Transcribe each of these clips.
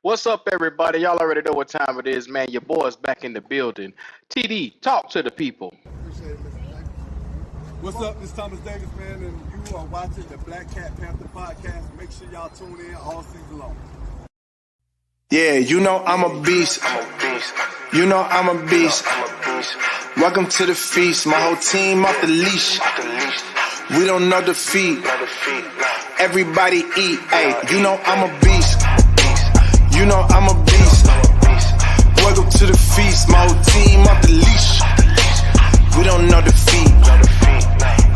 What's up, everybody? Y'all already know what time it is, man. Your boy's back in the building. TD, talk to the people. Appreciate it, Mr. Davis. What's up? This is Thomas Davis, man, and you are watching the Black Cat Panther podcast. Make sure y'all tune in all season long. Yeah, you know I'm a beast. You know I'm a beast. Welcome to the feast. My whole team off the leash. We don't know defeat. Everybody eat. Hey, you know I'm a beast. You know I'm a beast. Welcome to the feast. My whole team off the leash. We don't know defeat.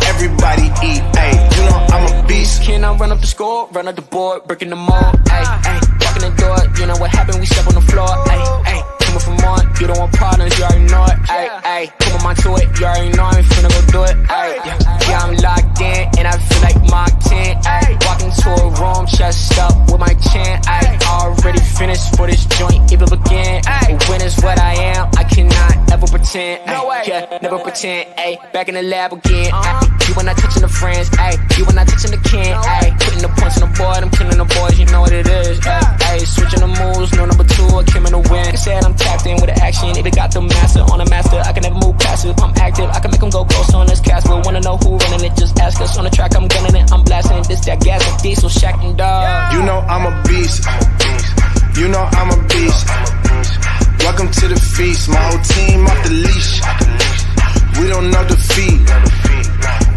Everybody eat. Hey, you know I'm a beast. Can I run up the score, run up the board, breaking the mold? Ay, ay, walking the door, you know what happened? We step on the floor. Ay, ay, coming from on, you don't want partners, you already know it. Ay, ay, come on, to it, you already know I'm finna go do it. Ay, yeah, I'm locked in, and I feel like Mark 10. Ay, walking to a room, chest up with my chin. Ay, already finished for this joint, even begin. Ay, when is what I am, I cannot ever pretend. Ay, yeah, never pretend. Ay, back in the lab again. Ay, you were not touching the friends, ayy. You were not touching the kin, ayy. Putting the points on the board, I'm killing the boys, you know what it is, ayy. Switching the moves, no number two, I came in to win. Said I'm tapped in with the action, if they got the master on a master, I can never move passive. I'm active, I can make them go ghost on this cast. But wanna know who running it, just ask us. On the track, I'm gunning it, I'm blasting this, that gas, and diesel, Shack and dog. You know I'm a beast. You know I'm a beast. Welcome to the feast. My whole team off the leash. We don't know defeat.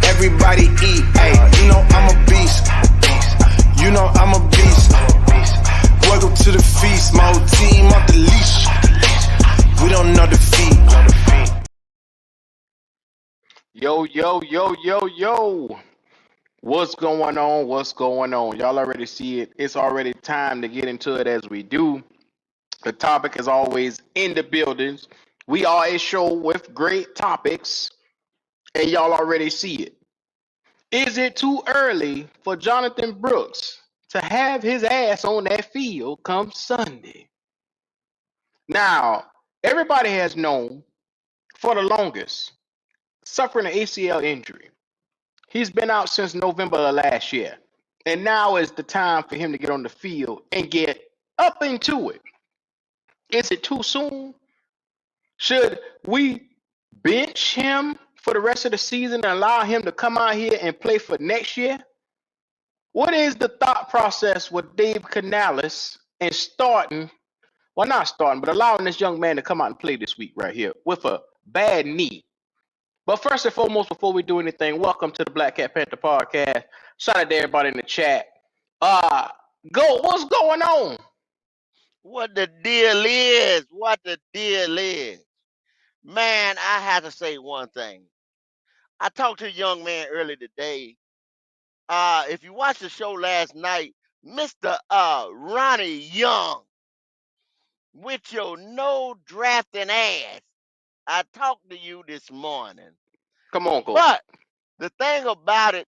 Everybody eat. Hey, you know I'm a beast. You know I'm a beast. Welcome to the feast. My whole team off the leash. We don't know defeat. Yo. What's going on? What's going on? Y'all already see it. It's already time to get into it as we do. The topic is always in the buildings. We are a show with great topics, and y'all already see it. Is it too early for Jonathan Brooks to have his ass on that field come Sunday? Now, everybody has known for the longest suffering an ACL injury. He's been out since November of last year. And now is the time for him to get on the field and get up into it. Is it too soon? Should we bench him for the rest of the season and allow him to come out here and play for next year? What is the thought process with Dave Canales and not starting, but allowing this young man to come out and play this week right here with a bad knee? But first and foremost, before we do anything, welcome to the Black Cat Panther podcast. Shout out to everybody in the chat. Uh, what's going on? What the deal is, Man, I have to say one thing. I talked to a young man earlier today. If you watched the show last night, Mr. Ronnie Young, with your no drafting ass, I talked to you this morning. Come on, coach. But the thing about it,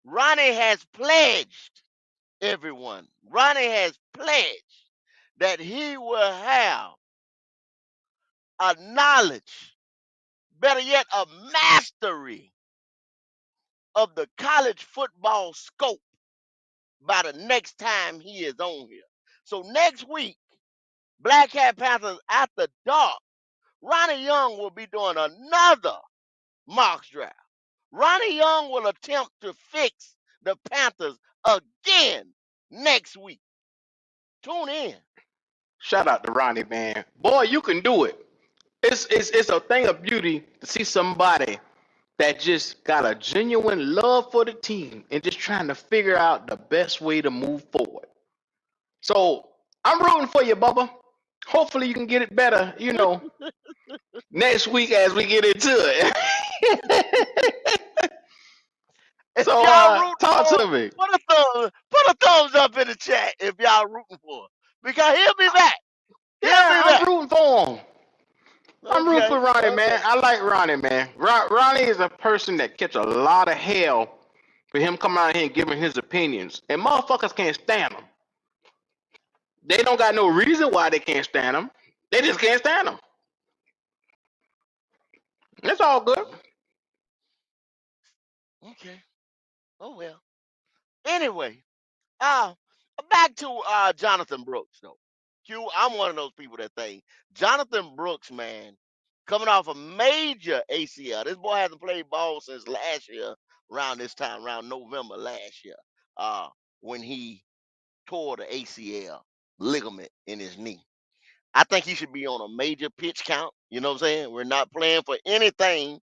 Ronnie has pledged everyone. Ronnie has pledged that he will have a knowledge, better yet, a mastery of the college football scope by the next time he is on here. So next week, Black Hat Panthers after dark, Ronnie Young will be doing another mock draft. Ronnie Young will attempt to fix the Panthers again next week. Tune in. Shout out to Ronnie, man. Boy, you can do it. It's a thing of beauty to see somebody that just got a genuine love for the team and just trying to figure out the best way to move forward. So I'm rooting for you, Bubba. Hopefully you can get it better, next week as we get into it. If So y'all rooting talk for to him, me. put a thumbs up in the chat if y'all rooting for him. Because he'll be back. Yeah, I'm rooting for him. I'm rooting Okay. for Ronnie, Okay. man. I like Ronnie, man. Ronnie is a person that catch a lot of hell for him coming out here and giving his opinions. And motherfuckers can't stand him. They don't got no reason why they can't stand him. They just can't stand him. It's all good. Okay. Oh well. Anyway, uh back to Jonathan Brooks though. Q, I'm one of those people that think Jonathan Brooks, man, coming off a major ACL. This boy hasn't played ball since last year, around this time, around November last year, uh, when he tore the ACL ligament in his knee. I think he should be on a major pitch count. You know what I'm saying? We're not playing for anything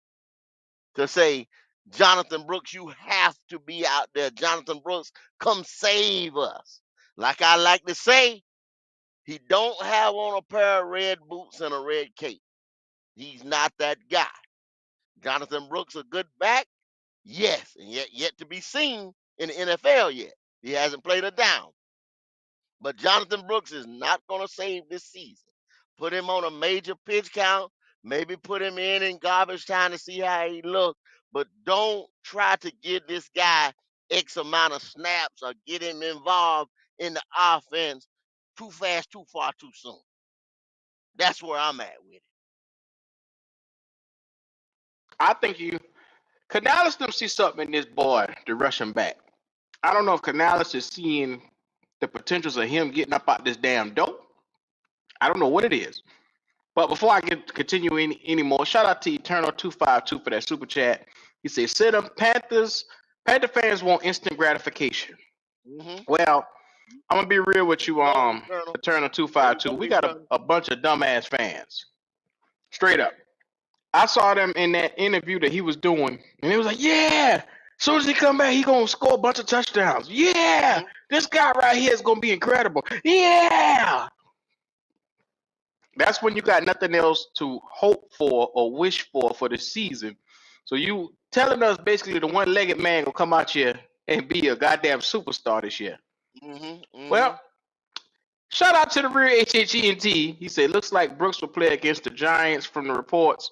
to say, Jonathan Brooks, you have to be out there. Jonathan Brooks, come save us. Like I like to say, he don't have on a pair of red boots and a red cape. He's not that guy. Jonathan Brooks a good back, yes, and yet to be seen in the NFL yet. He hasn't played a down. But Jonathan Brooks is not going to save this season. Put him on a major pitch count, maybe put him in garbage time to see how he looks, but don't try to give this guy X amount of snaps or get him involved in the offense too fast, too far, too soon. That's where I'm at with it. I think Canales them see something in this boy, the Russian back. I don't know if Canales is seeing the potentials of him getting up out this damn dope. I don't know what it is. But before I continue any more, shout out to Eternal252 for that super chat. He says, "Sit up, Panthers. Panther fans want instant gratification." Mm-hmm. Well, I'm gonna be real with you, Go, Eternal. There you Eternal252. go, We big got brother. a bunch of dumbass fans. Straight up. I saw them in that interview that he was doing, and it was like, yeah, as soon as he come back, he gonna score a bunch of touchdowns. Yeah, Mm-hmm. this guy right here is gonna be incredible. Yeah. That's when you got nothing else to hope for or wish for the season. So you telling us basically the one-legged man will come out here and be a goddamn superstar this year. Mm-hmm. Mm-hmm. Well, shout out to the real HHENT. He said, looks like Brooks will play against the Giants from the reports.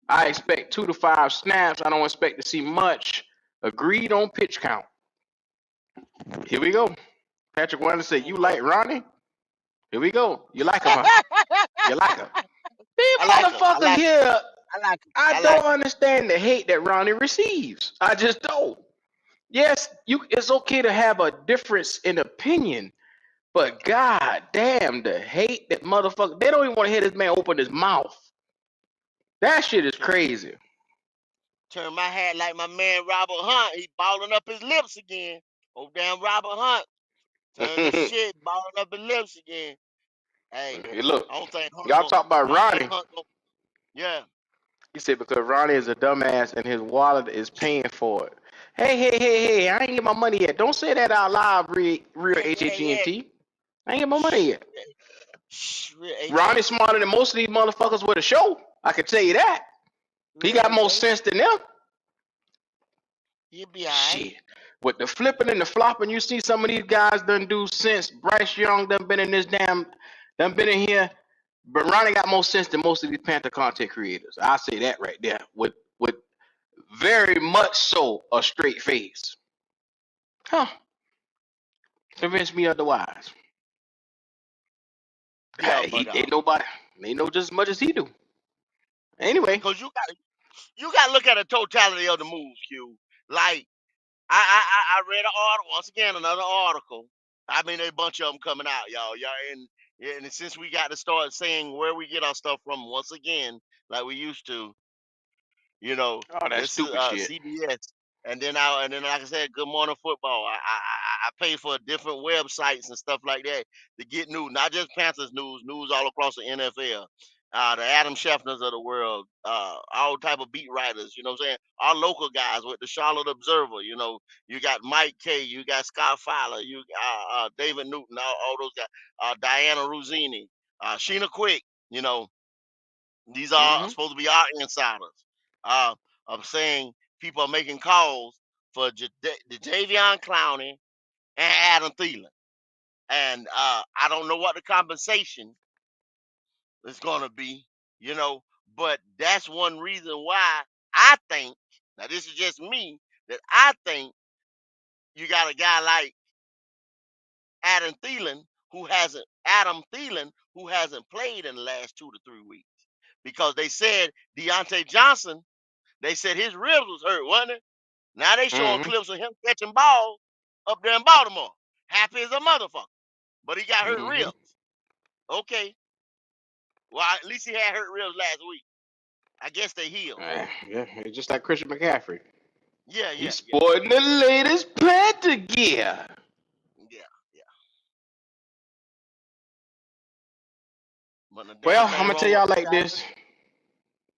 I expect 2 to 5 snaps. I don't expect to see much. Agreed on pitch count. Here we go. Patrick Wonder said, you Well, like Ronnie? Here we go. You like him, huh? You like him. These I like him. I motherfuckers like him. here, I like him. I I don't like him. understand the hate that Ronnie receives. I just don't. Yes, it's okay to have a difference in opinion, but god damn the hate that motherfucker, they don't even want to hear this man open his mouth. That shit is crazy. Turn my hat like my man Robert Hunt. He balling up his lips again. Oh damn Robert Hunt. Turn the Hey, shit, balling up his lips again. Hey, look, I don't think Hunt y'all go talk about I don't think Ronnie. Hunt go yeah. He said because Ronnie is a dumbass and his wallet is paying for it. Hey, I ain't get my money yet. Don't say that out loud, real Yeah. HHENT. I ain't get my money Shh, yet. shh, real Ronnie's HHT. smarter than most of these motherfuckers with a show. I can tell you that. He Real got more HH. sense than them. He'll be alright. Shit. With the flipping and the flopping, you see some of these guys done do since Bryce Young done been in this done been in here. But Ronnie got more sense than most of these Panther content creators. I'll say that right there. With very much so a straight face. Huh. Convince me otherwise. Yeah, He but ain't nobody. They know just as much as he do. Anyway. cause you gotta look at the totality of the moves, Q. Like I read an article once again, another article. I mean, a bunch of them coming out, y'all, and yeah, and since we got to start saying where we get our stuff from once again, like we used to, you know, Oh, that this is stupid shit. CBS, and then like I said, Good Morning Football. I pay for different websites and stuff like that to get news, not just Panthers news, news all across the NFL. The Adam Scheffners of the world, all type of beat writers, you know what I'm saying? Our local guys with the Charlotte Observer, you know, you got Mike Kay, you got Scott Fowler, you David Newton, all those guys, Diana Ruzzini, Sheena Quick, you know, these are Mm-hmm. supposed to be our insiders. I'm saying people are making calls for Javion Clowney and Adam Thielen. And I don't know what the compensation is going to be, you know, but that's one reason why I think, now this is just me, that I think you got a guy like Adam Thielen who hasn't played in the last 2 to 3 weeks. Because they said Deontay Johnson, they said his ribs was hurt, wasn't it? Now they showing Mm-hmm. clips of him catching balls up there in Baltimore. Happy as a motherfucker. But he got hurt Mm-hmm. ribs. Okay. Well, at least he had hurt ribs last week. I guess they healed. Yeah, it's just like Christian McCaffrey. Yeah, He's yeah, sporting the latest Panther gear. yeah. But the Well, damn I'm thing gonna tell wrong with y'all the like this. Falcons.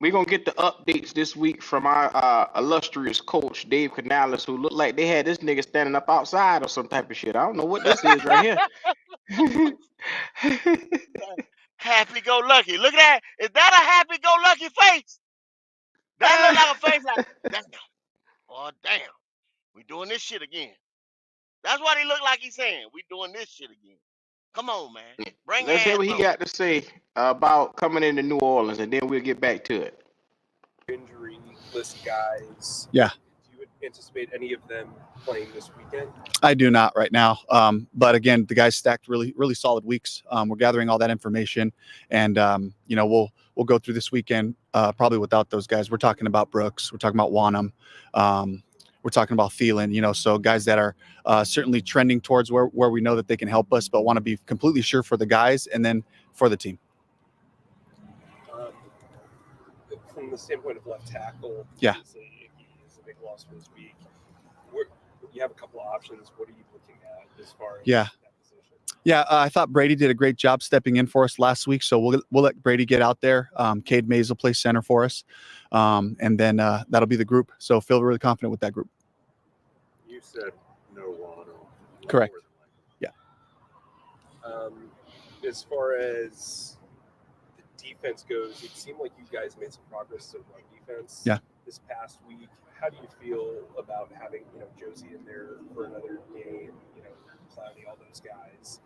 We're gonna get the updates this week from our illustrious coach Dave Canales, who looked like they had this nigga standing up outside or some type of shit. I don't know what this is right here. Happy go lucky. Look at that. Is that a happy go lucky face? That look like a face like that's oh damn. We doing this shit again. That's what he looked like he's saying. We doing this shit again. Come on, man. Bring your Let's hear ass what he on. got to say about coming into New Orleans, and then we'll get back to it. Injury list guys. Yeah. Do you anticipate any of them playing this weekend? I do not right now. But again, the guys stacked really, really solid weeks. We're gathering all that information, and we'll go through this weekend probably without those guys. We're talking about Brooks. We're talking about Wanham. We're talking about Thielen. So guys that are certainly trending towards where we know that they can help us, but want to be completely sure for the guys and then for the team. From the standpoint of left tackle, Yeah. Obviously, he's a big loss for this week. You have a couple of options. What are you looking at as far as that position? Yeah, I thought Brady did a great job stepping in for us last week, so we'll let Brady get out there. Cade Mays will play center for us, and then that'll be the group. So feel really confident with that group. You said no Wano. Correct. Yeah. As far as the defense goes, it seemed like you guys made some progress in run defense. Yeah. This past week, how do you feel about having Josie in there for another game? Cloudy, all those guys.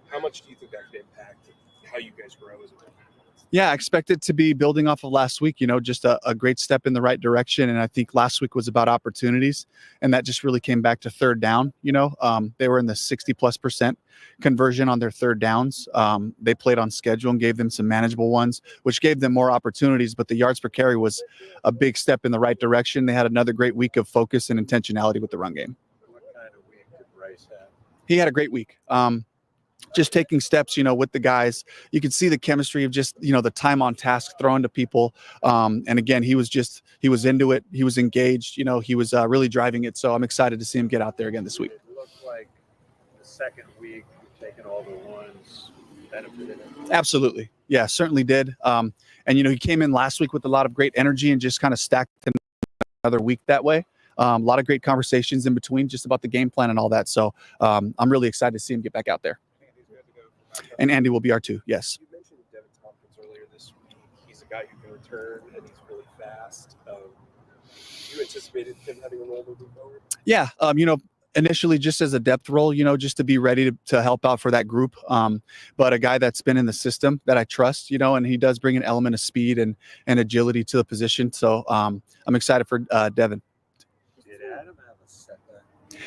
How much do you think that could impact how you guys grow as a run defense? Yeah, I expect it to be building off of last week. Just a great step in the right direction, and I think last week was about opportunities, and that just really came back to third down. They were in the 60+% conversion on their third downs. They played on schedule and gave them some manageable ones, which gave them more opportunities. But the yards per carry was a big step in the right direction. They had another great week of focus and intentionality with the run game. What kind of week did Bryce have? He had a great week. Just taking steps, with the guys. You could see the chemistry of just, the time on task, throwing to people. And again, he was into it. He was engaged. He was really driving it. So I'm excited to see him get out there again this week. It looked like the second week, taking all the ones benefited him. Absolutely. Yeah, certainly did. And, he came in last week with a lot of great energy and just kind of stacked another week that way. A lot of great conversations in between just about the game plan and all that. So I'm really excited to see him get back out there. And Andy will be our two. Yes. You mentioned Devin Tompkins earlier this week. He's a guy who can return and he's really fast. You anticipated him having a role moving forward? Yeah. Initially just as a depth role, just to be ready to help out for that group. But a guy that's been in the system that I trust, and he does bring an element of speed and agility to the position. So I'm excited for Devin. Did Adam have a setback?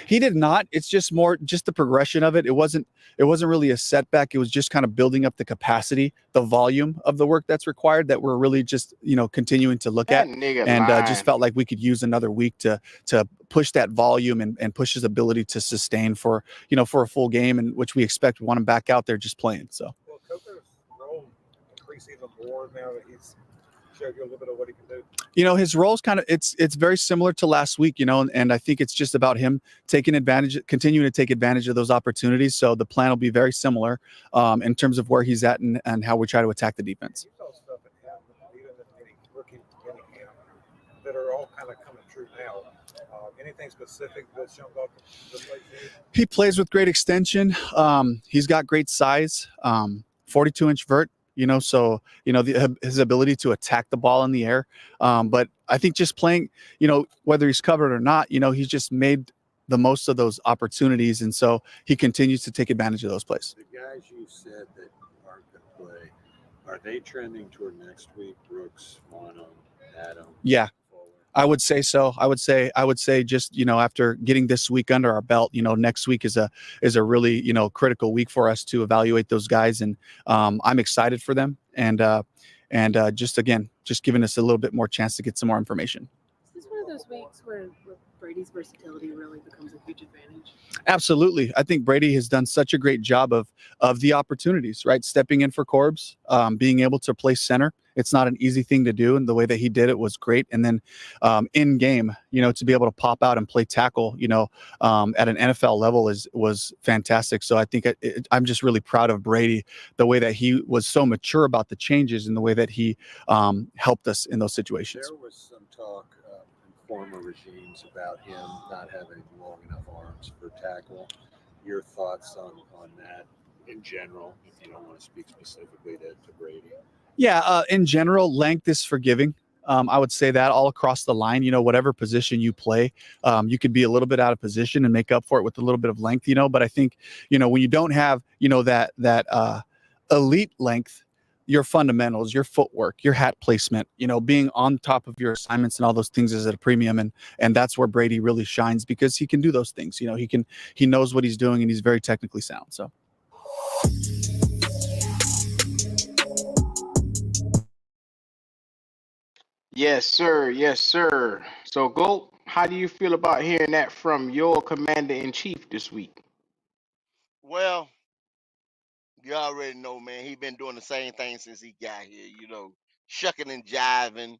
He did not. It's just the progression of it. It wasn't really a setback. It was just kind of building up the capacity, the volume of the work that's required that we're really just, continuing to look at. And just felt like we could use another week to push that volume and push his ability to sustain for a full game, and which we expect. We want him back out there just playing. So. Well, Coco's role increased even more now that he's showed you a little bit of what he can do. His role's kind of it's very similar to last week, and I think it's just about him continuing to take advantage of those opportunities. So the plan will be very similar in terms of where he's at and how we try to attack the defense. You saw stuff in him, even in any rookie training camp, that are all kind of coming true now. Anything specific that shown up? He plays with great extension. He's got great size, 42-inch vert. So, his ability to attack the ball in the air. But I think just playing, whether he's covered or not, he's just made the most of those opportunities. And so he continues to take advantage of those plays. The guys you said that aren't going to play, are they trending toward next week? Brooks, Wano, Adam? Yeah. I would say so. I would say just, after getting this week under our belt, next week is a really, critical week for us to evaluate those guys. And I'm excited for them. And just giving us a little bit more chance to get some more information. Is this one of those weeks where Brady's versatility really becomes a huge advantage? Absolutely. I think Brady has done such a great job of the opportunities, right? Stepping in for Corbs, being able to play center. It's not an easy thing to do, and the way that he did it was great. And then in game, to be able to pop out and play tackle, at an NFL level was fantastic. So I think I'm just really proud of Brady, the way that he was so mature about the changes and the way that he helped us in those situations. There was some talk in former regimes about him not having long enough arms for tackle. Your thoughts on that in general, if you don't want to speak specifically to Brady? Yeah, in general, length is forgiving. I would say that all across the line, whatever position you play, you could be a little bit out of position and make up for it with a little bit of length, but I think, when you don't have, that elite length, your fundamentals, your footwork, your hat placement, being on top of your assignments and all those things is at a premium. And that's where Brady really shines, because he can do those things. He knows what he's doing, and he's very technically sound. So. Yes, sir. Yes, sir. So, Goat, how do you feel about hearing that from your commander in chief this week? Well, you already know, man. He been doing the same thing since he got here. Shucking and jiving.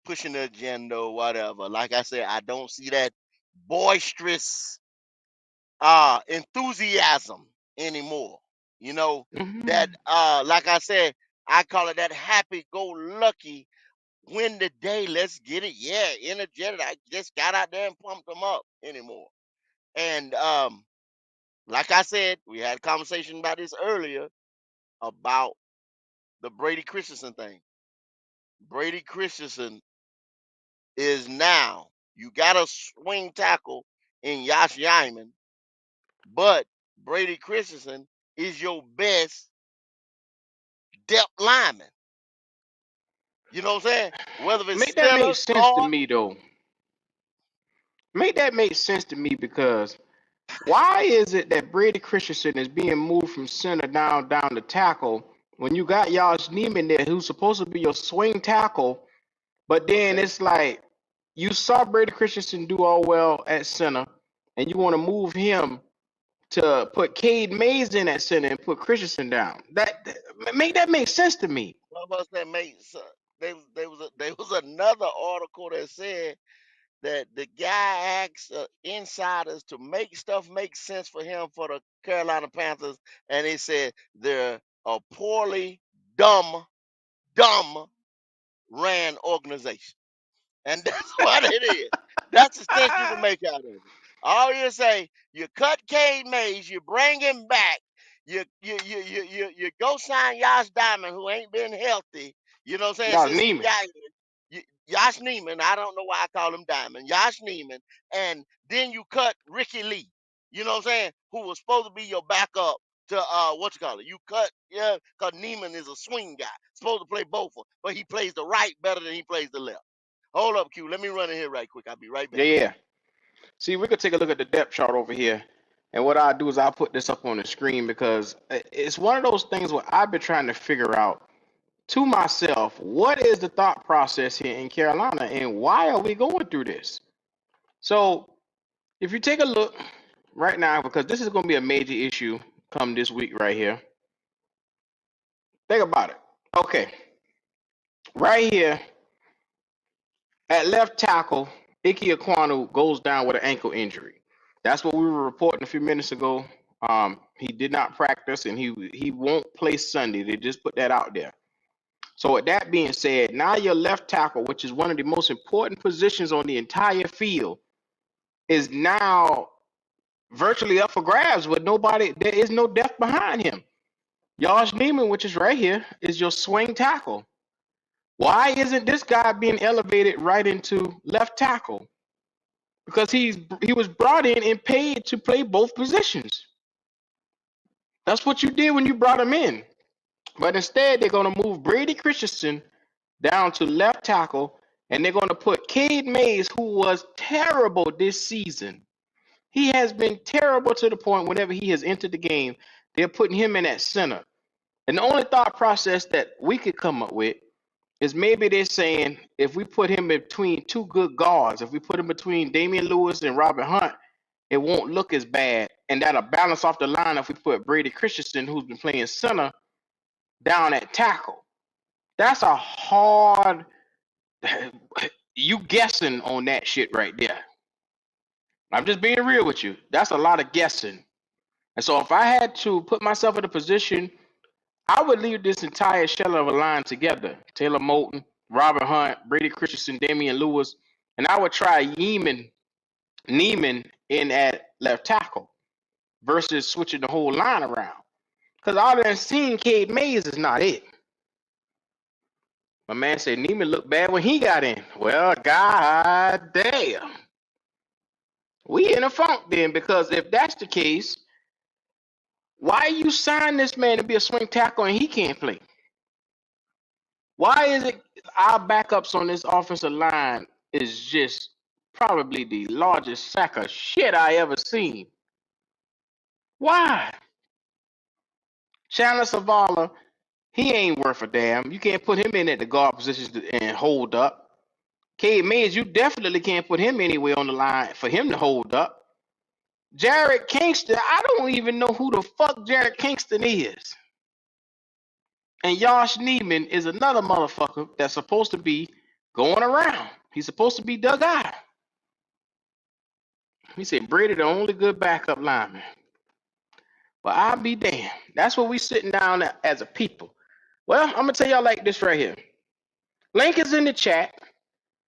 Pushing the agenda or whatever. Like I said, I don't see that boisterous enthusiasm anymore. That Hmm. like I said, I call it that happy go lucky win the day, let's get it. Yeah, energetic. I just got out there and pumped them up anymore. And like I said, we had a conversation about this earlier about the Brady Christensen thing. Brady Christensen is now, you got a swing tackle in Yash Yaiman, but Brady Christensen is your best depth lineman. You know what I'm saying? Whether it's Make that center, make sense to guard, me, though. Make that make sense to me, because why is it that Brady Christensen is being moved from center down to tackle when you got Josh Neiman there, who's supposed to be your swing tackle, but then okay. it's like you saw Brady Christensen do all well at center, and you want to move him to put Cade Mays in at center and put Christensen down. That make sense to me. One of us that makes there was another article that said that the guy asked insiders to make stuff make sense for him for the Carolina Panthers, and he said they're a poorly dumb ran organization. And that's what it is. That's the sense you can make out of it. All you say, you cut Cade Mays, you bring him back, you go sign Josh Diamond, who ain't been healthy, you know what I'm saying, Josh since he Neiman. got here. Josh Neiman, I don't know why I call him Diamond, Josh Neiman, and then you cut Ricky Lee, you know what I'm saying, who was supposed to be your backup to what you call it. You cut, yeah, because Neiman is a swing guy, supposed to play both, but he plays the right better than he plays the left. Hold up, Q. Let me run in here right quick. I'll be right Yeah, back. yeah. See, we could take a look at the depth chart over here. And what I'll do is I'll put this up on the screen, because it's one of those things where I've been trying to figure out to myself, what is the thought process here in Carolina and why are we going through this? So if you take a look right now, because this is going to be a major issue come this week right here. Think about it. Okay, right here at left tackle, Ike Ekwonu goes down with an ankle injury. That's what we were reporting a few minutes ago. He did not practice, and he won't play Sunday. They just put that out there. So with that being said, now your left tackle, which is one of the most important positions on the entire field, is now virtually up for grabs with nobody. There is no depth behind him. Josh Neiman, which is right here, is your swing tackle. Why isn't this guy being elevated right into left tackle? Because he was brought in and paid to play both positions. That's what you did when you brought him in. But instead, they're going to move Brady Christensen down to left tackle, and they're going to put Cade Mays, who was terrible this season. He has been terrible to the point whenever he has entered the game, they're putting him in at center. And the only thought process that we could come up with is maybe they're saying if we put him between two good guards, if we put him between Damian Lewis and Robert Hunt, it won't look as bad, and that'll balance off the line if we put Brady Christensen, who's been playing center, down at tackle. That's a hard. You guessing on that shit right there. I'm just being real with you. That's a lot of guessing. And so if I had to put myself in a position, I would leave this entire shell of a line together. Taylor Moton, Robert Hunt, Brady Christensen, Damian Lewis, and I would try Neiman in at left tackle versus switching the whole line around. Because all I've seen Cade Mays is not it. My man said Neiman looked bad when he got in. Well, god damn. We in a funk then, because if that's the case, why you sign this man to be a swing tackle and he can't play? Why is it our backups on this offensive line is just probably the largest sack of shit I ever seen? Why? Chandler Zavala, he ain't worth a damn. You can't put him in at the guard positions and hold up. Cade Mays, you definitely can't put him anywhere on the line for him to hold up. Jared Kingston, I don't even know who the fuck Jared Kingston is. And Josh Neiman is another motherfucker that's supposed to be going around. He's supposed to be dug out. He said Brady the only good backup lineman. Well, I'll be damned. That's what we sitting down as a people. Well, I'm gonna tell y'all like this right here. Link is in the chat.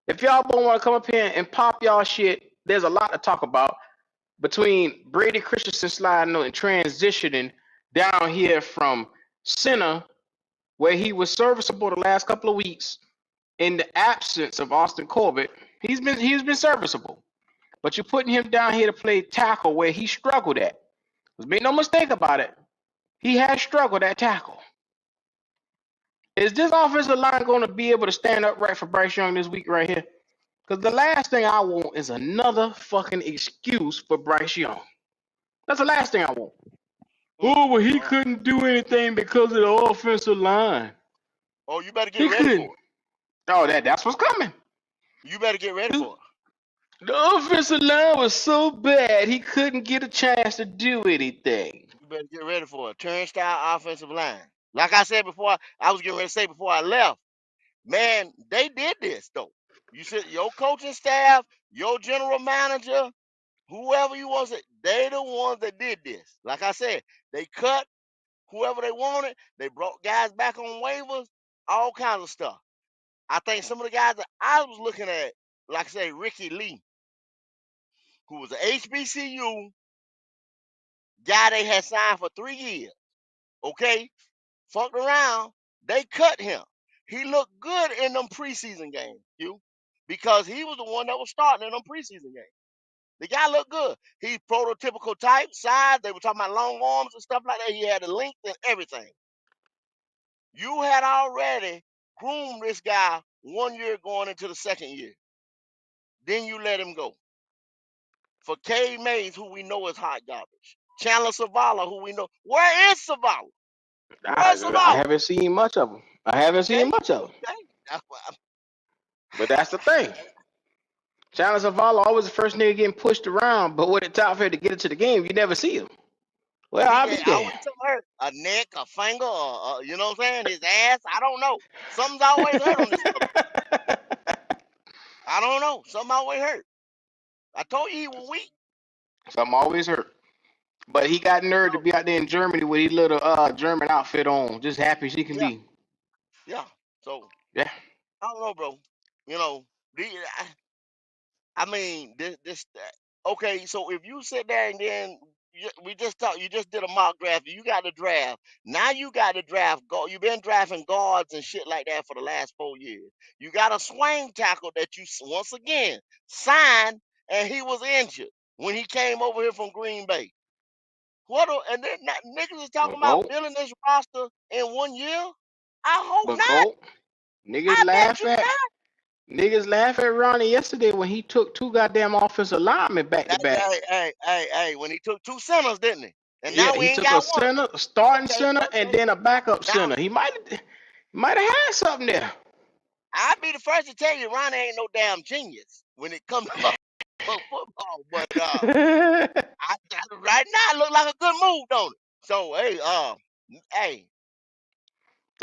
If y'all don't want to come up here and pop y'all shit, there's a lot to talk about between Brady Christensen sliding and transitioning down here from center, where he was serviceable the last couple of weeks in the absence of Austin Corbett. He's been serviceable. But you're putting him down here to play tackle where he struggled at. Make no mistake about it. He has struggled at tackle. Is this offensive line going to be able to stand up right for Bryce Young this week right here? Because the last thing I want is another fucking excuse for Bryce Young. That's the last thing I want. Oh, well, he couldn't do anything because of the offensive line. Oh, you better get ready for it. Oh, that's what's coming. You better get ready for it. The offensive line was so bad he couldn't get a chance to do anything. You better get ready for it. Turnstile offensive line. Like I said before, I was getting ready to say before I left, man, they did this though. You said your coaching staff, your general manager, whoever you want to say, they the ones that did this. Like I said, they cut whoever they wanted. They brought guys back on waivers, all kinds of stuff. I think some of the guys that I was looking at, like I say, Ricky Lee, who was an HBCU guy they had signed for 3 years. Okay? Fucked around. They cut him. He looked good in them preseason games, because he was the one that was starting in them preseason games. The guy looked good. He's prototypical type, size. They were talking about long arms and stuff like that. He had the length and everything. You had already groomed this guy 1 year going into the second year. Then you let him go. For Cade Mays, who we know is hot garbage. Chandler Zavala, who we know. Where is Zavala? Where's Zavala? I haven't seen much of him. Okay. But that's the thing. Chandler Zavala always the first nigga getting pushed around, but when it's out there to get into the game, you never see him. Well, I'll be damned. Hurt. A neck, a finger, you know what I'm saying? His ass. I don't know. Something's always hurt on this. I don't know. Something always hurt. I told you he was weak. Something always hurt. But he got nerve to be out there in Germany with his little German outfit on, just happy as he can be. Yeah. So. Yeah. I don't know, bro. You know, I mean, this. Okay, so if you sit there and then we just talked, you just did a mock draft. You got the draft. Now you got the draft. You've been drafting guards and shit like that for the last 4 years. You got a swing tackle that you once again signed, and he was injured when he came over here from Green Bay. And then niggas is talking about building this roster in 1 year. I hope not. Niggas laugh at Ronnie yesterday when he took 2 goddamn offensive linemen back to back. Hey, when he took 2 centers, didn't he? And yeah, now we he ain't took got a center, a starting center, and then a backup center. He might have had something there. I'd be the first to tell you Ronnie ain't no damn genius when it comes to football. But right now it look like a good move, don't it? So hey,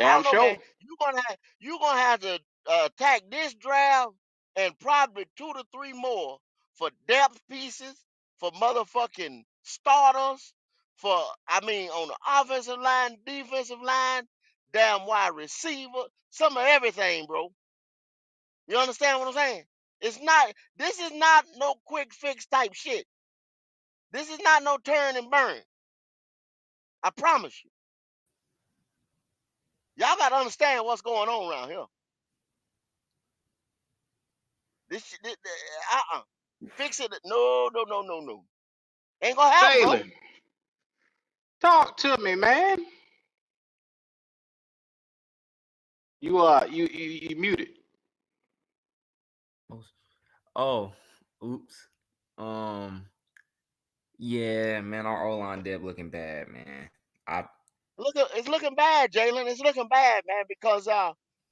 I Damn don't know, man. sure. You gonna have to attack this draft and probably 2 to 3 more for depth pieces, for motherfucking starters, for on the offensive line, defensive line, damn wide receiver, some of everything, bro. You understand what I'm saying? It's not. This is not no quick fix type shit. This is not no turn and burn. I promise you. Y'all gotta understand what's going on around here. This fix it. No, no, no, no, no. Ain't gonna happen, bro. Jalen, talk to me, man. You muted. Oh, oops. Um, yeah, man, our O line depth looking bad, man. It's looking bad, Jalen. It's looking bad, man, because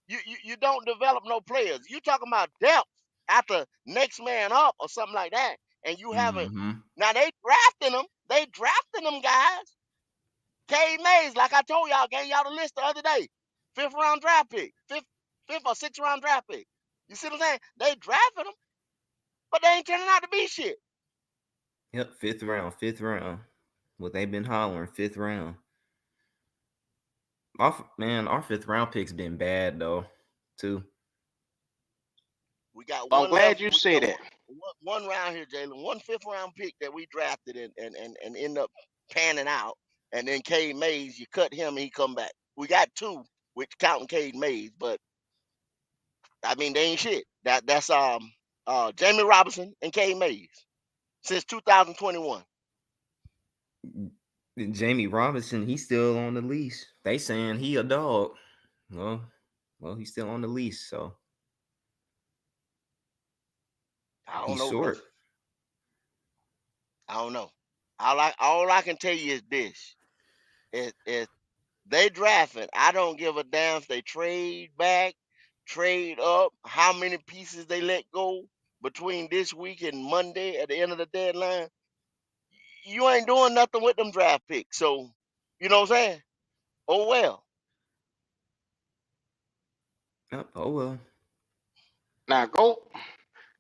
you don't develop no players. You talking about depth after next man up or something like that, and you haven't. Mm-hmm. Now they drafting them. They drafting them guys. K Mays, like I told y'all, gave y'all the list the other day. 5th-round draft pick, fifth or 6th-round draft pick. You see what I'm saying? They drafted them, but they ain't turning out to be shit. Yep, fifth round. What they've been hollering, 5th round. Our 5th round pick's been bad though, too. We got I'm one glad left. you We say got that. one round here, Jalen. One 5th-round pick that we drafted and end up panning out. And then Cade Mays, you cut him and he come back. We got 2, which counting Cade Mays, but they ain't shit. That's Jamie Robinson and Cade Mays since 2021. Jamie Robinson, he's still on the leash. They saying he a dog. Well, he's still on the leash, so I don't he's know, brother. short. I don't know. All I can tell you is this: if they drafting, I don't give a damn if they trade back, trade up, how many pieces they let go between this week and Monday at the end of the deadline. You ain't doing nothing with them draft picks. So, you know what I'm saying? Oh well. Yep, oh well. Now go.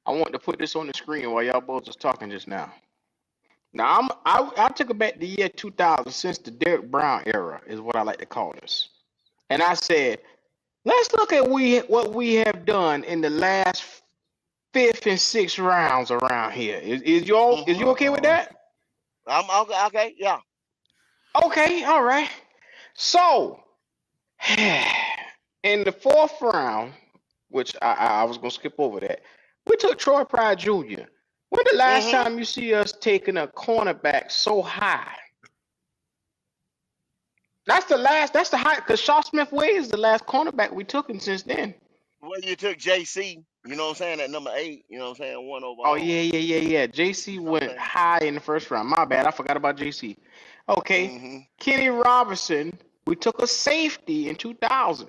I want to put this on the screen while y'all boys was talking just now. Now I took it back to the year 2000 since the Derek Brown era is what I like to call this. And I said, let's look at what we have done in the last 5th and 6th rounds around here. Is you okay with Uh-oh. that? I'm okay. Okay, yeah. Okay, all right. So in the 4th round, which I was gonna skip over that, we took Troy Pride Jr. When the last Mm-hmm. time you see us taking a cornerback so high? That's the high because Shaw Smith Wade is the last cornerback we took him since then. Well, you took JC, you know what I'm saying, at number 8, you know what I'm saying, 1 Oh overall. yeah. JC You know what went I'm saying? high in the 1st round. My bad, I forgot about JC. Okay, Mm-hmm. Kenny Robinson, we took a safety in 2000.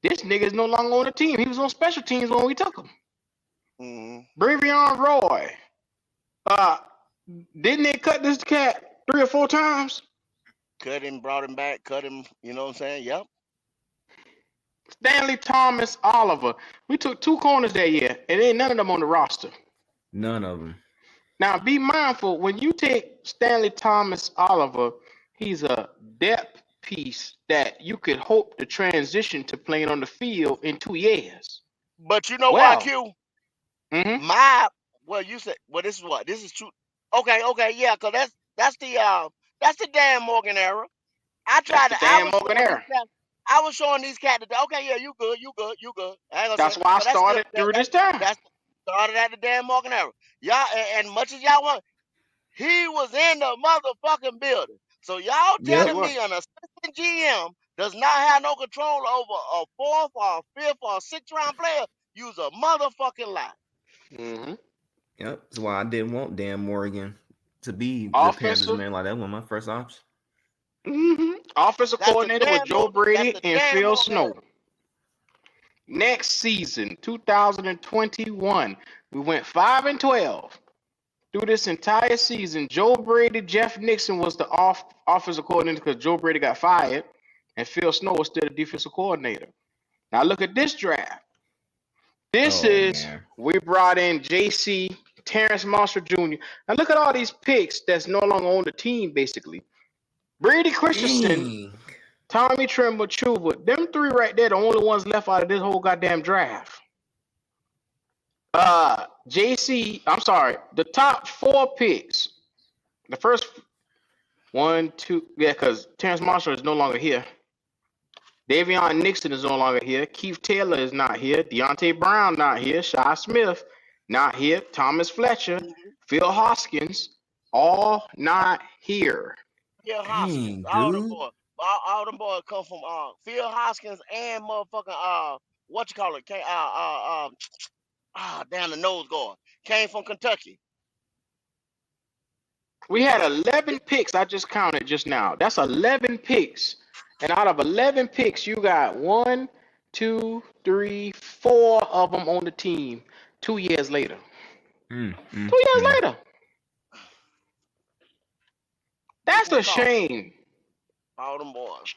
This nigga is no longer on the team. He was on special teams when we took him. Mm-hmm. Bravion Roy. Uh, didn't they cut this cat 3 or 4 times? Cut him, brought him back, cut him, you know what I'm saying? Yep. Stanley Thomas Oliver. We took 2 corners that year, and ain't none of them on the roster. None of them. Now, be mindful when you take Stanley Thomas Oliver, he's a depth piece that you could hope to transition to playing on the field in 2 years. But you know what, Well, Q? mm-hmm. You said, well, this is what? This is true. Okay, yeah, because that's the Dan Morgan era. That's the I Dan was Morgan showing these era. cats, I was showing these cats that, okay, yeah, you good. I ain't gonna That's say, why I but that's still, started through this time. that's started at the Dan Morgan era. Y'all, and much as y'all want, he was in the motherfucking building. So y'all Yes, he Yep. telling was. me an assistant GM does not have no control over a 4th or 5th or 6th-round player? Use a motherfucking lie. Mm-hmm. Yep. That's why I didn't want Dan Morgan to be the Panthers Offensive, man. Like that was my first option. offensive That's the coordinator with Dan Joe Morgan. That's Brady the and Dan Phil Morgan era. Snow. Next season, 2021, we went 5-12. Through this entire season, Joe Brady, Jeff Nixon was the offensive coordinator because Joe Brady got fired, and Phil Snow was still the defensive coordinator. Now look at this draft. This Oh is man. we brought in JC, Terrence Marshall Jr. Now look at all these picks that's no longer on the team, basically. Brady Christensen, Dang. Tommy Tremble, Chuba, them three right there, the only ones left out of this whole goddamn draft. I'm sorry, the top four picks, the first one, two, yeah, because Terrence Marshall is no longer here. Davion Nixon is no longer here. Keith Taylor is not here. Deontay Brown not here. Shi Smith not here. Thomas Fletcher, Mm-hmm. Phil Hoskins, all not here. Phil Hoskins, Dang, all them dude. boys, all them boys come from Phil Hoskins and motherfucking what you call it? Damn, the nose guard came from Kentucky. We had 11 picks. I just counted just now. That's 11 picks. And out of 11 picks, you got 1, 2, 3, 4 of them on the team 2 years later. 2 years Mm. later. Look That's who a called shame. all them boys.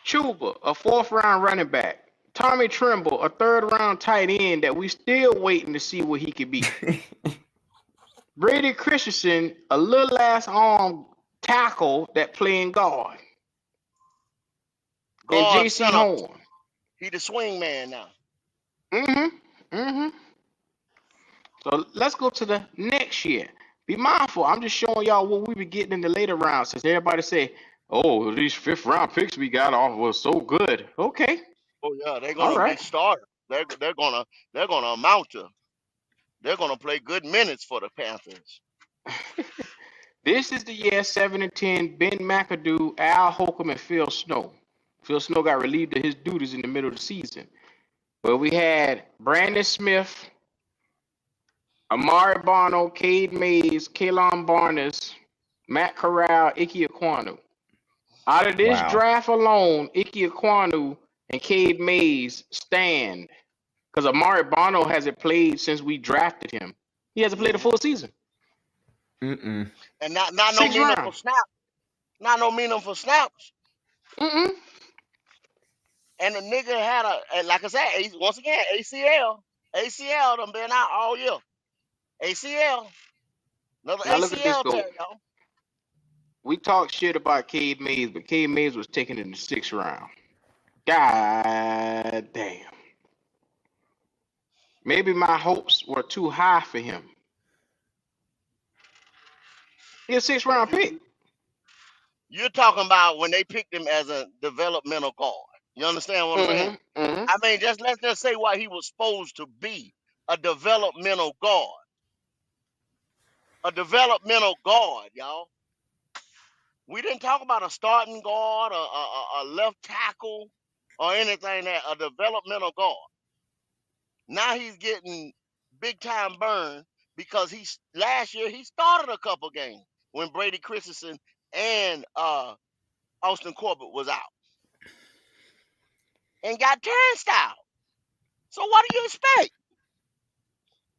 Chuba, a fourth round running back. Tommy Tremble, a third round tight end that we still waiting to see what he could be. Brady Christensen, a little ass arm tackle that playing guard. And Guard JC center, Horn. he the swing man now. So let's go to the next year. Be mindful. I'm just showing y'all what we be getting in the later rounds since everybody say, oh, these fifth round picks we got off was so good. Okay. Oh yeah, they're All gonna be right. starters. They're gonna amount to. They're gonna play good minutes for the Panthers. This is the year 7-10. Ben McAdoo, Al Holcomb, and Phil Snow. Phil Snow got relieved of his duties in the middle of the season. But we had Brandon Smith, Amari Barno, Cade Mays, Kalon Barnes, Matt Corral, Ike Ekwonu. Out of this Wow. draft alone, Ike Ekwonu and Cade Mays stand. Because Amari Barno hasn't played since we drafted him. He hasn't played a full season. Mm. And not no Sixth meaningful round. snaps. Not no meaningful snaps. Mm-mm. And the nigga had like I said, once again, ACL. ACL done been out all year. ACL. Another Now look at this ACL go. tear, y'all. We talked shit about Cade Mays, but Cade Mays was taken in the 6th round. God damn. Maybe my hopes were too high for him. He's a 6th round pick. You're talking about when they picked him as a developmental guard. You understand what I'm saying? I mean, let's just say what he was supposed to be. A developmental guard. A developmental guard, y'all. We didn't talk about a starting guard or a left tackle or anything that a developmental guard. Now he's getting big time burn because last year he started a couple games when Brady Christensen and Austin Corbett was out and got turnstile. So what do you expect?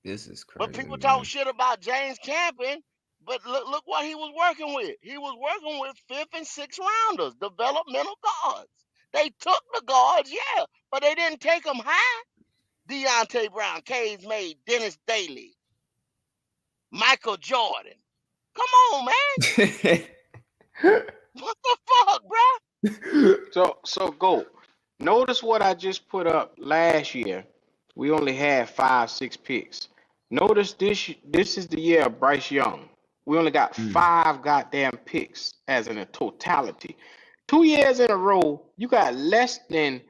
This is crazy. But people talk shit about James Campen, but look what he was working with. He was working with 5th and 6th rounders, developmental guards. They took the guards, yeah, but they didn't take them high. Deontay Brown, Cade Mays, Dennis Daly, Michael Jordan. Come on, man. What the fuck, bruh? So go. Notice what I just put up last year. We only had 5, 6 picks. Notice this is the year of Bryce Young. We only got 5 goddamn picks as in a totality. 2 years in a row, you got less than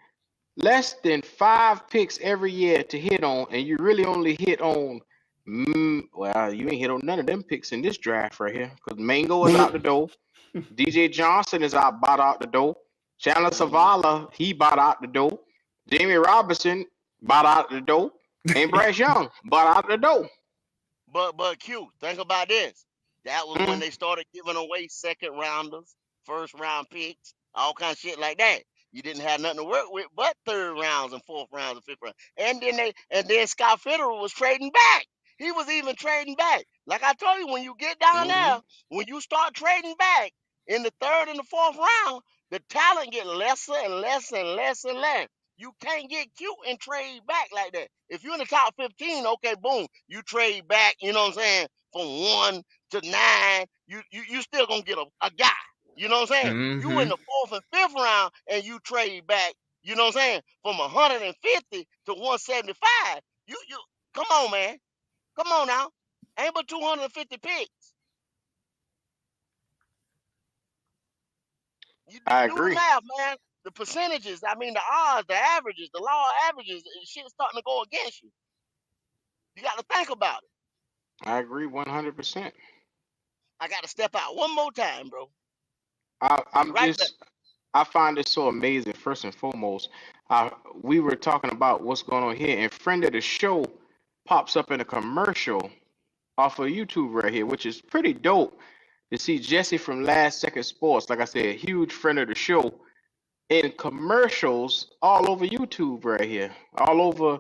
5 picks every year to hit on, and you really only hit on well, you ain't hit on none of them picks in this draft right here. Because Mango is out the door. DJ Johnson is bought out the door. Chandler Savala, he bought out the door. Jamie Robinson bought out the door. And Bryce Young bought out the door. But Q, think about this. That was when they started giving away second rounders, first round picks, all kind of shit like that. You didn't have nothing to work with but third rounds and fourth rounds and fifth round. And then Scott Fitterer was trading back. He was even trading back. Like I told you, when you get down Mm-hmm. there, when you start trading back in the third and the fourth round, the talent get lesser and less and less and less. You can't get cute and trade back like that. If you're in the top 15, okay, boom, you trade back, you know what I'm saying, from 1 to 9, you still gonna get a guy. You know what I'm saying? You in Mm-hmm. the fourth and fifth round and you trade back, you know what I'm saying, from 150 to 175. You come on, man. Come on now. Ain't but 250 picks. You I do the agree. math, man. The percentages, I mean the odds, the averages, the law of averages, shit's starting to go against you. You got to think about it. I agree 100%. I got to step out one more time, bro. Be I'm right back. just, I find this so amazing. First and foremost, we were talking about what's going on here, and friend of the show pops up in a commercial off of YouTube right here, which is pretty dope to see Jesse from Last Second Sports. Like I said, a huge friend of the show in commercials all over YouTube right here, all over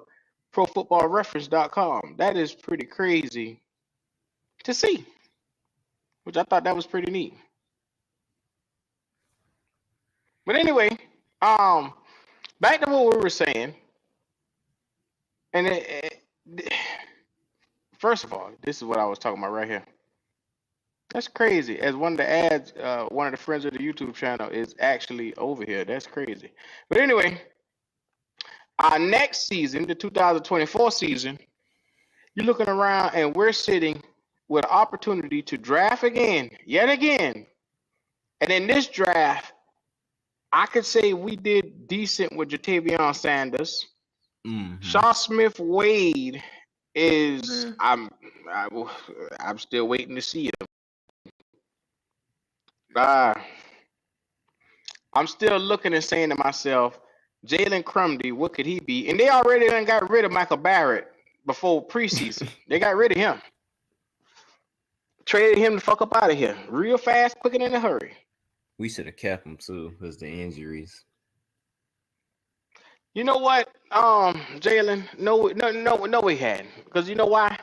ProFootballReference.com. That is pretty crazy to see, which I thought that was pretty neat. But anyway, um, back to what we were saying, and first of all, this is what I was talking about right here. That's crazy. As one of the ads, one of the friends of the YouTube channel is actually over here. That's crazy. But anyway, our next season, the 2024 season, you're looking around and we're sitting with an opportunity to draft again, yet again. And in this draft, I could say we did decent with Jatavion Sanders. Mm-hmm. Shaw Smith Wade is Eh. I'm still waiting to see him. Uh, I'm still looking and saying to myself, Jalen Crumdy, what could he be? And they already done got rid of Michael Barrett before preseason. They got rid of him. Traded him the fuck up out of here. Real fast, quick and in a hurry. We should have kept him too, because the injuries. You know what, Jalen? No, we hadn't. Because you know why?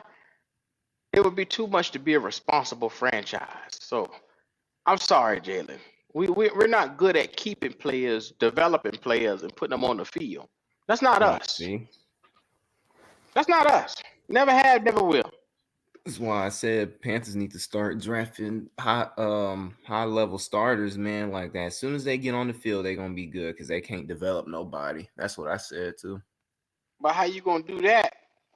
It would be too much to be a responsible franchise. So I'm sorry, Jalen. We're not good at keeping players, developing players, and putting them on the field. That's not us. See, That's not us. Never have, never will. that's why I said Panthers need to start drafting high level starters, man. Like that. As soon as they get on the field, they're gonna be good because they can't develop nobody. That's what I said too. But how you gonna do that?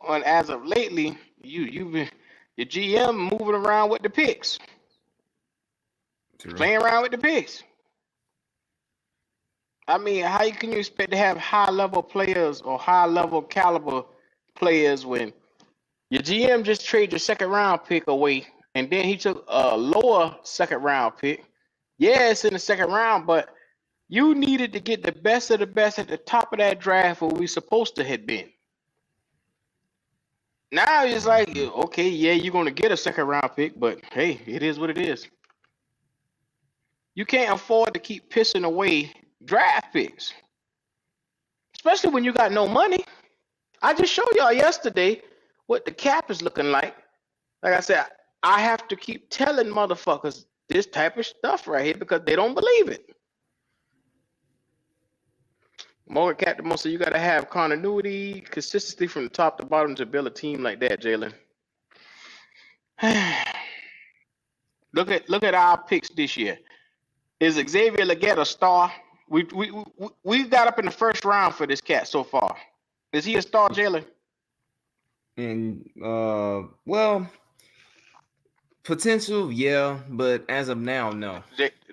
On as of lately, you've been your GM moving around with the picks, True. playing around with the picks. I mean, how can you expect to have high level players or high level caliber players when your GM just traded your second round pick away, and then he took a lower second round pick? Yeah, it's in the second round, but you needed to get the best of the best at the top of that draft where we supposed to have been. Now it's like, okay, yeah, you're gonna get a second round pick, but hey, it is what it is. You can't afford to keep pissing away draft picks, especially when you got no money. I just showed y'all yesterday what the cap is looking like. Like I said, I have to keep telling motherfuckers this type of stuff right here because they don't believe it. More cap, most of you got to have continuity, consistency from the top to bottom to build a team like that, Jalen. Look at our picks this year. Is Xavier Legette a star? We got up in the first round for this cat so far. Is he a star, Jalen? And well, potential, yeah, but as of now, no.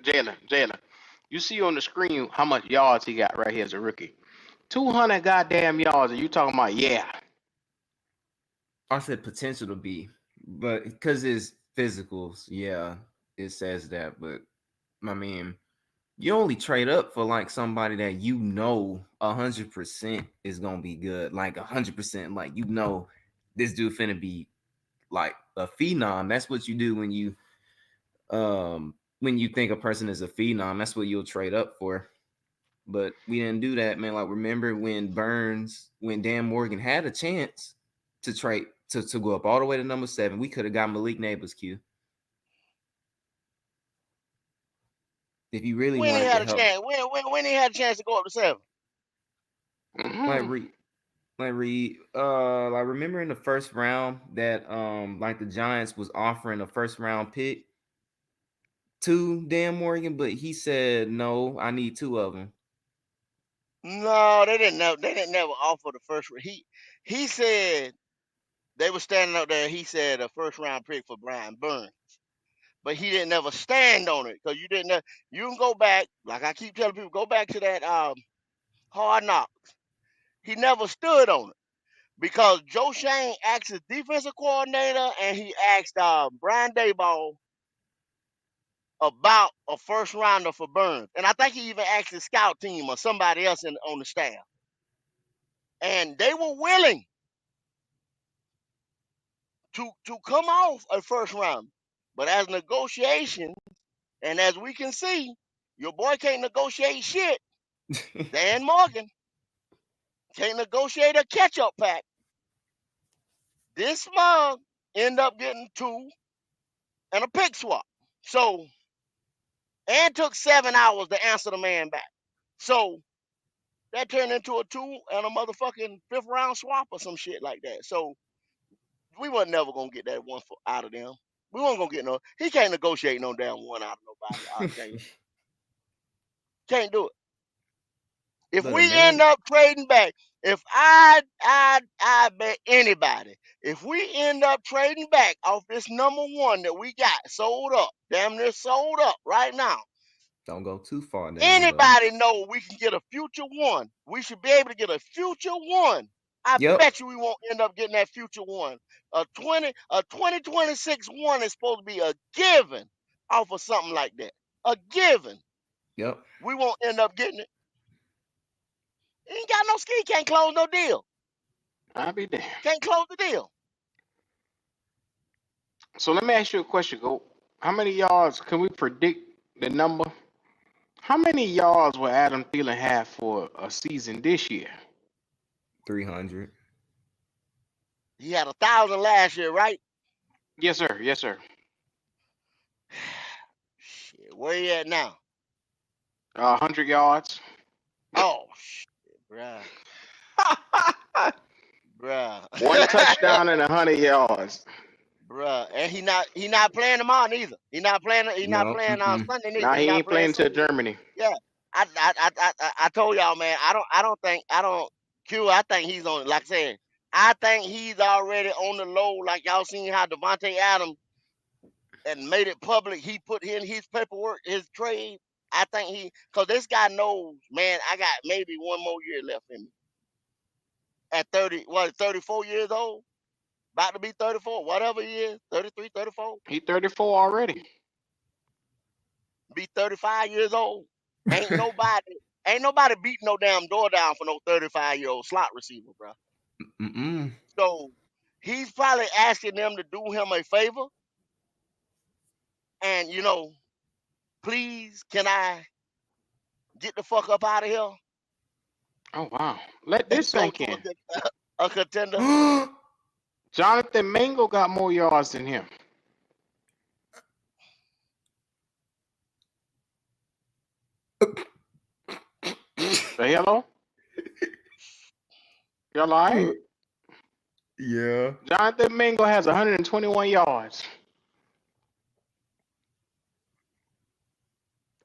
Jalen, you see on the screen how much yards he got right here as a rookie. 200 goddamn yards, and you talking about, yeah. I said potential to be, but because it's physicals, yeah, it says that. But I mean, you only trade up for like somebody that 100% is gonna be good, like 100%, like this dude finna be like a phenom. That's what you do when you think a person is a phenom. That's what you'll trade up for. but we didn't do that, man. Like, remember when Dan Morgan had a chance to trade to go up all the way to number 7, we could have got Malik Neighbors, Q. If you really When he wanted to had a help, chance, when he had a chance to go up to 7. like remember in the first round that like the Giants was offering a first round pick to Dan Morgan, but he said no, I need 2 of them. No, they didn't know. They didn't never offer the first. He said they were standing up there. He said a first round pick for Brian Burns, but he didn't never stand on it because you didn't. You can go back, like I keep telling people, go back to that Hard Knocks. He never stood on it because Joe Shane asked his defensive coordinator and he asked Brian Daboll about a first rounder for Burns, and I think he even asked the scout team or somebody else on the staff, and they were willing to come off a first round. But as negotiation, and as we can see, your boy can't negotiate shit. Dan Morgan can't negotiate a catch-up pack. This mug end up getting 2 and a pick swap. So, and took 7 hours to answer the man back. So that turned into a 2 and a motherfucking 5th round swap or some shit like that. So we weren't never gonna get that one out of them. We weren't gonna get no. He can't negotiate no damn one out of nobody. Can't do it. If But a we end man, up trading back, if I bet anybody, if we end up trading back off this number 1 that we got sold up, damn near sold up right now. don't go too far down though. Anybody know we can get a future 1? We should be able to get a future 1. I Yep. bet you we won't end up getting that future 1. A 2026 1 is supposed to be a given off of something like that. A given. Yep. We won't end up getting it. He ain't got no ski, can't close no deal. I'll be damned. Can't close the deal. So let me ask you a question, Go. How many yards can we predict the number? How many yards will Adam Thielen have for a season this year? 300. He had 1,000 last year, right? Yes, sir. Yes, sir. Shit, where he at now? 100 yards. Oh shit, bruh. Bruh. One touchdown and 100 yards. Bruh. And he not playing tomorrow neither. He not playing No. Sunday neither. Now He he not ain't playing to Sunday. Germany. Yeah. I told y'all, man, I think he's on, like I said, I think he's already on the low, like y'all seen how Devontae Adams and made it public. He put in his paperwork, his trade. I think because this guy knows, man, I got maybe one more year left in me. At 34 years old? About to be 34, whatever he is, 33, 34. He 34 already. Be 35 years old. Ain't nobody beating no damn door down for no 35-year-old slot receiver, bro. So he's probably asking them to do him a favor. And, please, can I get the fuck up out of here Oh, wow. Let and this go sink to in. a contender? Jonathan Mingo got more yards than him. Hello? Y'all all right? Yeah. Jonathan Mingo has 121 yards.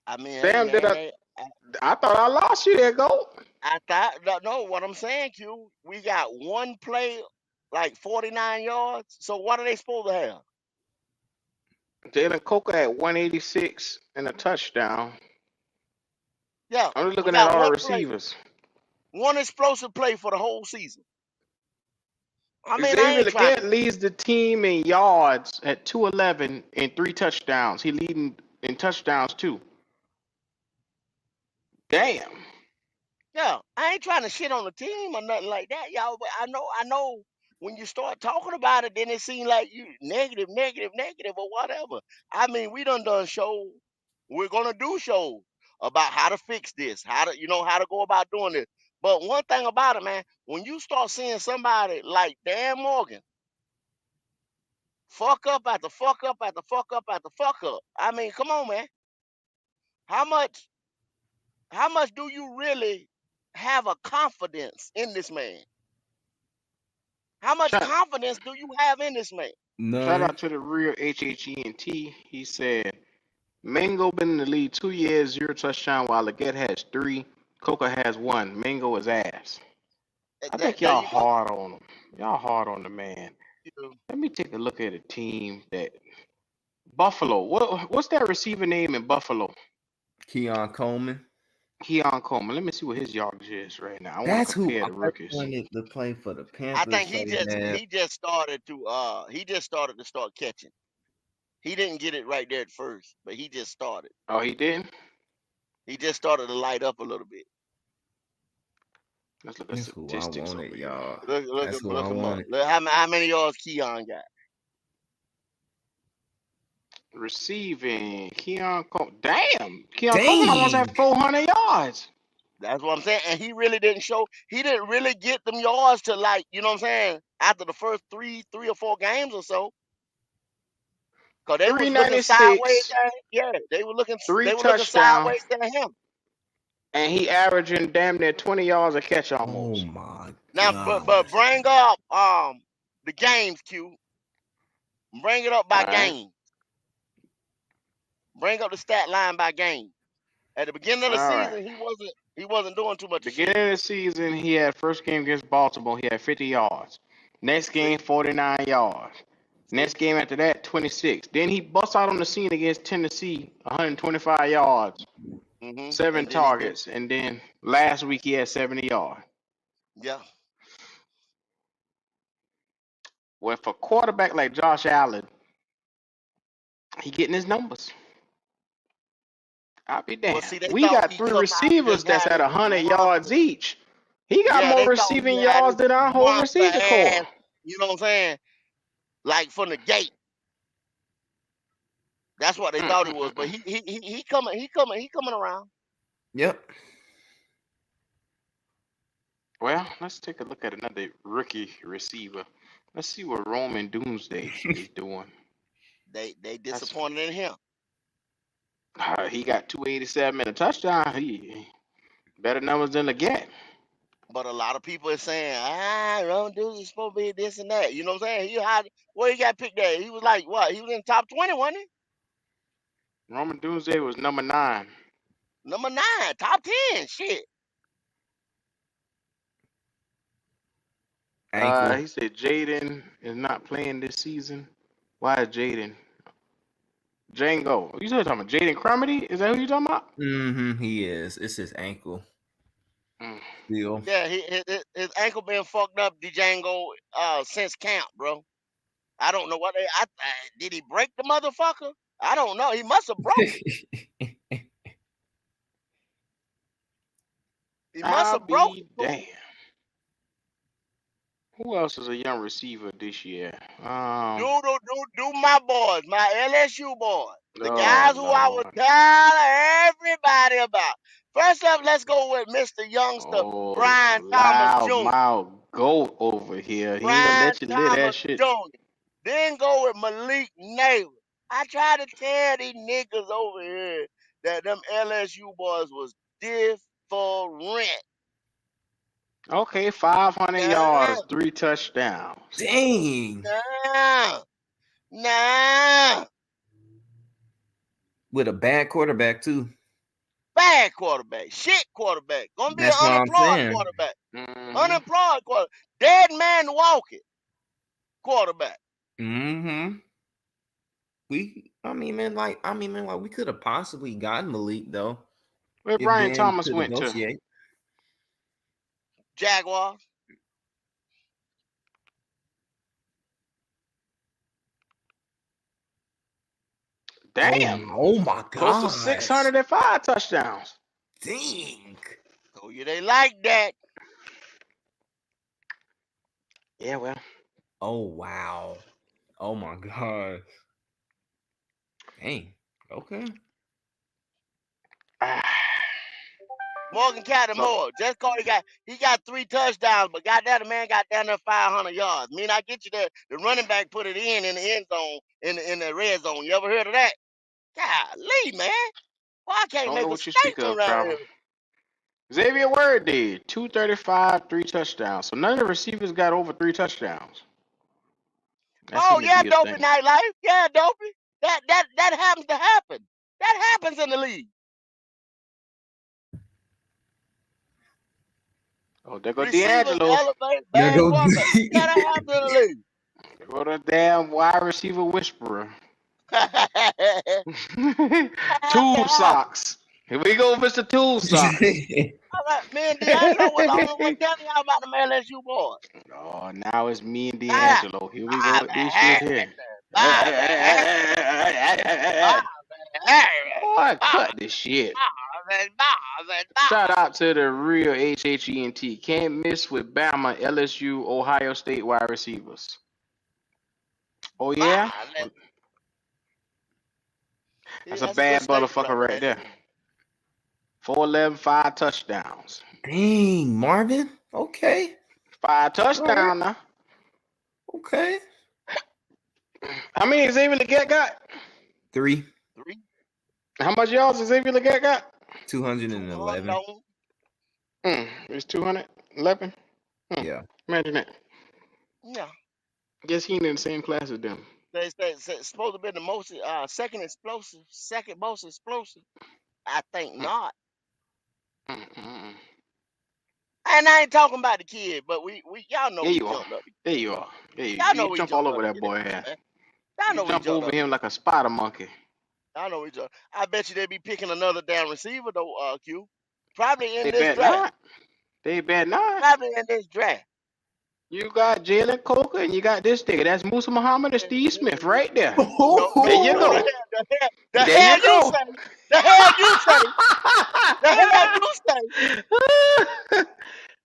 I mean, Damn, hey, I thought I lost you there, Go. I thought, no, what I'm saying, Q, we got one play, like 49 yards. So what are they supposed to have? Jalen Coker at 186 and a touchdown. Yeah, I'm just we looking at got all one the play, receivers. one explosive play for the whole season. I mean, I Xavier ain't trying Legette leads the team in yards at 211 and 3 touchdowns. He leading in touchdowns too. Damn. Yeah, I ain't trying to shit on the team or nothing like that, y'all. But I know when you start talking about it, then it seems like you negative, negative, negative, or whatever. I mean, we done shows. We're gonna do shows about how to fix this, how to go about doing this. But one thing about it, man, when you start seeing somebody like Dan Morgan fuck up after fuck up after fuck up after fuck up, I mean, come on, man. How much do you really have a confidence in this man? How much Shout, confidence do you have in this man? shout None. out to the real HHENT. He said, Mango been in the league 2 years, 0 touchdown, while Leggett has 3. Coca has 1. Mango is ass. I think There y'all you go. hard on him. Y'all hard on the man. You know, Let me take a look at a team that Buffalo. What's that receiver name in Buffalo? Keon Coleman. Keon Coleman. Let me see what his yardage is right now. I want to That's who compare I the rookies. wanted to play for the I Panthers think so bad. he just started to start catching. He didn't get it right there at first, but he just started. Oh, he didn't. He just started to light up a little bit. Let's look at That's who I statistics over wanted, here. y'all. Look That's him who I up. wanted. Look how many yards Keon got. Receiving Keon Coleman. Damn, Keon Coleman almost Dang. had 400 yards. That's what I'm saying. And he really didn't show. He didn't really get them yards to, like, you know what I'm saying, after the first three or four games or so. Cause they was looking sideways 396, at him. Yeah, they were looking. 3 They were looking touchdowns, sideways at him. and he averaging damn near 20 yards a catch Oh almost. my Now, but gosh. bring up the games, Q. Bring it up All by right, game. Bring up the stat line by game. At the beginning of the all right. season, he wasn't doing too much Beginning shit. of the season, he had first game against Baltimore. He had 50 yards. Next game, See, 49 yards. see, Next game after that, 26. Then he busts out on the scene against Tennessee, 125 yards, seven and then he did. targets, and then last week he had 70 yards. Yeah. Well, for a quarterback like Josh Allen, he getting his numbers. I'll be Well, damned. see, they We thought got he three come out and receivers just that's had at this 100 yards monster. each. He got Yeah, more they thought receiving he had yards this than our whole monster receiver core. ass. You know what I'm saying? Like from the gate. That's what they thought he was. But Mm-mm-mm-mm. he coming around. Yep. Well, let's take a look at another rookie receiver. Let's see what Roman Doomsday is doing. They That's disappointed in him. he got 287 and a touchdown. He better numbers than Leggett. But a lot of people are saying, Roman Dukes is supposed to be this and that. You know what I'm saying? Where he got picked at? He was like, what? He was in the top 20, wasn't he? Roman Doomsday was number 9. Number 9, top 10. Shit. Ankle. He said Jaden is not playing this season. Why is Jaden? Django. You talking about Jaden Crumity? Is that who you talking about? He is. It's his ankle. Mm. Still. Yeah, his ankle been fucked up, Django, since camp, bro. I don't know what did he break the motherfucker? I don't know. He must have broke it. He must I'll have broke be it. damned. Who else is a young receiver this year? Do my boys, my LSU boys, the Oh guys who I was Lord. telling everybody about. First up, let's go with Mr. Youngster, Oh, Brian Thomas loud Jr. mouth goat over here. He ain't gonna Brian let you live that Thomas shit. Jr. Then go with Malik Neighbor. I try to tell these niggas over here that them LSU boys was different. Okay, 500 Nah, yards, 3 touchdowns. Dang. nah, nah. With a bad quarterback too. Bad quarterback. Shit quarterback. Gonna be an That's what I'm unemployed saying. quarterback. Hmm. Unemployed quarterback. Dead man walking quarterback. Mm-hmm. I mean, man, we could have possibly gotten Malik though, Where if Brian Ben Thomas could went to? negotiate. Jaguars. Damn, Oh my close to gosh. 605 touchdowns. Dang. Oh, yeah, they like that. Yeah, well. Oh wow. Oh my gosh. Dang. Okay. Morgan County So more. Just call he got 3 touchdowns, but goddamn the man got down there 500 yards. Mean I get you there. The running back put it in the end zone in the red zone. You ever heard of that? Golly, man. Why I I can't don't know make a what you speak statement of, around Travel. here? Xavier Word did 235, 3 touchdowns. So none of the receivers got over 3 touchdowns. That Oh seemed to yeah, be a Dopey thing. nightlife. Yeah, Dopey. That happens to happen. That happens in the league. Oh, there go Receivers D'Angelo. elevate There bad go quarterback. Yeah, that happens in the league. There go the damn wide receiver whisperer. Tool That socks. Here we go, Mr. Tool socks. all right, me and D'Angelo was the only one telling y'all about the LSU boy. Oh, now it's me and Ah, D'Angelo. Here we go with Bobby this shit Harrison. here. Bobby Harrison. Bobby Boy, Harrison. cut this shit. Bobby. Shout out to the real HHENT. Can't miss with Bama, LSU, Ohio State wide receivers. Oh, yeah? Bobby. That's Yeah, a that's a good bad statement motherfucker right right there. there. 411, 5 touchdowns. Dang, Marvin. Okay. 5 All right. touchdowns now. Okay. How many Xavier Leggett got? 3. 3, How much yards Xavier Leggett got? 211. 200. It's 211. Yeah. Imagine that. Yeah. Guess he ain't in the same class as them. They it's supposed to be the most second most explosive. I think not. Mm-mm. And I ain't talking about the kid, but we y'all know There we you are. jumped up. There you are. There Y'all know you we jump all jumped over up to that get that boy kid, here. man. Y'all You know we jump jumped over up to him get like a spider monkey. Y'all know we jumped. I bet you they be picking another damn receiver though, Q. Probably in They this bet draft. not. They bet not. Probably in this draft. You got Jalen Coker and you got this nigga. That's Musa Muhammad and Steve Smith right there. No, There you the go. hell, the There hell you you go. say. The hell you say. The hell you say.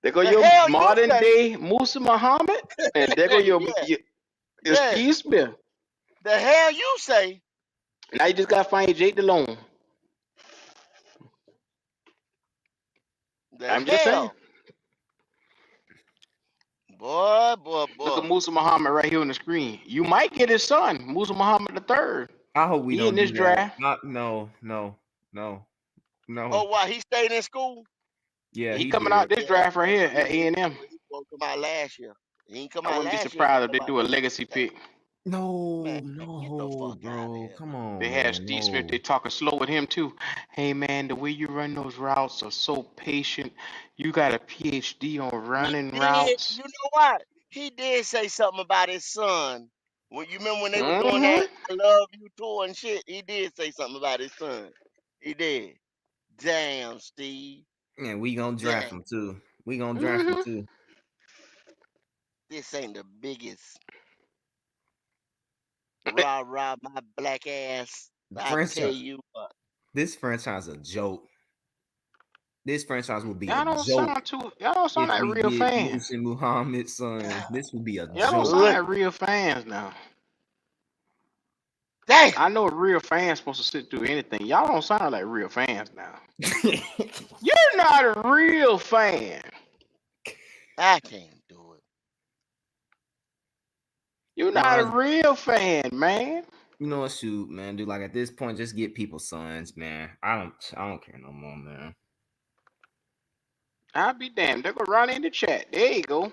There go The your hell you modern say. day Musa Muhammad, and there go Yeah, your yeah. Steve Smith. The hell you say. Now you just gotta find Jake DeLone. The I'm just saying. hell. Boy. Look at Musa Muhammad right here on the screen. You might get his son, Musa Muhammad the third. I hope we He in don't this do that. draft. No. Oh, why he stayed in school? Yeah, He he coming did. out this Yeah, draft right here at A&M. he supposed to come out last year. He ain't come I out wouldn't be last year. He gonna surprised if come they out do a this legacy year. pick. No, Man, get the fuck out of bro. here, Come man. on, They have man. Steve Smith. No. They talking slow with him too. Hey man, the way you run those routes are so patient. You got a PhD on running routes. You know what? He did say something about his son. When you remember when they was doing that Mm-hmm. I love you tour and shit, he did say something about his son. He did. Damn, Steve. Yeah, we gonna draft Damn. him too. We gonna draft him Mm-hmm. too. This ain't the biggest rah my black ass. I tell Franchise. you what. This franchise a joke. This franchise will be a Y'all don't joke sound too. Y'all don't sound if like we real get fans. Musa Muhammad's son. This will be a Y'all don't joke. sound Good. like real fans now. Damn. I know a real fan's supposed to sit through anything. Y'all don't sound like real fans now. You're not a real fan. I can't do it. You're not a Nah, real fan, man. you know what? Shoot, man, dude. Like at this point, just get people sons, man. I don't care no more, man. I'll be damned. They're gonna run in the chat. There you go.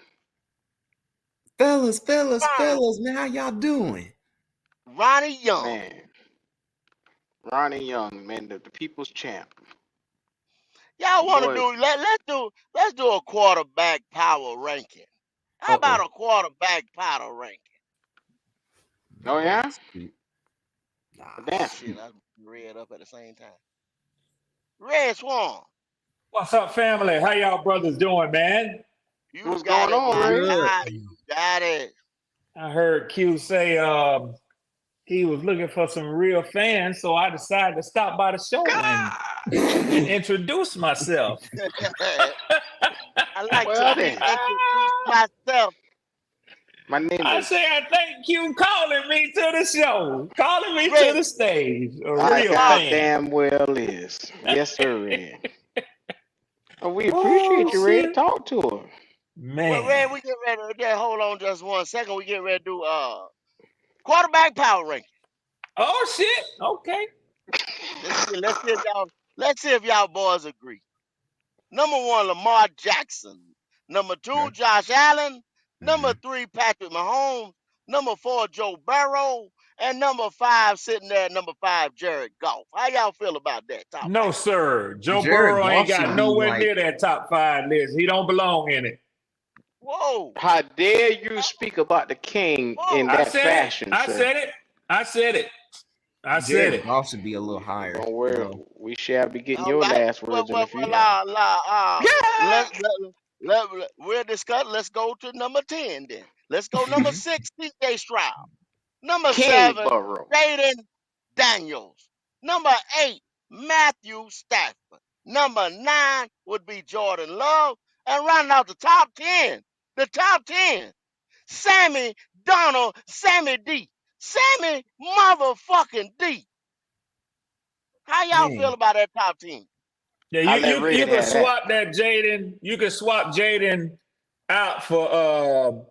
Fellas, Fine. man, how y'all doing? Ronnie Young. Man. Ronnie Young, man, the people's champ. Y'all want to Boy, do let's do a quarterback power ranking. How Uh-oh. about a quarterback power ranking? oh yeah? Nah. Damn. Shit, I read up at the same time. Red Swan, What's up, family? How y'all brothers doing, man? you What's got going it, on, my Ray? Good. guy. You got it. I heard Q say he was looking for some real fans, so I decided to stop by the show and God. introduce myself. I like to Well then, reintroduce myself. my name I is say I thank you calling me to the show, calling me to Red, the stage. A I real Red, fan. goddamn well is. Yes, sir, Ray. We Oh appreciate you, Red. shit, Talk to her. Well, man. Red, we get ready to just hold on just 1 second. We get ready to do quarterback power ranking. Oh shit. Okay. Let's see if y'all boys agree. Number 1, Lamar Jackson. Number 2, Okay. Josh Allen. Number Mhm. 3, Patrick Mahomes. Number 4, Joe Burrow. And number 5, sitting there at number 5, Jared Goff. How y'all feel about that top No, 5? sir. Joe Jared Burrow ain't Goff got should be nowhere like near that top 5 list. He don't belong in it. Whoa. How dare you speak about the king in Whoa. I that said it. fashion, I sir? said it. I said it. I said Jared it. Goff should be a little higher. Don't You worry, know. we shall be getting All your right. last Well, words in a well, few. well, Yeah. we'll discuss. Let's go to number 10 then. Let's go number Mhm. 6, CJ Stroud. Number King 7, Burrow. Jaden Daniels. Number 8, Matthew Stafford. Number 9 would be Jordan Love. And rounding out the top 10, Sammy Donald, Sammy D. Sammy motherfucking D. How y'all feel Man. about that top 10? Yeah, I let you Red can have that. swap that Jaden. You can swap Jaden out for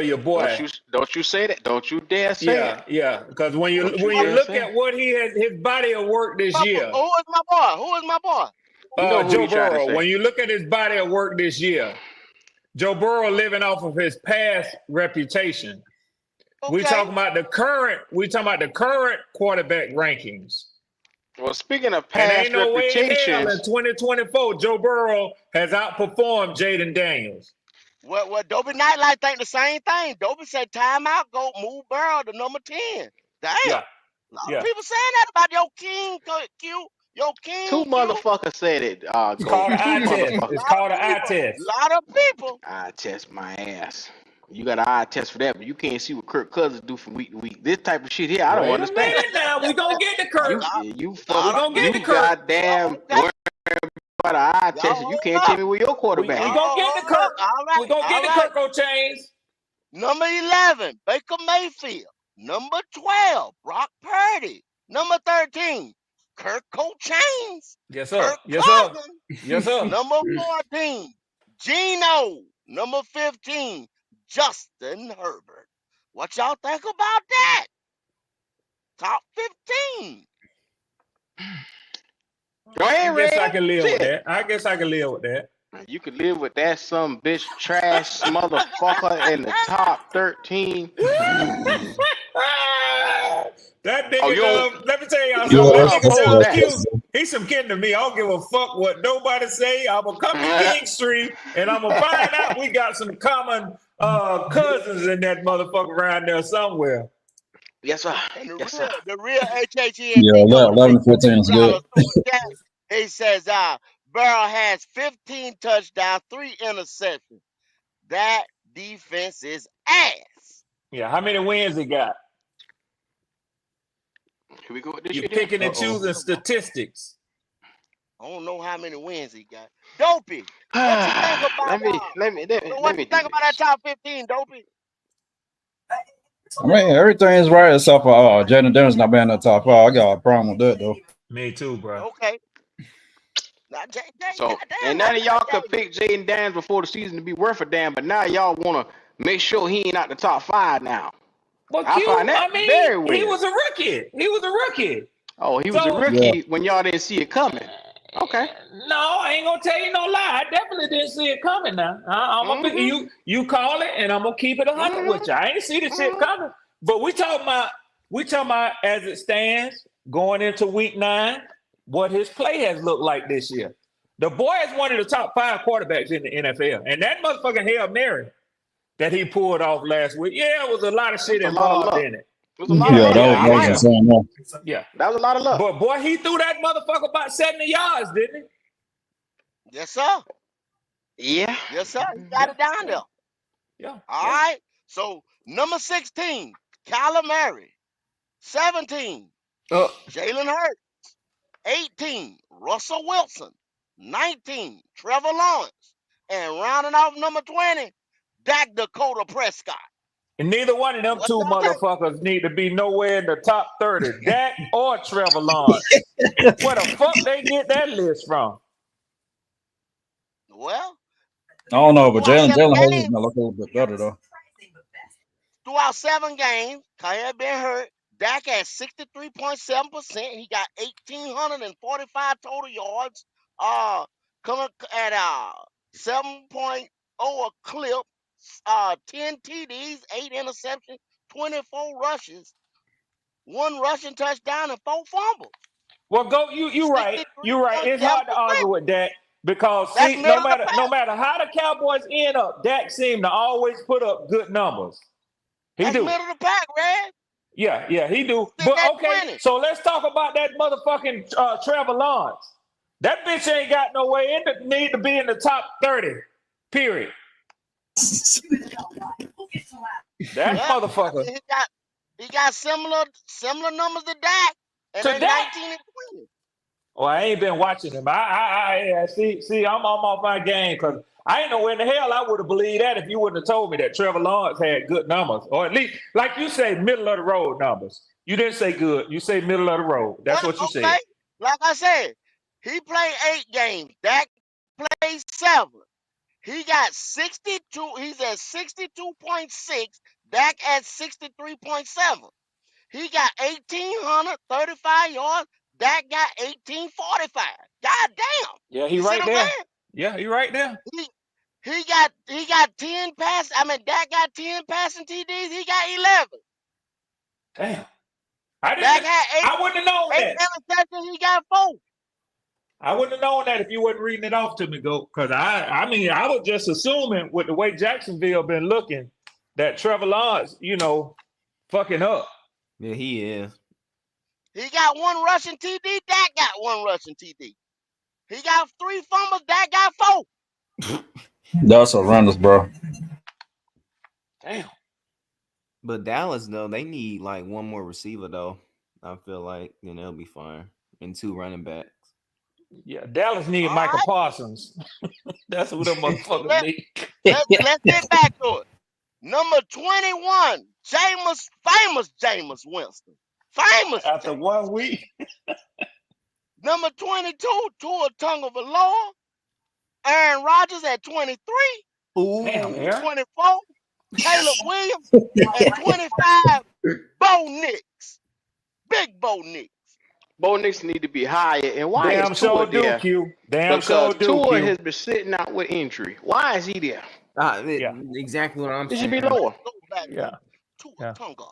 your boy. Don't you say that. Don't you dare say it. Yeah, yeah. Because when Don't you you dare look say at it. what he has, his body of work this year, Who is my boy? Who is my boy? You know who Joe he tried to Burrow. say. When you look at his body of work this year, Joe Burrow living off of his past reputation. We Okay. talking about the current. We talking about the current quarterback rankings. Well, speaking of And ain't past no way in hell in reputations, 2024 Joe Burrow has outperformed Jaden Daniels. Well, Dobie Nightlight think the same thing. Dobie said timeout, go move Burrow to number 10. Damn. Yeah, A lot of yeah. people saying that about your king Q. Your two king Q. motherfuckers said it. It's Go called an two eye test. A motherfuckers. It's lot called of an eye people. test. A lot of people. I test my ass. You got an eye test for that, but you can't see what Kirk Cousins do from week to week. This type of shit here, I don't Wait a understand. minute now. We gonna get to Kirk. We gonna get to You Kirk. goddamn Okay. worry about an eye Y'all test. You hold can't tell up. me where your quarterback We is. gonna get to Kirk. All We right. gonna get All to right. Kirk O'Chains. Number 11, Baker Mayfield. Number 12, Brock Purdy. Number 13, Kirk Cochains. Yes, sir. Kirk Yes, sir. Cousins. Yes, sir. Number 14, Gino. Number 15, Justin Herbert. What y'all think about that? Top 15. Go I ahead, guess I Red. can live with Shit. that. I guess I can live with that. You could live with that some bitch trash motherfucker in the top 13. That Oh, nigga you don't, let me tell y'all you something. don't That want to nigga oppose Dub that. Q, he's some kin to me. I don't give a fuck what nobody say. I'm gonna come to King Street and I'm gonna find out we got some common cousins in that motherfucker around there somewhere. Yes, sir. And Yes, sir. the real Yeah, HHENT number to 11 make to 15 is good. super chat. He says, Burrow has 15 touchdowns, 3 interceptions. That defense is ass. Yeah, how many wins he got? Here we go with this You're shit here. picking and choosing statistics. I don't know how many wins he got. Dopey, what you think about let me what you do think about that this. top 15, Dopey? I mean, everything's right except for Jaden Daniels not being in the top 5. I got a problem with that, though. Me too, bro. Okay. Now, So, goddamn, and none of y'all could pick Jaden Daniels before the season to be worth a damn, but now y'all want to make sure he ain't out the top 5 now. Well, I find Q, that I mean, very weird. he was a rookie. He was a rookie. Oh, he was a So- rookie when y'all didn't see it coming. Okay. No, I ain't gonna tell you no lie. I definitely didn't see it coming. Now I'm gonna pick you call it, and I'm gonna keep it 100 with you. I ain't see the shit coming. But we talking about as it stands going into week 9, what his play has looked like this year. The boy is one of the top 5 quarterbacks in the NFL, and that motherfucking Hail Mary that he pulled off last week. Yeah, it was a lot of shit involved in it. It was a lot of luck. that was insane. Yeah, that was a lot of luck. But boy, he threw that motherfucker about 70 yards, didn't he? Yes, sir. Yeah. Yes, sir. He got it down there. Yeah. All right. So, number 16, Kyler Murray. 17, Jalen Hurts. 18, Russell Wilson. 19, Trevor Lawrence. And rounding off number 20, Dak Dakota Prescott. And neither one of them two motherfuckers need to be nowhere in the top 30. Dak or Trevor Lawrence. Where the fuck they get that list from? Well, I don't know, but throughout Jalen 7 Hurts games, might look a little bit better though. throughout 7 games, Kyle been hurt. Dak had 63.7%. He got 1,845 total yards. Coming at 7.0 a clip. 10 TDs, 8 interceptions, 24 rushes, 1 rushing touchdown, and 4 fumbles. Well, go. You right. You right. It's hard to 63.7%. argue with that because That's see, middle of the pack. no matter how the Cowboys end up, Dak seemed to always put up good numbers. He That's do. middle of the pack, Red. Yeah, he do. Sitting But at okay, 20. so let's talk about that motherfucking Trevor Lawrence. That bitch ain't got no way in to need to be in the top 30. Period. That Yep. motherfucker. He got similar numbers to Dak, and To they Dak? 19 and 20. Well, I ain't been watching him. I see. I'm off my game because I ain't know in the hell I would have believed that if you wouldn't have told me that Trevor Lawrence had good numbers, or at least, like you say, middle of the road numbers. You didn't say good. You say middle of the road. That's what you Okay. said. Like I said, he played 8 games. Dak played 7. He got 62. He's at 62.6. Dak at 63.7. He got 1,835 yards. Dak got 1,845. God damn. Yeah, he You see right what I'm there. saying? Yeah, he right there. He got 10 pass. I mean, Dak got 10 passing TDs. He got 11. Damn. Dak had I wouldn't have known 8 that. interceptions. He got 4. I wouldn't have known that if you wasn't reading it off to me, go. Because I was just assuming with the way Jacksonville been looking that Trevor Lawrence, fucking up. Yeah, he is. He got 1 rushing TD. Dak got 1 rushing TD. He got 3 fumbles. Dak got 4. That's horrendous, bro. Damn. But Dallas, though, they need like 1 more receiver, though. I feel like then they'll be fine. And 2 running backs. Yeah, Dallas need Michael Parsons. That's who the motherfuckers need. Let's get back to it. Number 21, famous Jameis Winston. Famous. After 1 week. Number 22, Tua Tagovailoa. Aaron Rodgers at 23. Ooh. Damn, Aaron. 24, Caleb Williams. At 25, Bo Nix. Big Bo Nix. Bo Nix need to be higher. And why Damn is Tua sure do, there? Q. Damn Because sure do, Tua Q. has been sitting out with injury. Why is he there? Exactly what I'm It saying. should be lower. Go back Yeah. to Yeah. Tonga.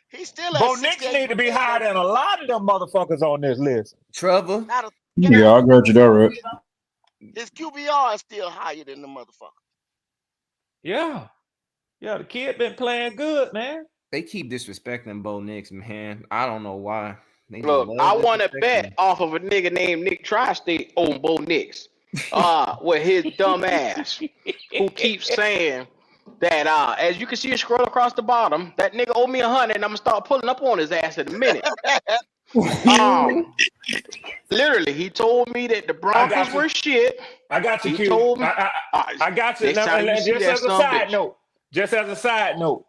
He's still at Bo Nix need to be higher than a lot of them motherfuckers on this list. Trevor. Yeah, I got you there, Rick. His QBR is still higher than the motherfucker. Yeah. Yeah, the kid been playing good, man. They keep disrespecting Bo Nix, man. I don't know why. They just Look, love I want to disrespecting bet him. off of a nigga named Nick Tri-State on Bo Nix. With his dumb ass, who keeps saying that as you can see, scroll across the bottom, that nigga owe me 100, and I'm gonna start pulling up on his ass in a minute. Literally, he told me that the Broncos were shit. I got you, He Q. told me. I got you. Next time you see Just that as a son side bitch. note,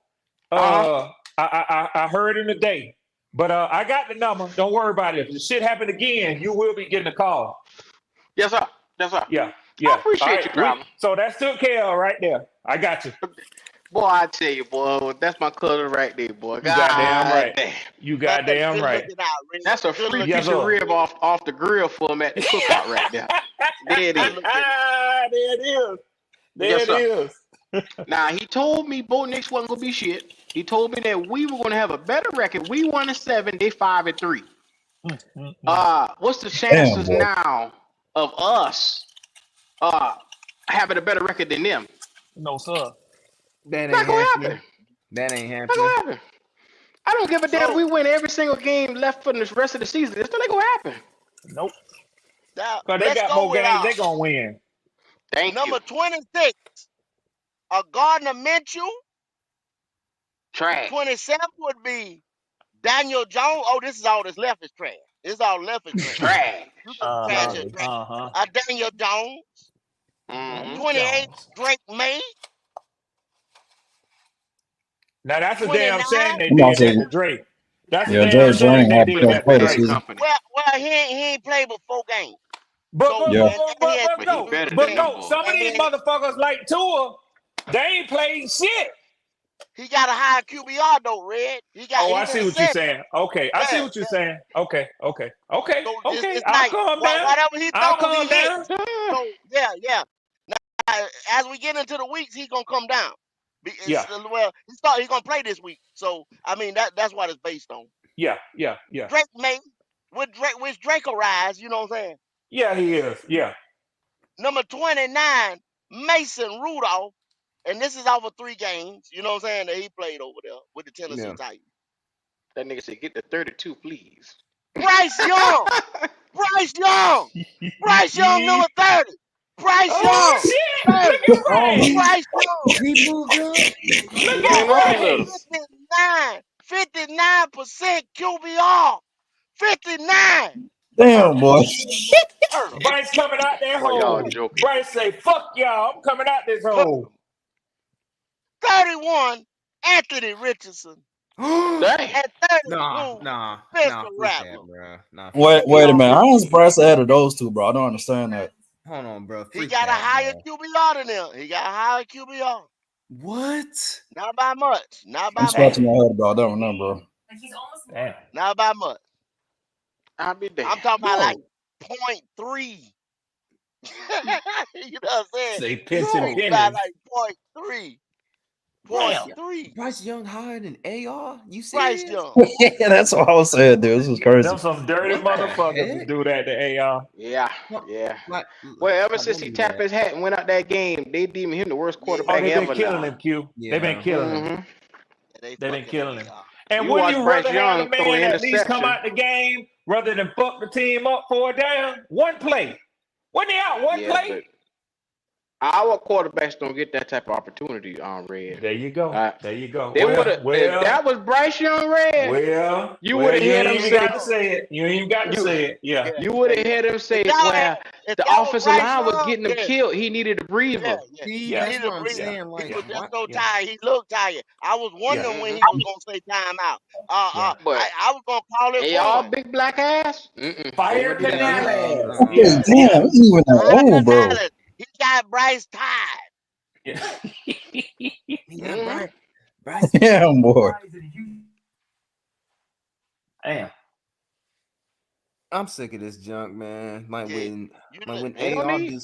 I heard him today, but I got the number. Don't worry about it. If the shit happen again, you will be getting a call. Yes, sir. Yes, sir. Yeah. I appreciate you, Crowder. So that's took care of right there. I got you. Boy, I tell you, boy, that's my cousin right there, boy. You goddamn right. Damn. You goddamn right. That's a free piece of rib off the grill for him at the cookout right there. There it is. There it is. There Yes, it sir. is. Now, he told me Bo Nix wasn't going to be shit. He told me that we were going to have a better record. We 1-7, they 5-3. What's the chances now of us having a better record than them? No, sir. That ain't Not gonna happening. happen. That ain't Not happening. gonna happen. I don't give a damn. We win every single game left for the rest of the season. It's still ain't gonna happen. Nope. Now, But they got more games. They gonna win. Thank number you. 26, Gardner Minshew. Trash. 27 would be Daniel Jones. Oh, this is all that's left is trash. This is all left is trash. Trash. Daniel Jones. Mm-hmm. 28, Drake May. Now that's a 29. damn shame they did that to Drake. That's a damn shame they did that to Drake. Well, he ain't played but 4 games. So Yeah. But he better than them boys. some of these motherfuckers like Tua, they ain't played shit. he got a high QBR though, Red. Oh, I He's in see the what you're 70s. saying. Okay, I see Yeah, what you're yeah. saying. Okay. So it's I'll like calm down. whatever he I'll throws, calm he hit. down. So yeah. Now, as we get into the weeks, he's gonna come down. Yeah. Well, he's gonna play this week. So I mean that's what it's based on. Yeah. Drake may with Drake arise, you know what I'm saying? Yeah, he is. Yeah. Number 29, Mason Rudolph, and this is off of 3 games, you know what I'm saying, that he played over there with the Tennessee Yeah. Titans. That nigga said, "Get the 32, please." Bryce Young, number 30. Bryce Oh Young, shit! 30. Look at Bryce. Bryce Young, He moved up. Look He at went up a little. Bryce. 59% QBR. 59. Damn, boy. Bryce coming out that Boy, y'all hole. joking. Bryce say, "Fuck y'all, I'm coming out this Cook hole." 31, Anthony Richardson. Dang. At 32, Nah, Spencer fuck Rattler. that, bro. Nah, Wait a minute. How is Bryce ahead of those two, bro? I don't understand that. hold on, bro. He Freak got a that, higher bro. QBR than them. He got a higher QBR. What? Not by much. Not I'm by much. scratching my head about that one, now, bro. Damn. Not by much. I'll be damned. I'm talking about Yo. like 0.3. You know what I'm saying? Say pinch and He got pennies. like 0.3. Bryce, 0.3. Bryce Young higher than AR? You Bryce serious? Young. Yeah, that's what I was saying, dude. This is crazy. Them some dirty What the motherfuckers to heck? do that to AR. Yeah. Like, Well, ever like, since don't he do tapped that. his hat and went out that game, they deem him the worst Oh, quarterback they've been ever killing now. him, Q. They've been Yeah. killing him. Mm-hmm. They They've been fucking killing him. AR. And You wouldn't watch you Bryce rather have Young the throw an man at least come interception. out the game rather than fuck the team up for a down? One play. Wasn't he out one Yeah, play? but our quarterbacks don't get that type of opportunity on Red. There you go. There you go. They would have. If that was Bryce Young, Red, you would have you heard ain't him even say. got to say it. You ain't even got to say it. Yeah. You would have heard him say, If that "Well, if the that was offensive Bryce line was Young, getting him yeah. killed. He needed a breather." See, Yeah. He that's needed what a I'm breather. saying. He Like, was why? just so tired. He looked tired. I was wondering when he was gonna say timeout. But I was gonna call it y'all for him. big black ass. They Fire don't do that to him. Canales. Okay, Yeah. damn, he's even that Ryan old, bro. Canales, he got Bryce tied. Yeah. He got Bryce. Damn, boy. Damn. I'm sick of this junk, man. Like when Ain't no AR need. do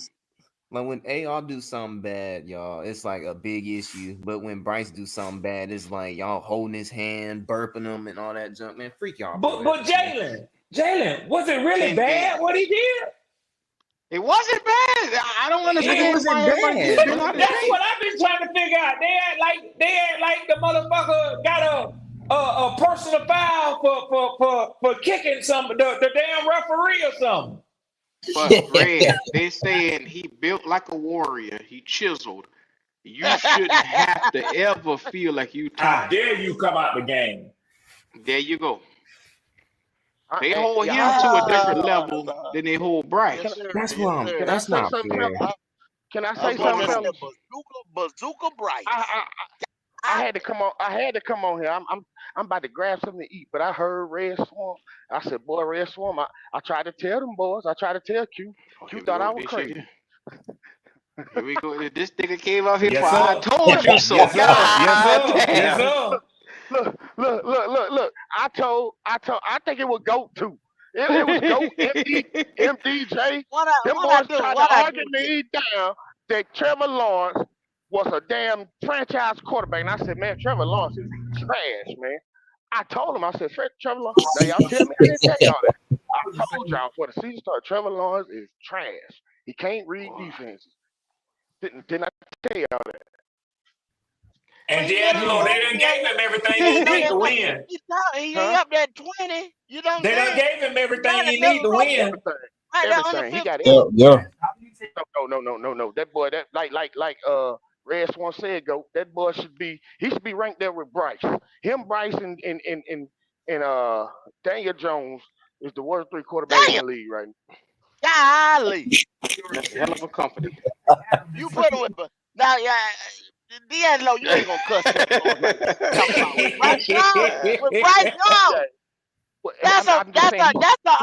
like when AR do something bad, y'all, it's like a big issue. But when Bryce do something bad, it's like y'all holding his hand, burping him, and all that junk. Man, freak y'all. But Jalen, was it really 10 bad games. what he did? It wasn't bad. I don't understand wasn't why everybody bad. keep bringing out his That's tape. what I've been trying to figure out. They act like the motherfucker got a personal foul for kicking the damn referee or something. But Red, they saying he built like a warrior. He chiseled. You shouldn't have to ever feel like you How tired. dare you come out the game? There you go. They hold him to a different level than they hold Bryce. Yes, sir. That's Yes, why sir. that's not fair. Can I I say was going something, to say fellas? bazooka Bryce. I had to come on. I had to come on here. I'm about to grab something to eat, but I heard Red Swarm. I said, "Boy, Red Swarm." I tried to tell them boys. I tried to tell Q. Q thought I was crazy. Here we go. This nigga came out here Yes, for I sir. told you so. Yes, sir. Yes, God sir. damn. Yes, sir. Look. I think it was GOAT too. It was GOAT, MDJ. Them boys tried to argue me down that Trevor Lawrence was a damn franchise quarterback. And I said, man, Trevor Lawrence is trash, man. I told him, I said, Trevor Lawrence. Now y'all tell me I didn't tell y'all that. I told y'all for the season start, Trevor Lawrence is trash. He can't read defenses. Didn't I tell y'all that? And D'Angelo, they done gave him everything he need to win. He up that 20. You know what I'm They done saying? gave him everything he need to win. Everything. He got Yeah, yeah. No. That boy, that like Red Swan said, go. That boy should be ranked there with Bryce. Him, Bryce, and Daniel Jones is the worst 3 quarterbacks in the league right now. Golly. That's a hell of a company. You put him with now, yeah. D'Angelo, you ain't gonna cuss him like that. Talking about with Bryce Young. With Bryce Young. Well, That's I'm just saying, an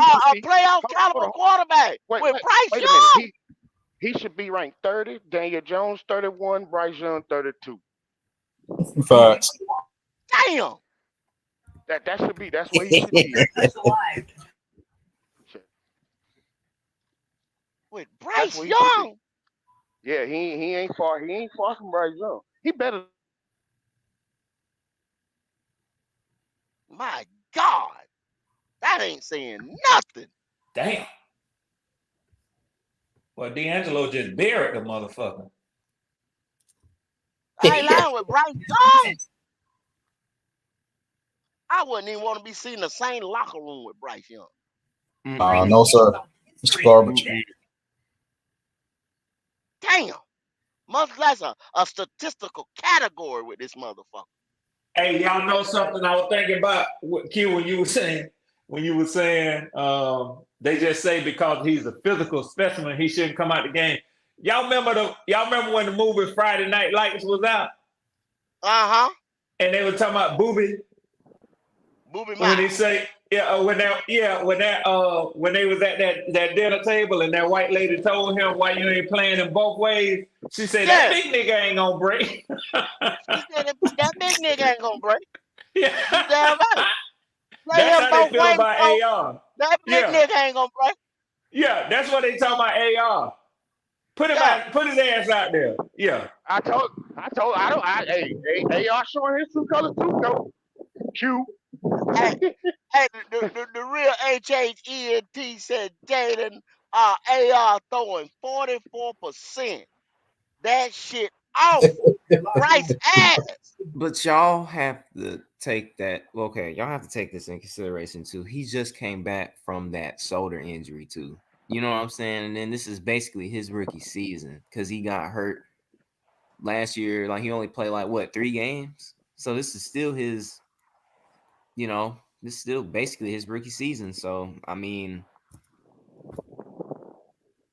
a playoff caliber quarterback with Bryce wait a Young. minute. He should be ranked 30. Daniel Jones 31. Bryce Young 32. Facts. Damn. That should be. That's where he should be. With Bryce Young. Yeah, he ain't far. He ain't far from Bryce Young. He better. My God, that ain't saying nothing. Damn. Well, D'Angelo just buried the motherfucker. I ain't lying with Bryce Young. I wouldn't even want to be seen in the same locker room with Bryce Young. No, sir. It's garbage. Damn. Much less a statistical category with this motherfucker. Hey, y'all know something I was thinking about, Q, when you were saying they just say because he's a physical specimen, he shouldn't come out the game. Y'all remember when the movie Friday Night Lights was out? Uh-huh. And they were talking about Booby Miles. When they say, when they was at that dinner table and that white lady told him, why you ain't playing in both ways, she said, that big nigga ain't gonna break. She said that big nigga ain't gonna break. Yeah. You damn right. That's how they feel about AR. That big nigga ain't gonna break. Yeah, that's what they talking about AR. Put his ass out there. Yeah. I don't. Hey, AR showing his true colors too, though. Q. Hey, the real HHENT said Jaden AR throwing 44%. That shit off Bryce ass. But y'all have to take that. Okay, y'all have to take this in consideration too. He just came back from that shoulder injury too. You know what I'm saying? And then this is basically his rookie season because he got hurt last year. Like he only played like what 3 games. So this is still his. This is still basically his rookie season. So I mean,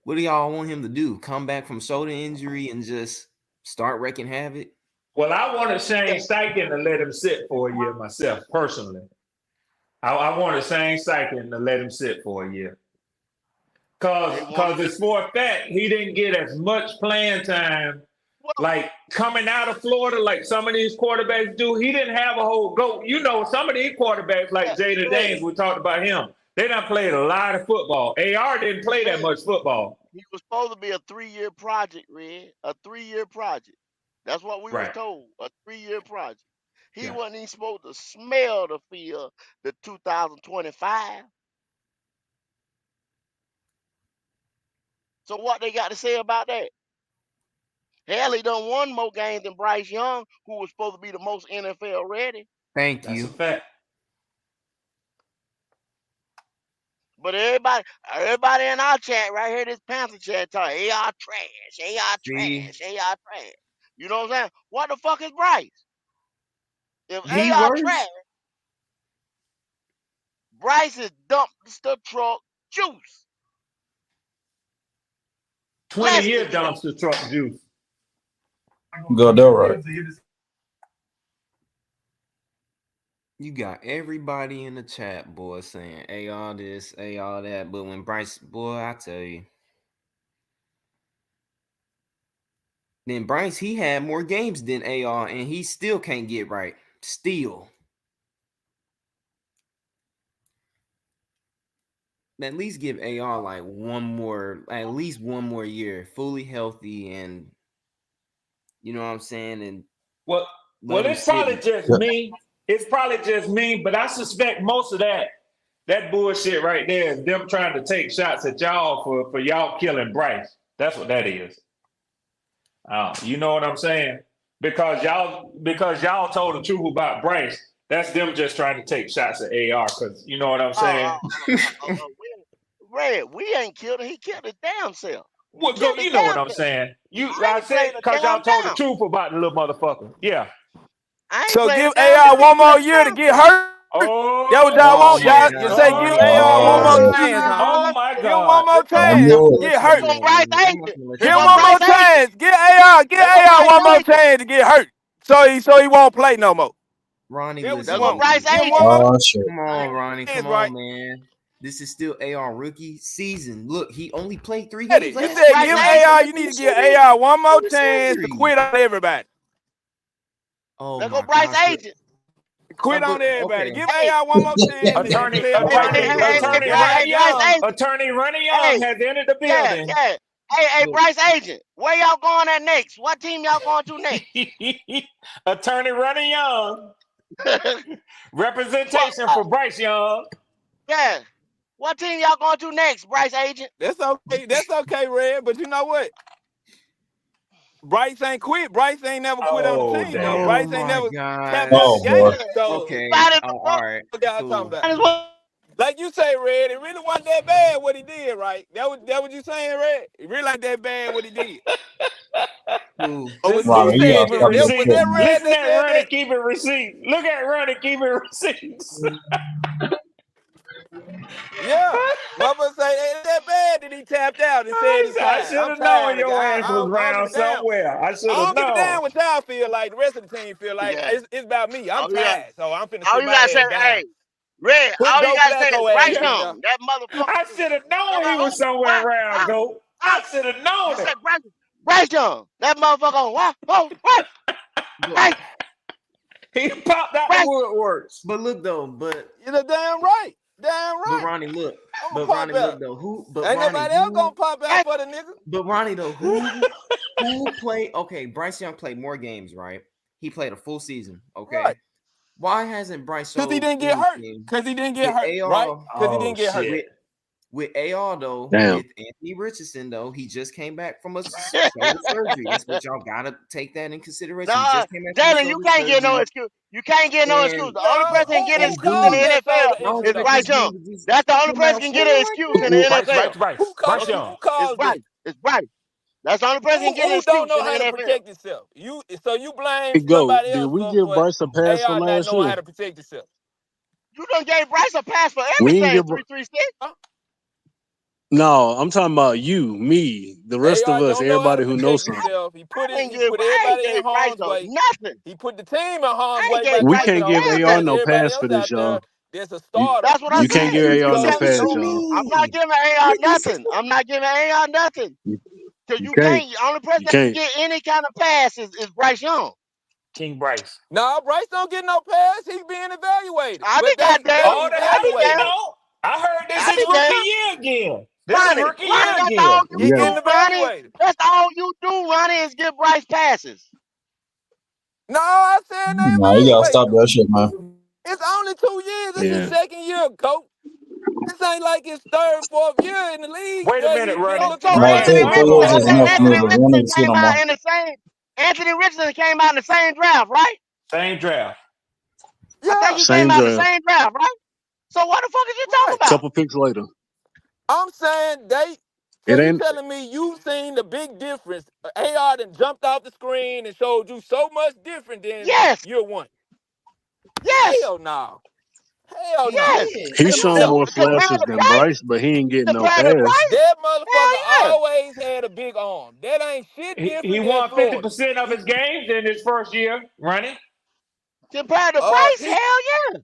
what do y'all want him to do? Come back from shoulder injury and just start wreaking havoc? Well, I wanted Shane Steichen to let him sit for a year myself, personally. I wanted Shane Steichen to let him sit for a year. Because it's for a fact he didn't get as much playing time like coming out of Florida like some of these quarterbacks do. He didn't have a whole go. Some of these quarterbacks like Jaden Daniels, we talked about him. They done played a lot of football. AR didn't play that much football. He was supposed to be a 3-year project, Red. A 3-year project. That's what we were told. A 3-year project. He wasn't even supposed to smell the field the 2025. So what they got to say about that? Hell, he done won more games than Bryce Young, who was supposed to be the most NFL ready. Thank you. That's a fact. But everybody in our chat right here, this Panther chat, talking AR trash, AR trash, AR trash. You know what I'm saying? What the fuck is Bryce? If AR trash, Bryce is dumpster truck juice. 20-year dumpster truck juice. Good, that right. You got everybody in the chat, boy, saying AR this, AR that. But when Bryce, boy, I tell you. Then Bryce, he had more games than AR, and he still can't get right. Still. At least give AR like at least one more year, fully healthy, and you know what I'm saying? And well, it's probably just me. It's probably just me, but I suspect most of that bullshit right there is them trying to take shots at y'all for y'all killing Bryce. That's what that is. You know what I'm saying? Because y'all told the truth about Bryce. That's them just trying to take shots at AR. Because you know what I'm saying? Red, we ain't killed him. He killed his damn self. Well, you know what I'm saying. I said because y'all told the truth about the little motherfucker. Yeah. So give AR one more year to get hurt. Oh, that what y'all want? Y'all say give AR one more chance. Oh my God! Give him one more chance. Get hurt. Give him one more chance. Get AR one more chance to get hurt. So he won't play no more. Ronnie, that's what Bryce ain't. Come on, Ronnie. Come on, man. This is still AR rookie season. Look, he only played 3 You games. said last give season. AR. You need to give AR one more chance to quit on everybody. Oh There my go Bryce gosh. Agent. Quit on everybody. Okay. Give AR one more chance and play a part in the game. Attorney That's Ronnie all. Young. Attorney Ronnie Young has entered the building. Yeah. Hey, Bryce Agent, where y'all going at next? What team y'all going to next? Attorney Ronnie Young. Representation for Bryce Young. Yeah. What team y'all going to next, Bryce Agent? That's okay. That's okay, Red. But you know what? Bryce ain't quit. Bryce ain't never quit on the team, though. Bryce ain't never tapped out the game. So, Okay. All right. what y'all talking about? Well, Like you say, Red, it really wasn't that bad what he did, right? That what you saying, Red? It really ain't that bad what he did. Cool. Listen, Wow, you gotta keeping stop this receipts. shit, man. Listen at Ronnie keeping receipts. Look at Ronnie keeping receipts. Yeah. Mother say it ain't that bad that he tapped out and said it's I time. should I'm have known tired. your ass I was don't round give a damn. somewhere. I should I have don't give a damn known. what y'all feel like. The rest of the team feel like yeah. it's about me. I'm All you got- tired, so I'm finna all sit you my gotta say, ass down. hey, Red, Put all you Joe gotta say is Flacco ass Bryce in there. Young. That motherfucker. I should have known he was somewhere around, Go. I should have known You it. said Bryce Young. That motherfucker. What? Bryce. He popped out the woodworks. But look though, but You're damn right. Damn but right. Ronnie, look. I'm But gonna pop Ronnie, look out. though. Who? But Ain't Ronnie, nobody else gonna pop out for the nigga. But Ronnie though, who played? Okay, Bryce Young played more games, right? He played a full season. Okay. Right. Why hasn't Bryce Because he showed didn't get hurt. anything Because he didn't get with hurt, AR? right? Because he didn't get hurt. With AR though, Damn. with Anthony Richardson though, he just came back from a shoulder surgery. That's what y'all gotta take that in consideration. He Nah, just came back from a Jalen, you shoulder can't get no surgery. excuse. You can't get no excuse. The only person can get an And excuse in the dude, NFL y'all is expect Bryce this dude Young. to just That's the only come person out can get an swinging excuse like in the that? NFL. Bryce Young. Who caused It's Bryce. this? It's Bryce. That's the only person can get an Who don't excuse know in the how to NFL. protect himself? So you blame Hey, Go, somebody did else we for give Bryce a pass for AR not last knowing year? how to protect himself. You done gave Bryce a pass for We didn't everything, give. 336. No, I'm talking about you, me, the rest AR of us, don't know how to everybody who knows protect something. himself. He put I ain't everybody in gave Bryce harm's way. nothing. He put the team in harm's I ain't way by gave We Bryce taking can't a give over damn AR because thing. no everybody pass for else this, out there, y'all. there's a starter. That's what I'm You can't give saying. AR no What pass, you y'all. I'm not mean? giving AR nothing. I'm not giving AR nothing. Cause You you can't. can't. The only person You that can can't. get any kind of pass is Bryce Young. King Bryce. No, Bryce don't get no pass. He's being evaluated. I But be goddamn. Oh, the I hell be he damn. don't. I heard this I is be rookie damn. year again. This is Ronnie, rookie Ronnie, year that's again. all you he Yeah. do, getting Ronnie. evaluated. That's all you do, Ronnie, is give Bryce passes. No, I said nothing Nah, you gotta stop evaluating. that shit, man. It's only 2 years. It's his Yeah. second year, coach. This ain't like his third, fourth year in the league Wait a where minute, he's been Ronnie. looking So Nah, Ronnie, Anthony 2 years Richardson, is hold enough for on. me to win it to came no out more. in the same. Anthony Richardson came out in the same draft, right? Same draft. I think Yeah, he came Same out in the draft. same draft, right? So what the fuck is you talking right. about? Couple picks later. I'm saying It so you ain't. telling me you seen the big difference? AR done jumped off the screen and showed you so much different than Yes, year one. yes, Hell no. Hell He no. yes. did. He's What you shown That, more mean? Compared flashes to than Bryce, Bryce, but he ain't getting no compared to pass. Bryce, that hell motherfucker yeah. always had a big arm. That ain't shit He different in won Florida. 50% of his games in his first year, Ronnie. Compared to Bryce, He hell yeah.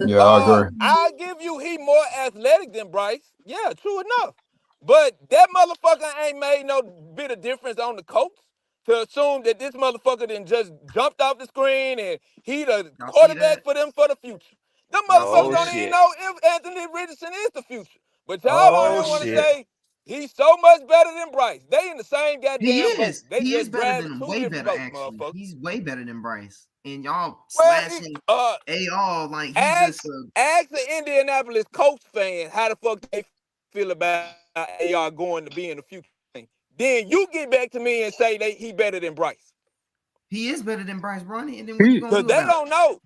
Yeah, I agree. I'll give you he more athletic than Bryce. Yeah, true enough. But that motherfucker ain't made no bit of difference on the Colts to assume that this motherfucker done just jumped off the screen and he the Y'all see quarterback that? for them for the future. Them Y'all see motherfuckers Oh, don't that? even shit. know if Anthony Richardson is the future. But y'all on Oh, here want to shit. say he's so much better than Bryce. They in the same He goddamn boat. is. They He is just better driving than two way different better, boats, actually. motherfucker. He's way better than Bryce. And y'all Well, slashing AR like he's just ask a the Indianapolis Colts fans how the fuck they feel about AR going to be in the future. Then you get back to me and say he better than Bryce. he is better than Bryce Ronnie. And then what you He gonna Cause do they about it? don't know.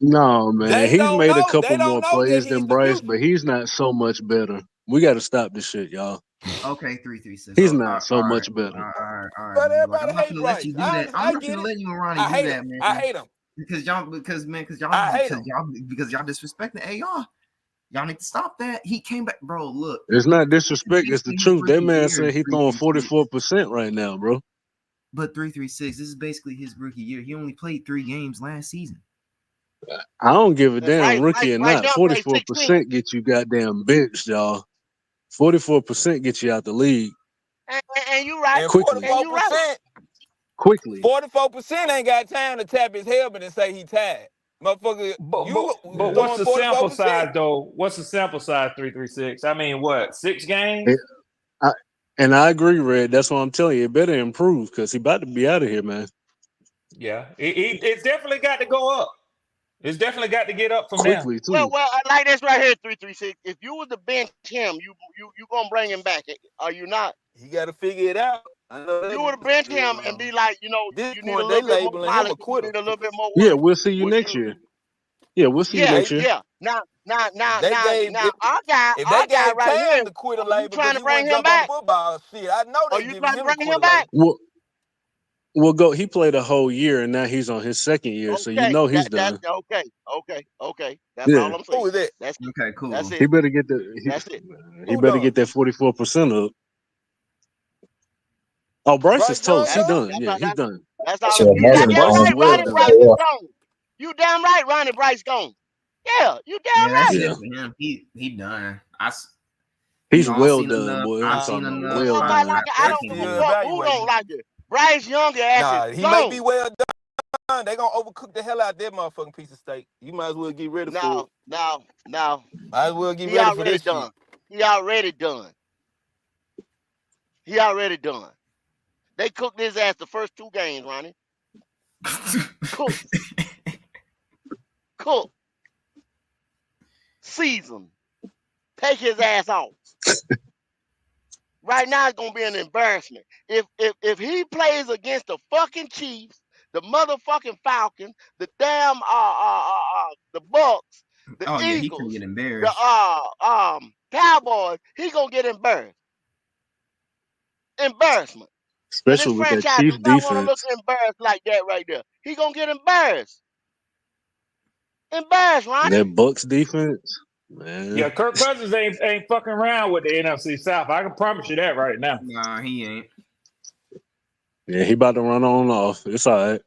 No, man. They He's don't made a know. They couple don't more know that plays he's than the Bryce, future. but he's not so much better. We got to stop this shit, y'all. Okay, 336. He's All not so right, much better. all right. But Look, everybody I'm not hate gonna let Bryce. you do that. I'm I not get gonna it. let you and Ronnie I do hate that, him. man. I hate him. Because y'all disrespecting AR. Y'all need to stop that. He came back, bro. Look, It's not disrespect. It's the basically his truth. That rookie man year, said he throwing 336. 44% right now, bro. But 336, this is basically his rookie year. He only played 3 games last season. I don't give a And damn rookie or Bryce not. Young played 16. 44% get you goddamn benched, y'all. 44% get you out the league And you right. And quickly. And you right. 44% ain't got time to tap his helmet and say he tired. Motherfucker, But you what's throwing the sample 44%. size though? What's the sample size? 336. I mean, what? 6 games? And I agree, Red. That's what I'm telling you. It better improve because he about to be out of here, man. Yeah, it's definitely got to go up. It's definitely got to get up from there. Quickly too. Well, I like this right here, 336. If you was to bench him, you gonna bring him back. Are you not? He got to figure it out. I know You would have benched him and be like, you this need a point they little bit more labeling him polish. a You quitter. need a little bit more Yeah, work. we'll see you next year. Yeah, we'll see you next year. Yeah. Now, If our guy gave right Cam here. the quitter Are you label trying because to he bring wouldn't him jump on the back? football, shit, I know Are they you giving trying to him the bring him quitter back? label. We'll go. He played a whole year, and now he's on his second year, so you Okay, know he's that's done. okay. That's Yeah, all I'm saying. Who is that? That's it. Okay, cool. That's he it. better get That's it. he Who better done? get that 44% up. Oh, Bryce is Bryce Young toast. He That's done? done. Yeah, he's done. That's all. So You Bryce damn is Bryce gone. is right, well Ronnie done. Bryce is gone. You damn right, Ronnie Bryce gone. Yeah, you damn Yeah, that's right. Yeah, it for him. He done. he's All well seen done, enough. boy. I'm I've Nah, seen talking about enough. well Nobody done. like it. I they don't give a still fuck who don't evaluating. like it. Bryce Young ass is Nah, he may be gone. well done. They gonna overcook the hell out of that motherfucking piece of steak. You might as well get ready for it. No. Might as well get He ready for already this shit. done. He already done. He already done. They cooked his ass the first 2 games, Ronnie. Cook. Season. Take his ass off. Right now it's gonna be an embarrassment. If he plays against the fucking Chiefs, the motherfucking Falcons, the damn the Bucks, the Oh yeah, he can Eagles, get the embarrassed. Cowboys, he gonna get embarrassed. Embarrassment. Cause this Especially with that franchise Chiefs do not want to look defense. embarrassed like that right there. He gonna get embarrassed. Embarrassed, Ronnie. That Bucks defense, man. Yeah, Kirk Cousins ain't fucking around with the NFC South. I can promise you that right now. Nah, he ain't. Yeah, he about to run on off. It's all right.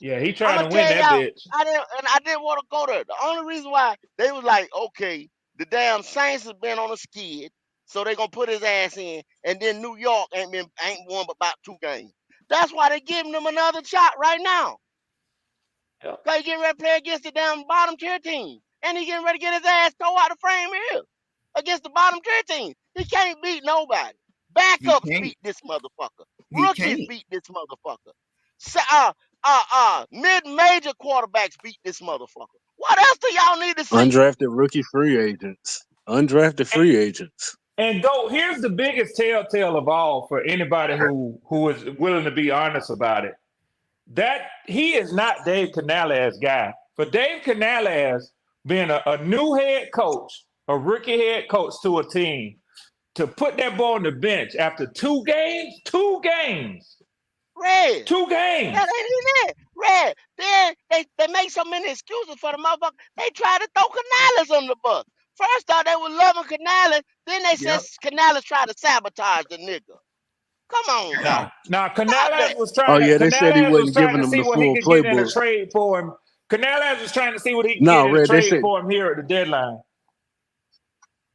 Yeah, he I'm trying gonna to win tell that y'all, bitch. I didn't want to go there. The only reason why they was like, okay, the damn Saints has been on a skid, so they gonna put his ass in, and then New York ain't won but about 2 games. That's why they giving him another shot right now. Yep. Cause he getting ready to play against the damn bottom tier team, and he getting ready to get his ass tore out the frame here against the bottom tier team. He can't beat nobody. He Backups can't. beat this motherfucker. He Rookies can't. beat this motherfucker. Mid-major quarterbacks beat this motherfucker. What else do y'all need to see? Undrafted rookie free agents. Undrafted free agents. And go, here's the biggest telltale of all for anybody who is willing to be honest about it. That he is not Dave Canales' guy. For Dave Canales being a new head coach, a rookie head coach to a team, to put that ball on the bench after 2 games, Red. 2 games. That ain't even it. Red. Then they make so many excuses for the motherfucker. They try to throw Canales on the bus. First off, they were loving Canales. Then they said Canales tried to sabotage the nigga. Come on now. Now Stop Canales that. was Oh trying yeah, to they said he wasn't giving to them see the what he full could get in a playbook. trade for him. Canales was trying to see what he could No, get in a Red. trade for him here at the deadline.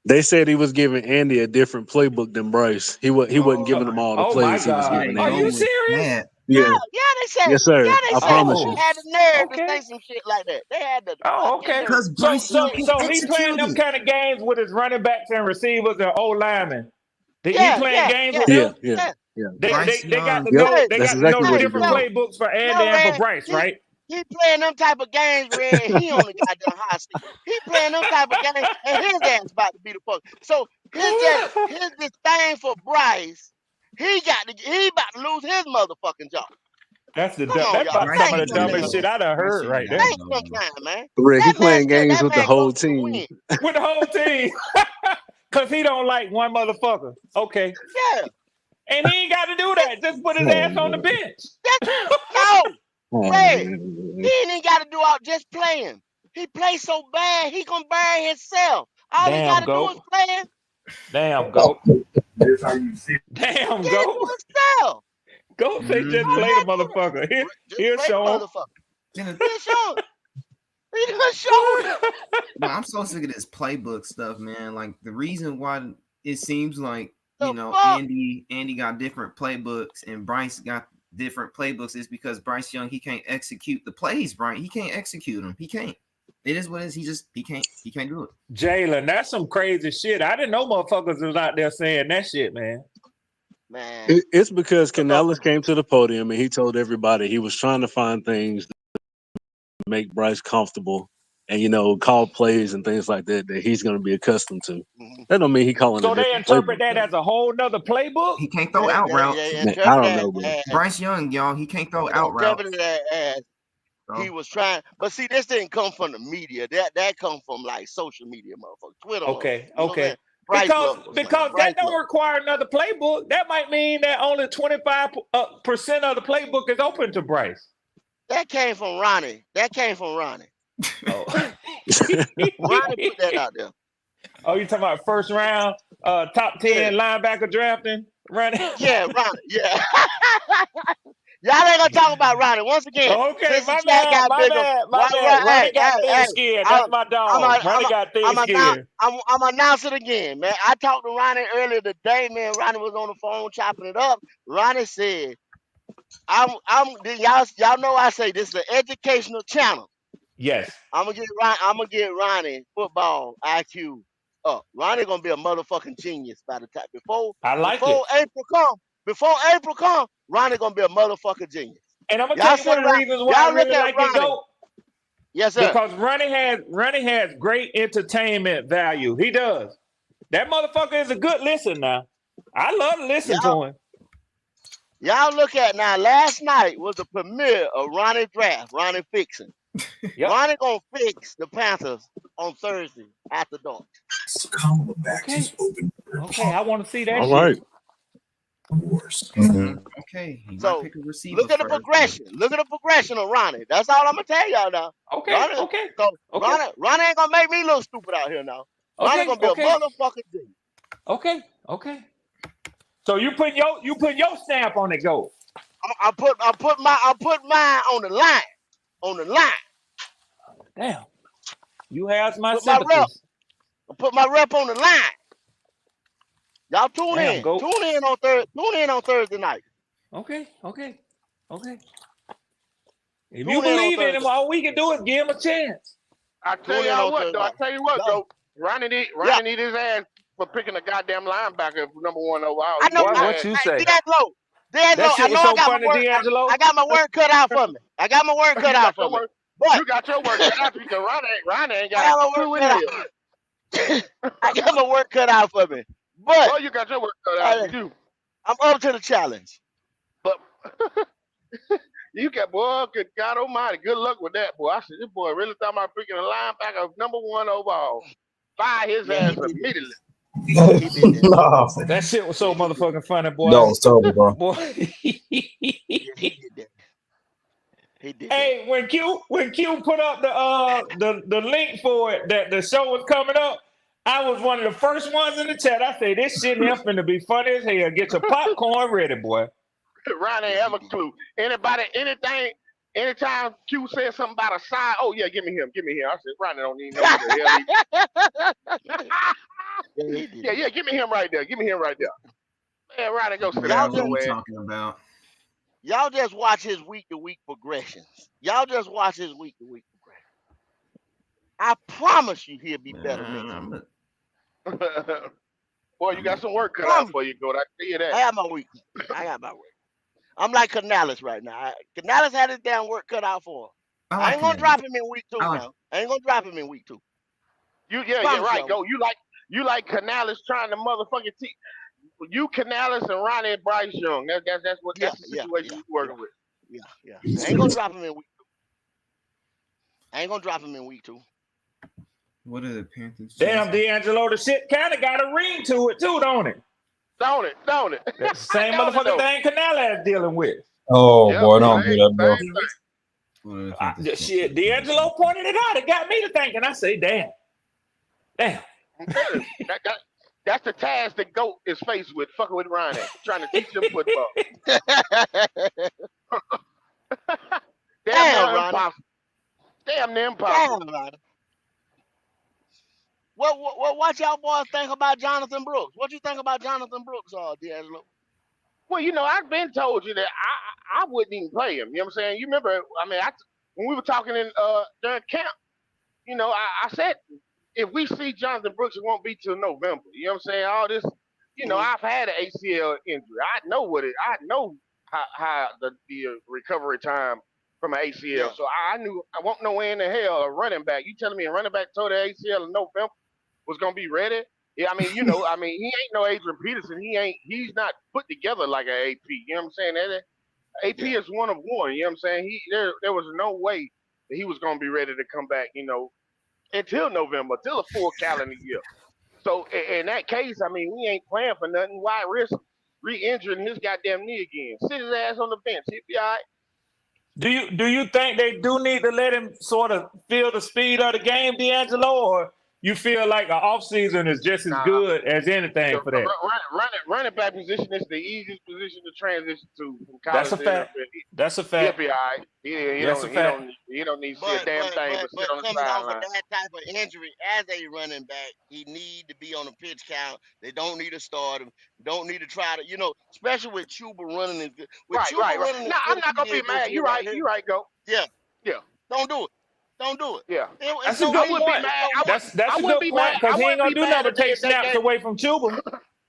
They said he was giving Andy a different playbook than Bryce. He wasn't giving him all the Oh my plays he was God. giving Are Andy. you serious? Yeah. Yeah, they said. Yes, sir. Yeah, they I said. promise They you. had the nerve to Okay. say some shit like that. They had the Oh, fucking okay. nerve. So he playing them kind of games with his running backs and receivers and old linemen. He playing games with Yeah, them? yeah, yeah. They got to Yep. know That's exactly what he's different doing. playbooks for Andy No, and for Red. Bryce, right? He playing them type of games, Red, and he on the goddamn hot seat. He playing them type of games, and his ass about to be the fuck. So his this thing for Bryce, he about to lose his motherfucking job. That's Come on, y'all. about some Think of the dumbest shit I done heard right there. Think sometime, man. Rick, he That man playing said games that with the man whole comes to team. win. With the whole team. Cause he don't like one motherfucker. Okay. Yeah. And he ain't got to do that. Just put his ass on the bench. No, Red. He ain't even got to do all just playing. He plays so bad, he gonna bury himself. All he got Damn, to do is goat. play. Damn, goat. That's how you see. Damn, Get it goat. to himself. Goat say just All play he the got to do motherfucker. is just Here's play the Sean. motherfucker. Here's Sean. He done showed it. But I'm so sick of this playbook stuff, man. Like the reason why it seems like Andy got different playbooks and Bryce got different playbooks is because Bryce Young, he can't execute the plays, right? He can't execute them. He can't. It is what it is. He can't do it. Jalen, that's some crazy shit. I didn't know motherfuckers was out there saying that shit, man. Man. It's because Canales came to the podium and he told everybody he was trying to find things to make Bryce comfortable and, call plays and things like that he's going to be accustomed to. That don't mean he calling So a they different interpret playbook, that as a whole nother playbook? He can't throw out routes. Man, I don't know, bro. Bryce Young, y'all, he can't throw out routes. He was trying, but see, this didn't come from the media. That come from like social media, motherfuckers, Twitter. Okay. Bryce Because that don't require another playbook. That might mean that only 25% of the playbook is open to Bryce. That came from Ronnie. Oh. Ronnie put that out there. Oh, you talking about first round, top 10 linebacker drafting, Ronnie? Yeah, Ronnie. Yeah. Y'all ain't gonna talk about Ronnie once again. Okay, my bad. Ronnie got thin skin. That's my dog. Ronnie got thin skin. I'm announce it again, man. I talked to Ronnie earlier today, man. Ronnie was on the phone chopping it up. Ronnie said, y'all know I say this is an educational channel. Yes. I'm gonna get Ronnie football IQ up. Ronnie gonna be a motherfucking genius by the time before April come, Ronnie gonna be a motherfucking genius. And I'm gonna tell you one of the reasons why I really like it go. Yes, sir. Because Ronnie has great entertainment value. He does. That motherfucker is a good listen now. I love to listen to him. Y'all look at now. Last night was the premiere of Ronnie Draft. Ronnie fixing. Yep. Ronnie gonna fix the Panthers on Thursday after dark. Okay, I want to see that All shit. right. Okay. So look at the progression. Look at the progression of Ronnie. That's all I'm gonna tell y'all now. Okay. Ronnie ain't gonna make me look stupid out here now. Ronnie gonna be a motherfucking genius. Okay. So you put your stamp on it, go. I put mine on the line. On the line. Damn. You have my sympathies. I put my rep on the line. Y'all tune in. Go. Tune in on Thursday night. Okay. If you believe in him, all we can do is give him a chance. I tell you what, though. Ronnie need his ass for picking a goddamn linebacker number one overall. I know what you say. D'Angelo, That shit I was know so I got funny, my work. D'Angelo. I got my work cut out for me. But you got your work cut out because Ronnie ain't got a clue in here. I got my work cut out for me. But you got your work cut out for you. I'm up to the challenge. But you got, boy, good God Almighty, good luck with that, boy. I said, this boy really thought about picking a linebacker number one overall. Fire his ass immediately. That shit was so motherfucking funny, boy. That was terrible, bro. Boy. He did Hey, when Q put up the link for it that the show was coming up, I was one of the first ones in the chat. I say this shit here finna be funny as hell. Get your popcorn ready, boy. Ronnie ain't have a clue. Anytime Q says something about a side, oh yeah, give me him. I said, Ronnie don't even know what the hell yeah, give me him right there. Man, Ronnie, go sit down somewhere. Talking about. Y'all just watch his week-to-week progressions. I promise you he'll be better next week. Boy, you got some work cut out for you, Goat. I tell you that. I got my work. I'm like Canales right now. Canales had his damn work cut out for him. I ain't gonna drop him in week 2 now. I ain't gonna drop him in week 2. Right, Go. You like Canales trying to motherfucking teach. You, Canales, and Ronnie and Bryce Young. That's the situation you working with. Yeah. I ain't gonna drop him in week 2. What are the Panthers? Damn, D'Angelo, the shit kind of got a ring to it too, don't it? Don't it? That's the same motherfucking thing Canales is dealing with. Oh, boy, don't do that, bro. Shit, D'Angelo pointed it out. It got me to thinking. I say, damn. That's the task that Goat is faced with, fucking with Ronnie, trying to teach him football. Damn, Ronnie. Damn damn near Damn, impossible. man. What y'all boys think about Jonathan Brooks? What you think about Jonathan Brooks, D'Angelo? Well, I've been told you that I wouldn't even play him. You know what I'm saying? You remember? I mean, when we were talking in during camp, I said if we see Jonathan Brooks, it won't be till November. You know what I'm saying? All this, I've had an ACL injury. I know I know how the recovery time from an ACL. Yeah. So I knew I won't know in the hell a running back. You telling me a running back tore the ACL in November was gonna be ready? Yeah, I mean, he ain't no Adrian Peterson. He's not put together like an AP. You know what I'm saying? That AP is one of one. You know what I'm saying? There was no way that he was gonna be ready to come back. Until November, until a full calendar year. So in that case, I mean, we ain't playing for nothing. Why risk re-injuring his goddamn knee again? Sit his ass on the bench. He'll be all right. Do you think they do need to let him sort of feel the speed of the game, D'Angelo, or you feel like an offseason is just as Nah, good as anything for that? running back position is the easiest position to transition to from That's college a to fact. NFL. That's a He'll fact. be all right. That's a fact. He don't need to see a damn thing but sit on the Coming off of sideline. that type of injury as a running back, he need to be on a pitch count. They don't need to start him. Don't need to try to, especially with Chuba running as good. With Chuba Right. running as Nah, I'm good as not he gonna be is this mad. year You right. right here. You right, go. Yeah, Yeah. don't do it. Don't do it. Yeah. It's That's a no good I need. wouldn't be point. It's mad. no need. That's I a wouldn't good be point mad. I because he ain't wouldn't gonna be do mad nothing but take if they snaps gave. away from Chuba.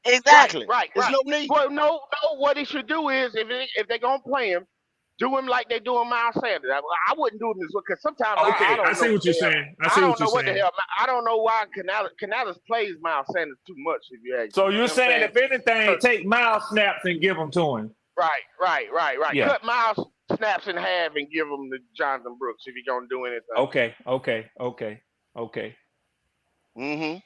Exactly. Right. There's no need. Well, no. What he should do is if they gonna play him, do him like they doing Miles Sanders. I wouldn't do him this way because sometimes I Okay, I don't know see what what the you're hell. saying. I I see what don't you're know what the saying. hell. I don't know why Canales plays Miles Sanders too much. If you ask So me, you're you know what I'm saying saying? if anything, take Miles snaps and give them to him. Right. Yeah. Cut Miles snaps in half and give him to Jonathan Brooks if you're gonna do anything. Okay. Mm-hmm.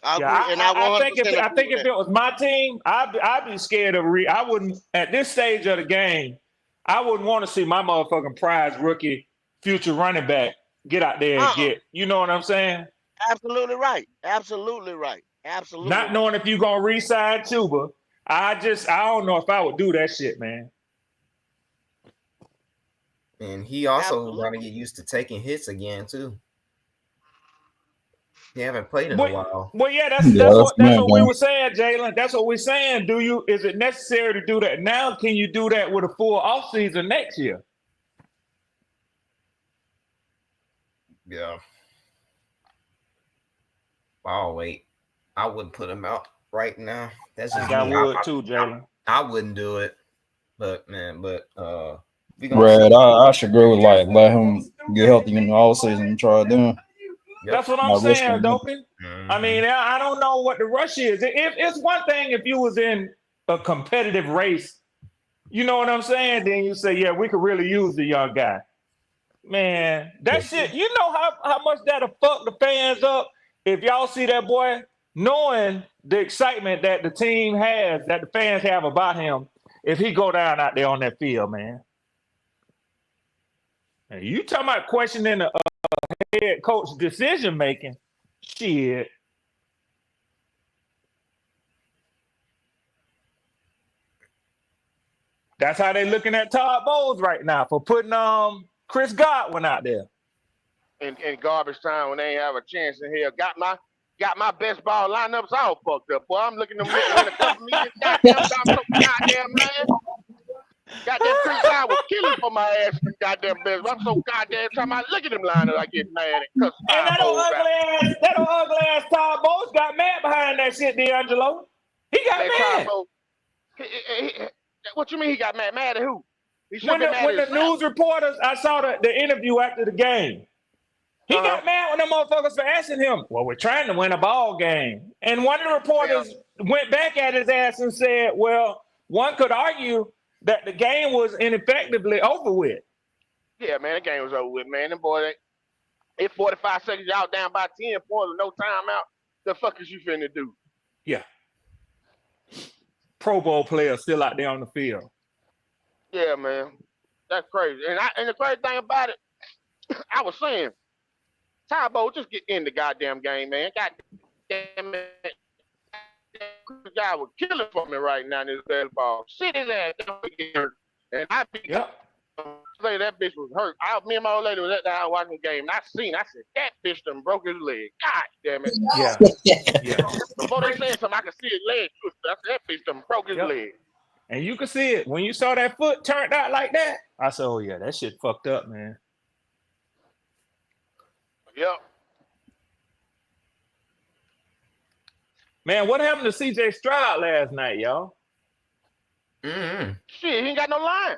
I Yeah, agree, and I I think 100% I agree think with if that. it was my team, I'd be scared of I wouldn't at this stage of the game. I wouldn't want to see my motherfucking prize rookie future running back get out there and get. You know what I'm saying? Absolutely right. Absolutely right. Absolutely Not right. knowing if you gonna re-sign Chuba, I don't know if I would do that shit, man. And he also got to Absolutely. get used to taking hits again too. He haven't played in a Well, while. yeah, Yeah, that's that's man what we down. were saying, Jalen. That's what we're saying. Is it necessary to do that now? Can you do that with a full offseason next year? Yeah. I'll wait. I wouldn't put him out right now. That's I just think I me. would too, Jalen. I wouldn't do it. But we gonna see. Brad, I should agree with like let him get healthy in the all season and try it then. That's what I'm Not risking saying, nothing. Dopey. I mean, I don't know what the rush is. If it's one thing if you was in a competitive race, you know what I'm saying? Then you say, yeah, we could really use the young guy. Man, that shit, you know how much that'll fuck the fans up if y'all see that boy knowing the excitement that the team has, that the fans have about him, if he go down out there on that field, man. And you talking about questioning the head coach decision making? Shit. That's how they looking at Todd Bowles right now for putting Chris Godwin out there. In garbage time when they ain't have a chance in hell. Got my best ball lineups all fucked up. Boy, I'm looking to win a couple million goddamn dollars. So goddamn mad. Goddamn Chris God was killing for my ass in goddamn best. I'm so goddamn time I look at them lineups, I get mad and cuss And Todd Bowles out. that old ugly ass Todd Bowles got mad behind that shit, D'Angelo. He got Man, mad. Todd Bowles. What you mean he got mad? Mad at who? He should When be mad at the himself. news reporters, I saw the interview after the game. He got mad when them motherfuckers for asking him, well, we're trying to win a ball game. And one of the reporters went back at his ass and said, well, one could argue that the game was ineffectively over with. Yeah, man, the game was over with, man. Them boy, it's 45 seconds, y'all down by 10 points with no timeout. The fuck is you finna do? Yeah. Pro Bowl players still out there on the field. Yeah, man. That's crazy. And the crazy thing about it, I was saying, Ty Bo, just get in the goddamn game, man. Goddamn it. This guy was killing for me right now in this baseball. Sit his ass down again. And I be lady, that bitch was hurt. Me and my old lady was at the house watching the game, and I said, that bitch done broke his leg. God damn it. Yeah. Yeah. Before they said something, I could see his leg twisted. I said, that bitch done broke his leg. And you can see it. When you saw that foot turned out like that, I said, oh, yeah, that shit fucked up, man. Yep. Man, what happened to C.J. Stroud last night, y'all? Shit, he ain't got no line.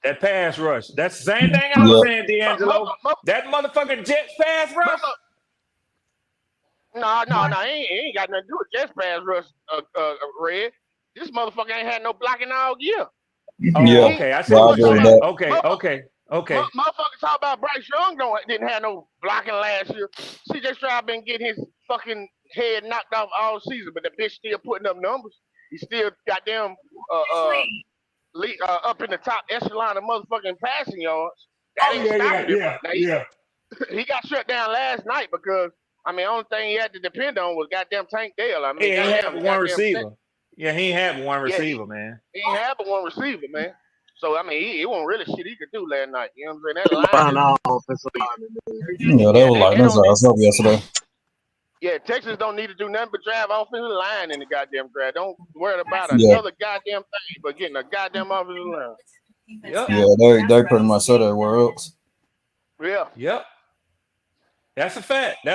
That pass rush. That's the same thing I was saying, D'Angelo. That motherfucking Jets pass rush. No, he ain't got nothing to do with Jets pass rush, Red. This motherfucker ain't had no blocking all year. Oh, okay. I see what you're saying. Okay. Motherfuckers talk about Bryce Young didn't have no blocking last year. C.J. Stroud been getting his fucking head knocked off all season, but the bitch still putting up numbers. He still goddamn up in the top echelon of motherfucking passing yards. That ain't stopping him. Yeah. He got shut down last night because only thing he had to depend on was goddamn Tank Dale. He ain't have one receiver. Yeah, he ain't have one receiver, man. He ain't have one receiver, man. So it wasn't really shit he could do last night. You know what I'm saying? That line. Yeah, they were like this up yesterday. Yeah, Texas don't need to do nothing but drive offensive line in the goddamn draft. Don't worry about another goddamn thing but getting a goddamn offensive line. Yep. Yeah, they pretty much said everywhere else. Yeah. Yep. That's a fact.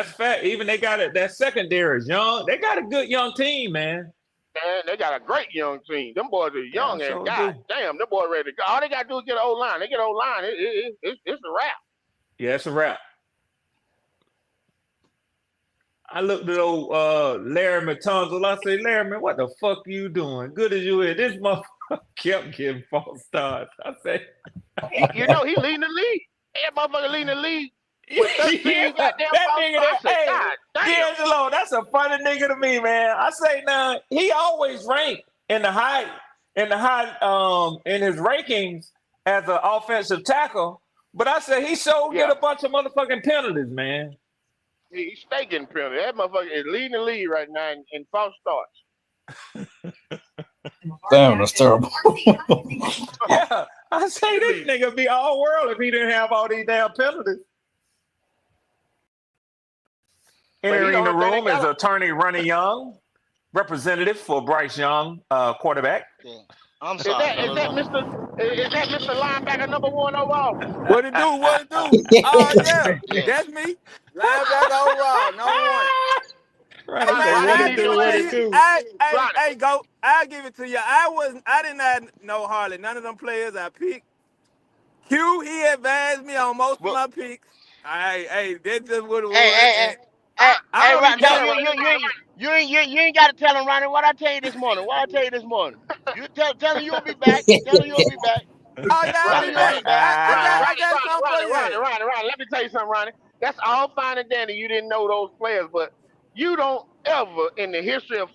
Even they got that secondary is young. They got a good young team, man. Man, they got a great young team. Them boys are young and goddamn, them boys ready to go. All they gotta do is get an old line. They get an old line. It's a wrap. Yeah, it's a wrap. I looked at old Larry Matunzel. I said, Larry, man, what the fuck you doing? Good as you is. This motherfucker kept getting false starts. I said, he leading the league. That motherfucker leading the league. With 13 goddamn D'Angelo, that's a funny nigga to me, man. I say now he always ranked in the high in his rankings as an offensive tackle, but I said he get a bunch of motherfucking penalties, man. He's stay getting penalties. That motherfucker is leading the league right now in false starts. Damn, that's terrible. Yeah, I say this nigga be all world if he didn't have all these damn penalties. Entering the room is attorney Ronnie Young, representative for Bryce Young, quarterback. Yeah. I'm sorry. Is that Mr. Linebacker number 1 overall? What it do? Oh yeah, that's me. Linebacker overall, number 1. Hey, go. I'll give it to you. I didn't have no hardly none of them players I picked. Q, he advanced me on most of my picks. Hey, that's just what it was. You ain't got to tell him, Ronnie. What I tell you this morning? You tell him you'll be back. Tell him you'll be back. Oh yeah, I'll be back. I got something for you. Ronnie, let me tell you something, Ronnie. That's all fine and dandy. You didn't know those players, but you don't ever in the history of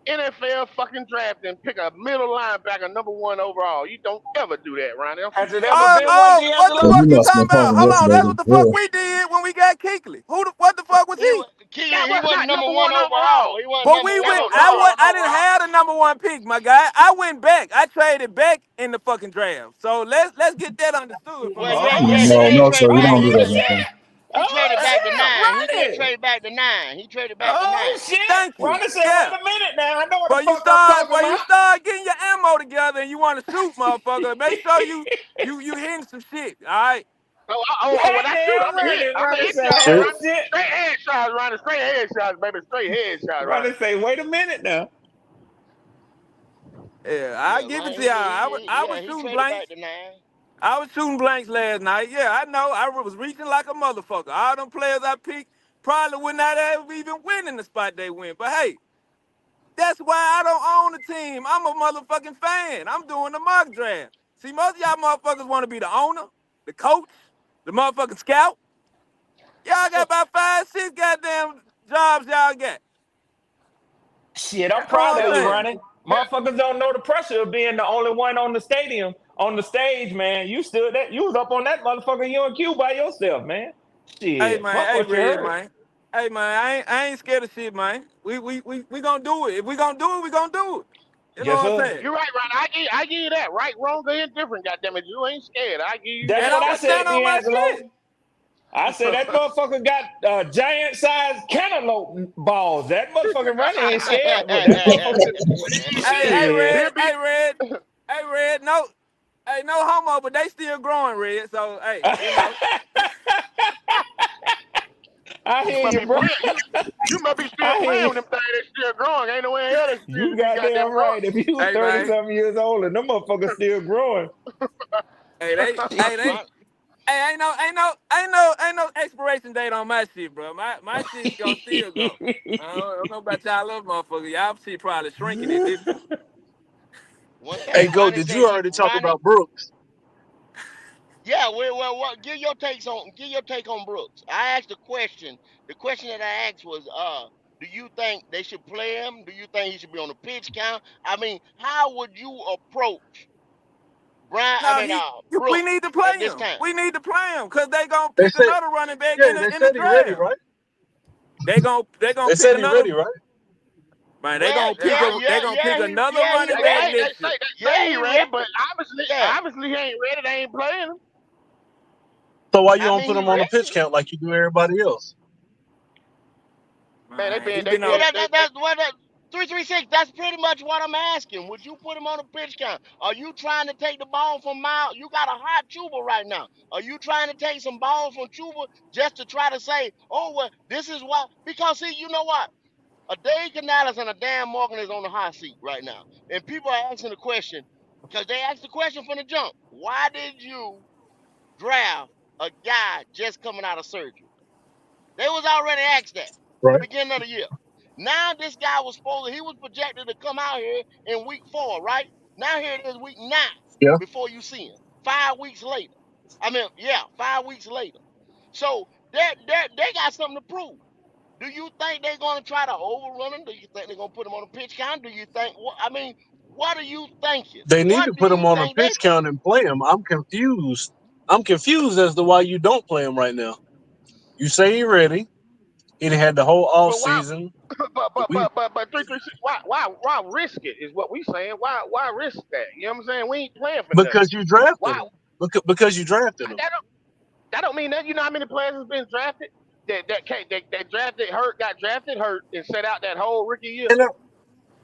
NFL fucking drafting pick a middle linebacker number 1 overall. You don't ever do that, Ronnie. Has it ever been one, what the fuck you talking about? Hold on, that's what the fuck we did when we got Kuechly. What the fuck was he? He wasn't number 1 overall. But I didn't have the number 1 pick, my guy. I went back. I traded back in the fucking draft. So let's get that understood. No, sir, you don't do that, man. He traded back to 9. He did trade back to 9. He traded back to 9. Oh shit! Thank you. Ronnie said, wait a minute now. I know what the fuck I'm talking about. You start getting your ammo together and you want to shoot, motherfucker, make sure you hitting some shit. All right. When I shoot, I'm hit straight headshots, Ronnie. Straight headshots, baby. Straight headshots. Ronnie say, wait a minute now. Yeah, I'll give it to y'all. I was shooting blanks. I was shooting blanks last night. Yeah, I know. I was reaching like a motherfucker. All them players I picked probably would not have even win in the spot they win. But hey, that's why I don't own the team. I'm a motherfucking fan. I'm doing the mock draft. See, most of y'all motherfuckers want to be the owner, the coach, the motherfucking scout. Y'all got about 5, 6 goddamn jobs y'all got. Shit, I'm proud of you, Ronnie. Motherfuckers don't know the pressure of being the only one on the stage, man. You was up on that motherfucker UNQ by yourself, man. Shit. Hey man, I ain't scared of shit, man. We gonna do it. If we gonna do it, we gonna do it. You know Yes, what I'm sir. saying? You're right, right. I give you that. Right, wrong, or indifferent. Goddamn it, you ain't scared. I give you That's that. what I'm I gonna stand said, on my D'Angelo. shit. I said that motherfucker got giant-sized cantaloupe balls. That motherfucker running ain't scared, but that motherfucker Hey, shit. Red. Hey, Red. Hey, Red. No, hey, no homo, but they still growing, Red. So, hey, you know. I You hear must you, be bro. playing. You must be still I hear playing you. with them things. They still growing. Ain't no way else they You be goddamn goddamn right. If you Hey, 30 man. something years old and them motherfuckers still growing. Hey, they. Hey, ain't no expiration date on my shit, bro. My shit's gonna still go. I don't know about y'all little motherfuckers. Y'all shit probably shrinking at this point. One Hey, thing Go, Ronnie did said, you already talk Ronnie. about Brooks? Yeah, well, what? Give your take on Brooks. I asked a question. The question that I asked was, do you think they should play him? Do you think he should be on the pitch count? I mean, how would you approach No, we Brooks need to at play this him. time? We need to play him because they gonna They pick said, another running back yeah, they in the said he ready, draft. right? They gonna They pick said he another ready, right? man. Well, They gonna pick another running he back ready. They next year. say he He ready, ready. but Yeah, obviously he ain't ready. They ain't playing him. So why you I don't mean put he him on a ready. pitch count like you do everybody else? Man, Man, he they been been on. That's what 336. That's pretty much what I'm asking. Would you put him on a pitch count? Are you trying to take the ball from Miles? You got a hot Chuba right now. Are you trying to take some balls from Chuba just to try to say, oh well, this is why? Because see, you know what? A Dave Canales and a Dan Morgan is on the hot seat right now, and people are asking the question because they asked the question from the jump. Why did you draft a guy just coming out of surgery? They was already asked that the Right. beginning of the year. Now this guy he was projected to come out here in week 4, right? Now here it is week 9 Yeah. before you see him. 5 weeks later. I mean, yeah, 5 weeks later. So they got something to prove. Do you think they're gonna try to overrun him? Do you think they're gonna put him on a pitch count? Do you think what are you thinking? They need to What do put him you on a think they pitch count and play him. I'm confused. I'm confused as to why you don't play him right now. You say he ready. He done had the whole off But why? season. We But 336. Why risk it? Is what we saying. Why risk that? You know what I'm saying? We ain't playing for nothing. because you drafted Why? him. Because you drafted him. That don't mean that. You know how many players has been drafted that drafted hurt, got drafted hurt, and set out that whole rookie year. And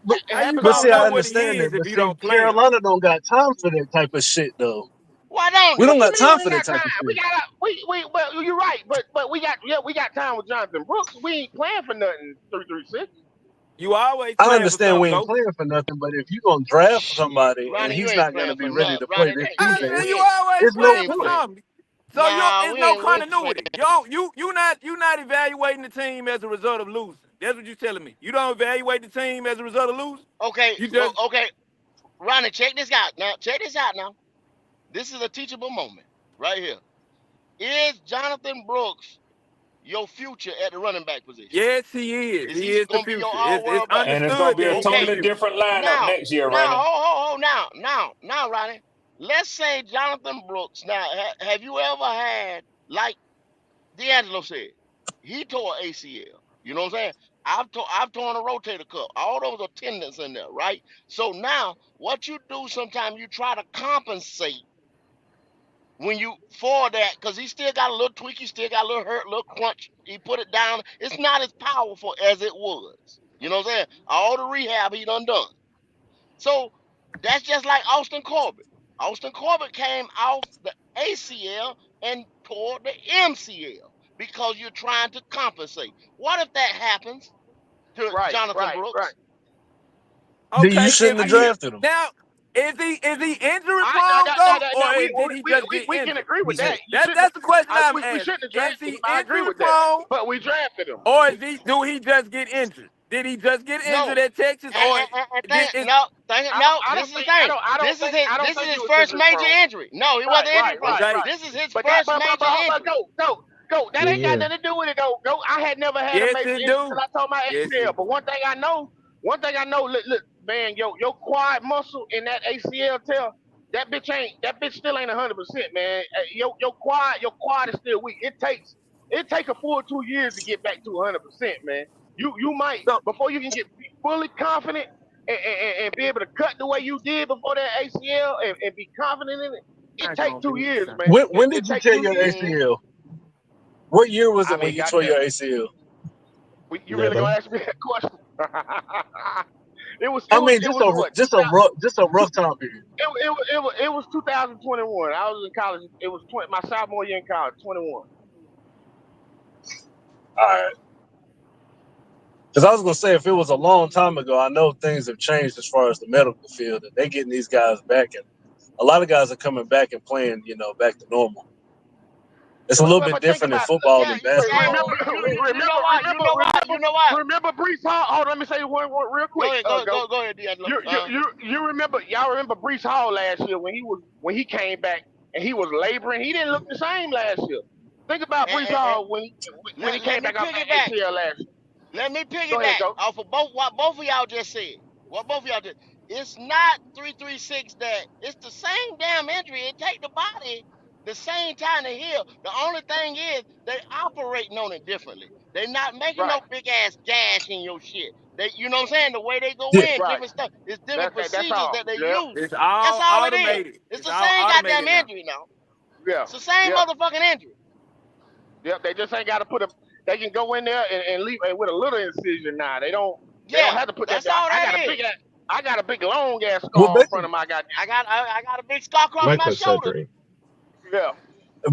but, It How you happens but all gonna the see, I know time. what he understand is that. if But you see, don't play him? Carolina don't got time for that type of shit though. Why don't We they? don't What you got mean time we for ain't that got type of time? shit. Well, you're right, but we got time with Jonathan Brooks. We ain't playing for nothing. 336. You always I playing for understand we something, ain't go. playing for nothing, but if you gonna draft Shit, somebody and Ronnie, you he's ain't not gonna playing be for ready nothing. to play Ronnie, this Hey, season, you we always it's no playing for point. something. So nah, it's no we ain't playing. continuity. You not evaluating the team as a result of losing. That's what you're telling me. You don't evaluate the team as a result of losing. Okay, You just okay, Ronnie, check this out now. Check this out now. This is a teachable moment right here. Is Jonathan Brooks your future at the running back position? yes, he is. Is He he is the gonna be your future. It's all-world back? And it's gonna understood be that a he's the Okay, totally future. different lineup now, next year, now, Ronnie. now, Ronnie. Let's say Jonathan Brooks. Now, have you ever had, like D'Angelo said, he tore ACL. You know what I'm saying? I've torn a rotator cuff. All those are tendons in there, right? So now, what you do sometimes you try to compensate when you for that because he still got a little tweak, he still got a little hurt, little crunch. He put it down. It's not as powerful as it was. You know what I'm saying? All the rehab he done. So that's just like Austin Corbett. Austin Corbett came off the ACL and tore the MCL because you're trying to compensate. What if that happens to Right, Jonathan right, right. Brooks? Then you Okay, shouldn't have drafted him. now is he injury I prone, go, or we, did he just get we can injured? agree with He's in. that. You shouldn't. That's the question I'm We asking. shouldn't have Is drafted he him. I agree injury with that. prone, But we drafted him. or do he just get injured? Did he just get injured No. at Texas, or Think, is no, think, no. I This don't is the think. thing. I don't This is think he his was first injury major prone. injury. No, he Right, wasn't injury right, prone. right, okay? right. This is his But first major injury. go. That ain't got Yeah. nothing to do with it though. Go. I had never had a Yes, major it injury till do. I told my Yes, ACL. it But do. one thing I know. Look, man, your quad muscle in that ACL tear, that bitch still ain't 100%, man. Your quad is still weak. It take a full 2 years to get back to 100%, man. You might So before you can get fully confident and be able to cut the way you did before that ACL and be confident in it, it take 2 years, man. When It did you take tear 2 your years. ACL? What year was I it when mean, you tore goddamn, your ACL? you really Never. gonna ask me that question? it was I mean, what? just a rough time period. It was 2021. I was in college. It was my sophomore year in college. 21. All right. Because I was gonna say, if it was a long time ago, I know things have changed as far as the medical field, and they getting these guys back, and a lot of guys are coming back and playing, back to normal. It's a little bit But think different in about football Yeah, than yeah. basketball. You know what? You know what? You know what? remember Brees Hall. Hold on, let me say one real Go quick. ahead, go ahead, D'Angelo. You remember? Y'all remember Brees Hall last year when he came back and he was laboring. He didn't look the same last year. Think about Brees And Hall when he let came me back off that piggyback. ACL last year. Let me Go ahead, piggyback go. off of what both of y'all just said. What both of y'all did. It's not 336 that it's the same damn injury. It take the body the same time to heal. The only thing is they operating on it differently. They not making Right. no big ass gash in your shit. They, you know what I'm saying? The way they go Yeah. in, Right. different stuff. It's different That's procedures all. that they Yep. use. It's That's all all it is. automated. It's It's the all same goddamn automated now. injury now. Yeah. It's the same Yeah. motherfucking injury. Yep. They just ain't got to put a. They can go in there and leave with a little incision now. They don't. They don't Yeah, have to put that. that's all I that got a is. big. I got a big long ass Well, scar in front basically, of my goddamn. I got a big scar across my shoulder. Microsurgery. Yeah.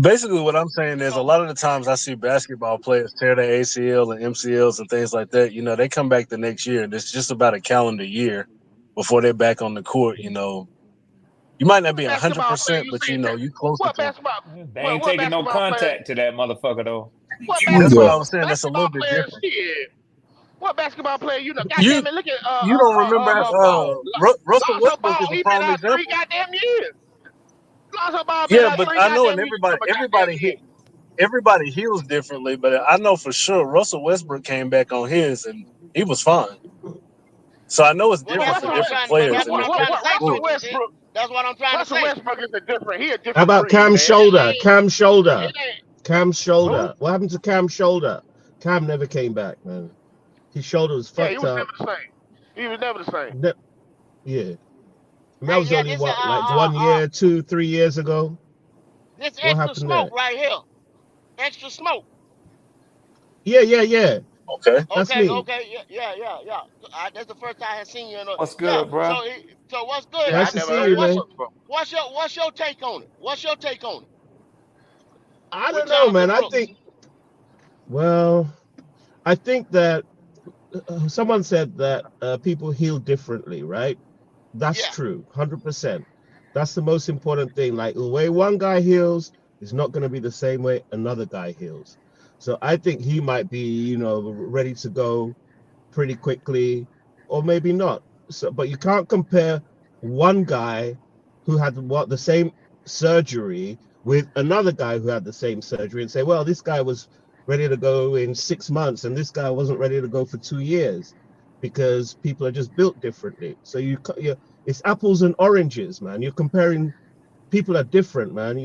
basically, what I'm saying is, So a lot of the times I see basketball players tear their ACL and MCLs and things like that. They come back the next year. It's just about a calendar year before they're back on the court. You might not be What basketball player 100%, you but seen? you closer What to. basketball? They ain't What taking no basketball player? contact to that motherfucker though. What That's what I Yeah. was saying. That's a basketball little bit player? different. Shit. What basketball player you know? You Goddamn it! Look at you don't remember Ball. Russell Lonzo Westbrook Ball. is a He been prime out 3 example. goddamn years. Lonzo Ball been Yeah, out but 3 I know, goddamn and years from a goddamn knee. everybody heals differently. But I know for sure Russell Westbrook came back on his and he was fine. So I know it's well, Well, different for Russell different but players that's in what I'm trying to different say, Russell Q. sports. See, Westbrook. that's what I'm trying to Russell say. Westbrook is a different. He a How different about breed, Cam man. Shoulder? Cam Shoulder. It ain't Cam who? Shoulder. What happened to Cam Shoulder? Cam never came back, man. His shoulder was Yeah, he fucked was up. never the same. He was never the same. Ne- yeah. And that Hey, was yeah, only this is what, like 1 year, 2, 3 years ago? this What extra happened smoke there? right here. Extra smoke. Yeah. Okay. That's Okay, me. okay, yeah. That's the first time I had seen you. What's Yeah. good, bro? So what's good? Yeah, I Nice to never see heard you, his man. voice before. What's your take on it? What's your take on it I with don't know, man. Jonathan I Brooks? think, well, I think that someone said that people heal differently, right? That's Yeah, true, 100%. That's the most important thing. Like the way one guy heals is not going to be the same way another guy heals. So I think he might be, ready to go pretty quickly, or maybe not. So, but you can't compare one guy who had what the same surgery with another guy who had the same surgery and say, well, this guy was ready to go in 6 months and this guy wasn't ready to go for 2 years, because people are just built differently. So it's apples and oranges, man. You're comparing, people are different, man.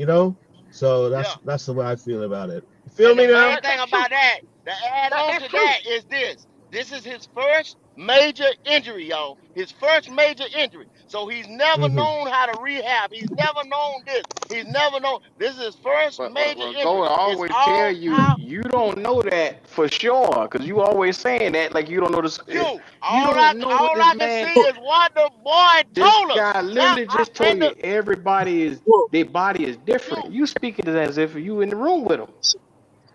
So yeah. that's the way I feel about it. You feel And the me main now? thing That's true. about that, to add on That's to true. that, is this. This is his first major injury, y'all. His first major injury. So he's never Hmm. known how to rehab. He's never known this. He's never known. This is his first major But injury. go It's always tell all you how you don't know that for sure because you always saying that like you don't know this. Q. You don't know what All this I can see man. is what the boy This told us. guy literally just And told you everybody is Well, their body is different. Q. You speaking it as if you in the room with him.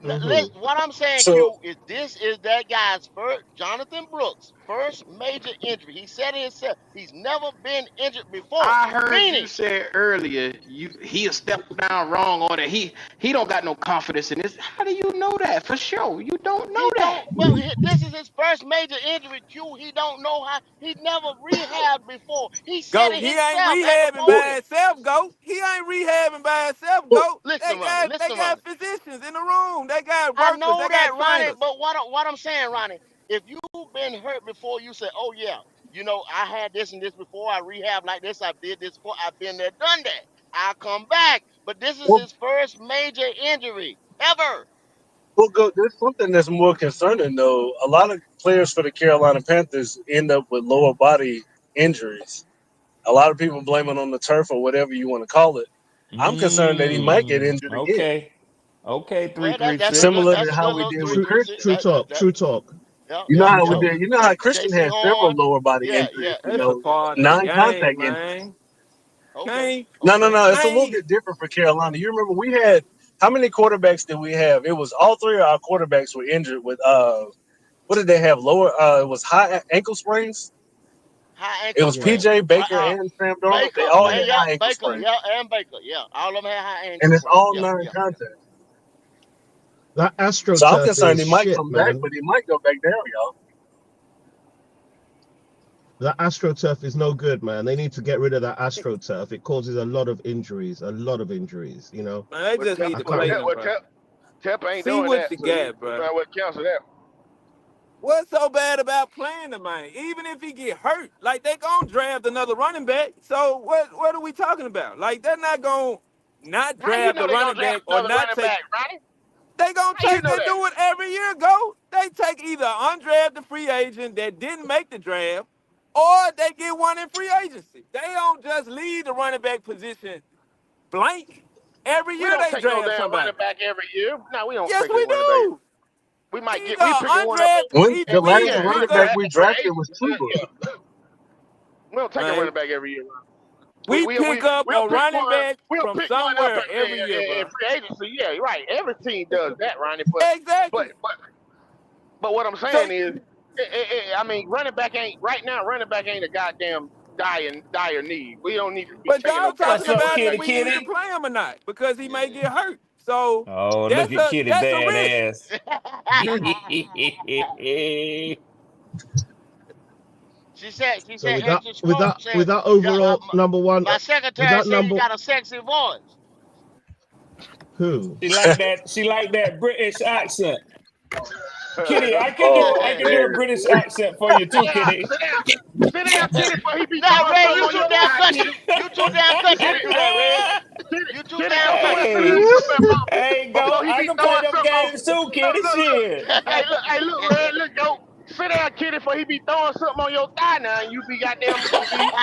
Hmm. What I'm saying, so Q, is this is that guy's first, Jonathan Brooks' first major injury. He said it himself. He's never been injured before. I heard you Meaning, say earlier he'll step down wrong or that he don't got no confidence in this. How do you know that for sure? You don't know he that. don't. Well, this is his first major injury. Q. He don't know how. He never rehabbed before. He said Go. it He ain't himself at the rehabbing by podium. himself, go. He ain't rehabbing by himself, well, go. Listen, Ronnie. They Listen, got Ronnie. physicians in the room. They got I workers. know They that, got Ronnie, trainers. but what I'm saying, Ronnie, if you've been hurt before, you say, "Oh yeah, I had this and this before. I rehab like this. I did this before. I've been there, done that. I'll come back." But this is well, his first major injury ever. there's something that's more concerning though. A lot of players for the Carolina Panthers end up with lower body injuries. A lot of people blame it on the turf or whatever you want to call it. I'm concerned that he might get injured again. Okay, Well, 336. Similar that's to a how good we little did with three. Christian. True talk. True talk. You know Yeah, how True we yeah. talk. did. You know how Christian J.C. had several Horn. lower body Yeah, injuries. You It's a know, part of the non-contact game, injuries. man. Okay. No. Okay. It's a little bit different for Carolina. You remember we had how many quarterbacks did we have? It was all three of our quarterbacks were injured with what did they have? Lower it was high ankle sprains. High It ankle was sprain. PJ Baker and Sam Darnold. They Baker. all had high ankle Baker. sprains, Yeah, and Baker. Yeah, all of them had high and ankle it's sprain. all Yeah, yeah. non-contact. That So I'm AstroTurf concerned is he might shit, come back, man. but he might go back down, y'all. That AstroTurf is no good, man. They need to get rid of that AstroTurf. It causes a lot of injuries. You know. Man, they just need I to can't. play him, bro. Tampa ain't See doing what that, you so you got, bro. might well cancel that. What's so bad about playing the man? Even if he get hurt, like they gonna draft another running back. So what are we talking about? Like they're not gonna not How you draft know the they gonna running draft back or another not running take. back, Ronnie? They gonna How you take. know They that? do it every year. Go. They take either undrafted free agent that didn't make the draft, or they get one in free agency. They don't just leave the running back position blank. Every We year don't they take no draft damn running somebody. back every year. No, we don't Yes, take a we running back. do. We picking one up When Either the we last either in running pick back up, we free drafted was agency. Tuba. Yeah. We don't take a man. running back every year. We pick up We'll a pick running one. back We'll from pick one up somewhere every year, in bro. free agency. Yeah, right. Every team does that, Ronnie. Exactly. But what I'm So, saying is, I mean, running back ain't right now. Running back ain't a goddamn dire need. We don't need to be but taking y'all no What's talking goddamn up, about running if back. kitty we need to kitty? play him or not because he may get hurt. So Oh, look that's at a kitty that's a risk. badass. She said So Agent Smoke with said, that yeah, overall number one, my with secretary that said you number got a sexy voice. who? She like that. She like that British accent. Kitty, I Oh can do a man, British accent for you too, Kitty. Sit down, Kitty, before he be Nah, throwing Ray, something you on too your damn eye, country. Kitty. You too damn country to do that, Ray. You too Kitty, damn go somewhere, country. sit down, Hey, put that hey, go! before he I be can play throwing them something on. games too, Kitty. Shit. Hey, look, Red, look, go. Sit down, Kitty, before he be throwing something on your thigh now, and you be goddamn,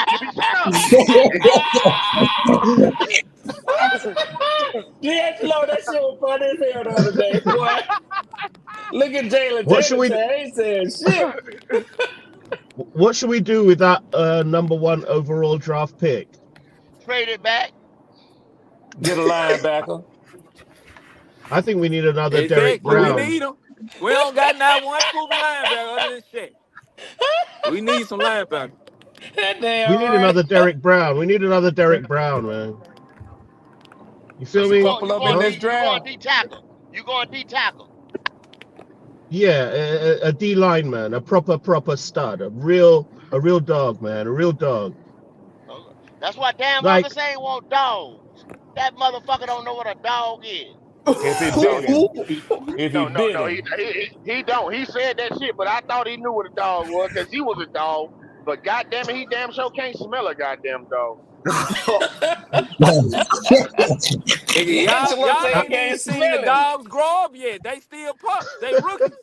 you be stuck. D'Angelo, that shit was funny as hell the other day, boy. Look at Jalen. What should Jalen we said, "I ain't saying shit." what should we do with that number one overall draft pick? Trade it back. Get a linebacker. I think we need another Derek Exactly. We Brown. need him. We don't got not one proven linebacker other than Shaq. We need some linebackers. That We damn need right. another Derek Brown. We need another Derek Brown, man. You So feel There's a me? couple of them in this you going draft. D tackle. You going D tackle. Yeah, a D line man, a proper stud, a real dog, man, a real dog. Okay. That's why damn Like Uncle ain't want dogs. That motherfucker don't know what a dog is. If he No, bidding, if he no, bidding. he don't. He said that shit, but I thought he knew what a dog was, because he was a dog. But goddamn it, he damn sure can't smell a goddamn dog. Nigga, D'Angelo y'all say he ain't can't even seen the smell him. dogs grow up yet. They still pups. They rookies.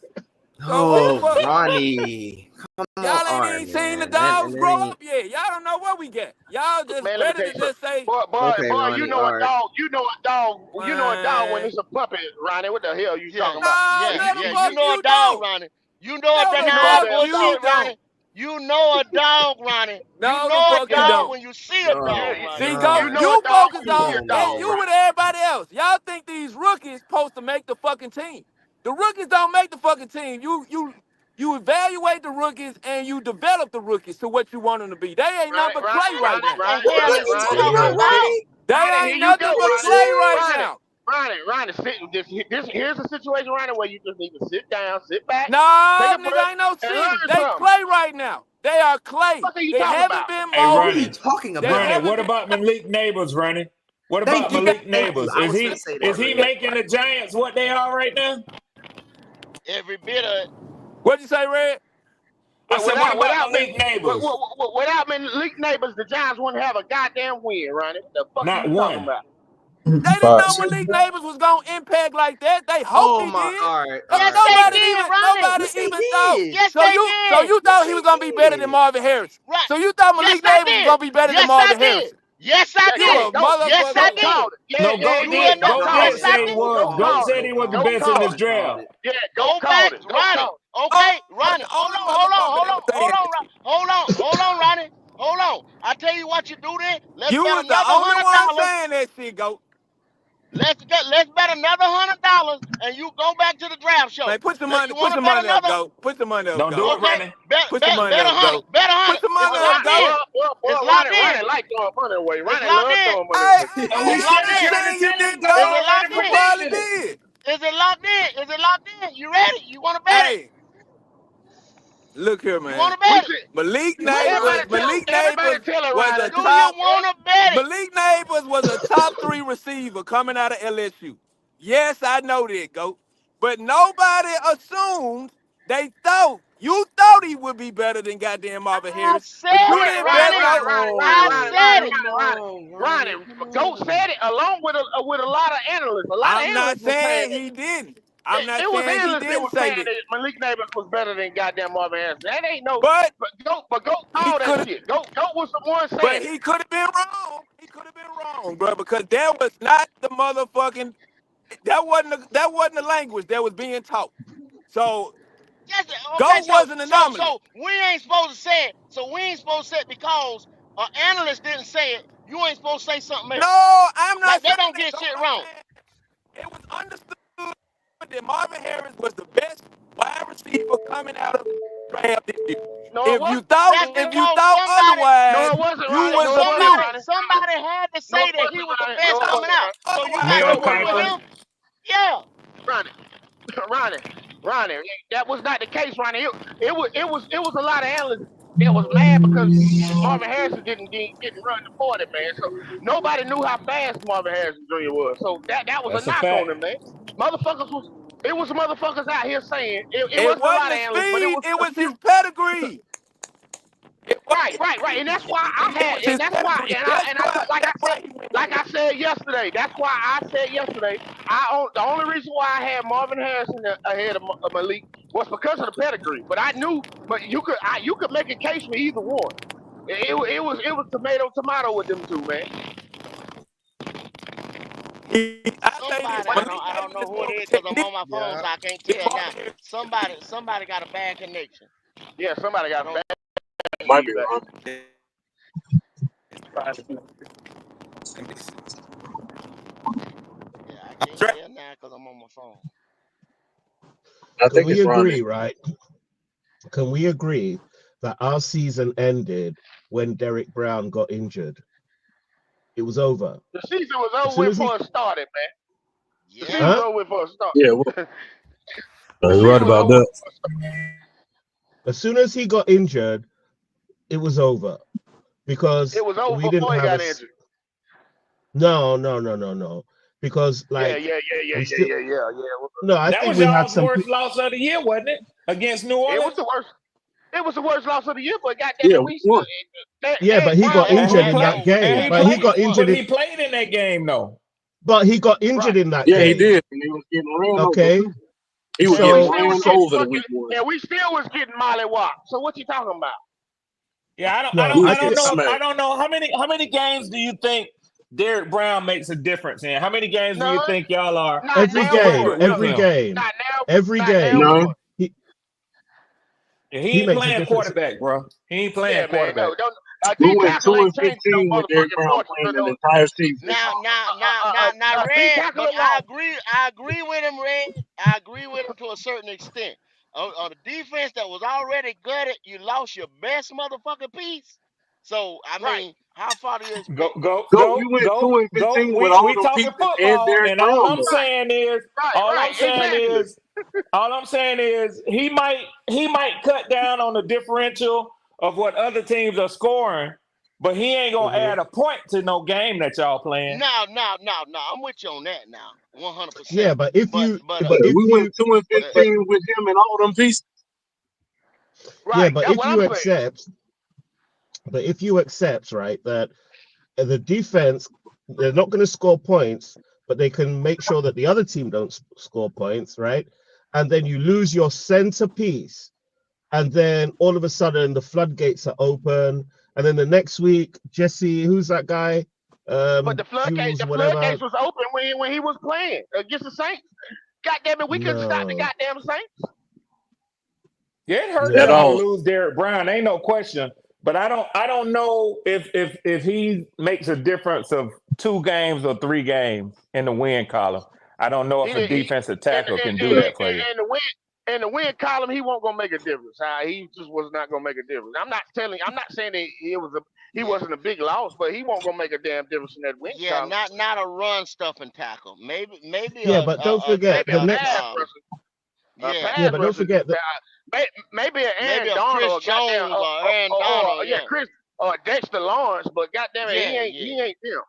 So what the Oh, fuck? Ronnie, come Y'all ain't on, even seen the man. That dogs grow ain't up yet. Y'all don't know what we got. Y'all just Man, let me better tell you to something. just say, okay, Boy, you Ronnie. know a All right. dog. You know a dog when man. it's a puppy, Ronnie. What the hell you Yeah, talking about? No, yeah, no, the yeah. You fuck know a you dog, don't. Ronnie. You know a No, the You know a denied fuck damn you dog. bullshit, don't. Ronnie. You know a dog, Ronnie. You No, the know a fuck you dog don't. when you see a No, dog, You, Ronnie. See, no, go. you know a You dog focus when you see on a come that. dog, You on. with Ronnie. everybody else. Y'all think these rookies supposed to make the fucking team. The rookies don't make the fucking team. You evaluate the rookies and you develop the rookies to what you want them to be. They ain't nothing but clay right now. What the hell is you Hey, talking man, about? They Here ain't you nothing go, but Ronnie. clay right now. Ronnie, here's a situation, Ronnie, where you just need to sit down, sit back, take No, a nigga, breath, ain't no and sitting. learn They something. clay right now. They are clay. What are you They talking haven't about? been Hey, What are you molded. Ronnie. talking They about? Ronnie, haven't what been. about Malik Neighbors, Ronnie? What about Thank you, Malik thank you. Neighbors? I was gonna say that, Is he Ronnie. making the Giants what they are right now? Every bit of it. What'd you say, Red? I But said, what about Malik Neighbors? without Malik Neighbors, the Giants wouldn't have a goddamn win, Ronnie. What the fuck are Not you talking one. about? They didn't know Malik Neighbors was gonna impact like that. They hoped he did. All right. Yes, they did, Ronnie. Nobody Yes, they even thought. did. Yes, So they you did. thought he was gonna be better than Marvin Harrison. Right. So you thought Yes, Malik I Neighbors was did. gonna be better than Yes, I Marvin did. Harrison. Yes, I You did. a motherfucker. Yes, I did. Called it. No, Yeah, Goat You did. will know. Goat Yes, did say I he did. was. Goat said he was the best in this draft. Yeah, go Okay, called it. Go Ronnie. called Okay, Oh, Ronnie. the Hold only on, hold on, motherfucker hold that on, was saying that shit. hold on, Ronnie. Hold on. I tell you what you do then. Let's You bet was the another only one $100. saying that shit, Goat. Let's bet another $100, and you go back to the draft show. Man, put some You money want to bet up, another? Goat. Put some money up, Don't do Goat. it, Ronnie. Put some money Bet up, 100. Goat. Bet 100. Put some It's money up, locked Goat. in. It's locked in. Ronnie like throwing money away. It's Ronnie locked love in. throwing money Hey, away. And I we It's still locked ain't in. trying to saying you tell him didn't, Goat Is Goat. it already locked You in? probably predicted it. did. Is it locked in? Is it locked in? You ready? You want to bet it? Hey, look here, You man. want to bet it? Malik Everybody Neighbors tell her was Ronnie. a Do you top. want to bet it? Malik Neighbors was a top 3 receiver coming out of LSU. Yes, I know that, Goat. But nobody assumed. You thought he would be better than goddamn Marvin I Harris, but said you it, didn't bet Ronnie. no. I said it. Ronnie. Go said it along with a lot of analysts. A lot of I'm not analysts were saying saying that. he didn't. I'm not It was saying he analysts that didn't was say saying that. that Malik Neighbors was better than goddamn Marvin Harrison. That ain't no. But Go he call that could. shit. Go was the one But saying it. he could have been wrong. He could have been wrong, bro, because that was not the motherfucking. That wasn't the language that was being taught. So Yes. Okay. Go was an anomaly. So we ain't supposed to say it. So we ain't supposed to say it because an analyst didn't say it. You ain't supposed to say something else. No, I'm Like not they saying don't that. get Go, shit I'm wrong. saying it was understood that Marvin Harris was the best wide receiver coming out of the draft this year. No, it If you wasn't. That's because thought No, otherwise, it wasn't, you Ronnie. was No, it wasn't, confused. Ronnie. somebody had to No, say it that he wasn't, was the Ronnie. No, best it coming wasn't, out. Ronnie. So you got to Mel agree with Kiper. him. Yeah. Ronnie, that was not the case, Ronnie. It was a lot of analysts that was mad because Marvin Harrison didn't run the 40, man. So nobody knew how fast Marvin Harrison Jr. was. So that was a That's a knock fact. on him, man. It was motherfuckers out here saying it It wasn't a wasn't lot of the analysts, but it speed, was it a was his few. pedigree. Right. And that's why It was his pedigree. like I said yesterday, that's why I said yesterday, the only reason why I had Marvin Harrison ahead of Malik was because of the pedigree. But I knew, but you could make a case for either one. It was tomato with them two, man. Somebody, I don't know who it is because I'm on my phone, so I can't tell now. Somebody got a bad connection. Yeah, somebody got bad Might be feedback. wrong. Yeah, I can't tell now because I'm on my phone. I Can think we it's Ronnie. agree, right? Can we agree that our season ended when Derek Brown got injured? It was over. The season was over As soon with as he- before it started, man. The season Yeah. was over with before it started. Yeah, well, The you're season right was about over that. with before it started. As soon as he got injured, it was over because It was over we didn't before he have got a. injured. No. Because like Yeah. I'm still no. I That think was we had y'all's some. worst loss of the year, wasn't it? Against New It was Orleans. the worst. It was the worst loss of the year, but goddamn Yeah, it, we won. Yeah, but he got And injured he in that played. game. And he But he played. got injured But in. he played in that game, though. But he got injured in that Yeah, he game. did. And he was getting ran over Okay. too. He was And we getting So still was ran getting over the fucking, week one. and we still was getting mollywopped. So what you talking about? Yeah, I no, don't He was know. getting smacked. I don't know how many games do you think Derek Brown makes a difference in? How many games do you None. think y'all are Not every now game, one. with every him? game, Not now. every Not now game. None. one. Yeah, he He ain't makes a playing difference. quarterback, bro. He ain't playing Yeah, man. quarterback. No, don't. We D went tackle 2 ain't and changing no 15 with Derek motherfucking Brown fortune. playing an entire season. Now, D Red, tackle but I alone. agree with him, Red. I agree with him to a certain extent. On the defense that was already gutted, you lost your best motherfucking piece. So I Right. mean, how far do you Go, expect? go, So we go, went 2 go, and go. 15 with all We them talking pieces and football, Derek and all Brown. I'm saying is, Exactly. he might cut down on the differential of what other teams are scoring, but he ain't gonna add a point to no game that y'all playing. No. I'm with you on that now, 100%. Yeah, but if you, but but if We you, went 2 and 15 with him and all them pieces. Right. yeah, but That's if what you I'm saying. accept, right, that the defense they're not going to score points, but they can make sure that the other team don't score points, right? And then you lose your centerpiece, and then all of a sudden the floodgates are open, and then the next week, Jesse, who's that guy? But the Jules, whatever. floodgates was open when he was playing against the Saints. God damn it, we couldn't stop the No. goddamn Saints. Yeah, it hurt Yeah. them At to all. lose Derek Brown. Ain't no question. But I don't know if he makes a difference of 2 games or 3 games in the win column. I don't know if a defensive tackle can do that for you. In the win column, he won't gonna make a difference. He just was not gonna make a difference. I'm not saying that he wasn't a big loss, but he won't gonna make a damn difference in that win column. not a run stuffing tackle. Maybe Yeah, but don't forget maybe the a next. pass rusher. Yeah, but don't forget that. Maybe an Aaron maybe a Donald Chris Jones or Aaron or Donald. yeah, Chris or Dexter Lawrence, but goddamn it, Yeah, he ain't them.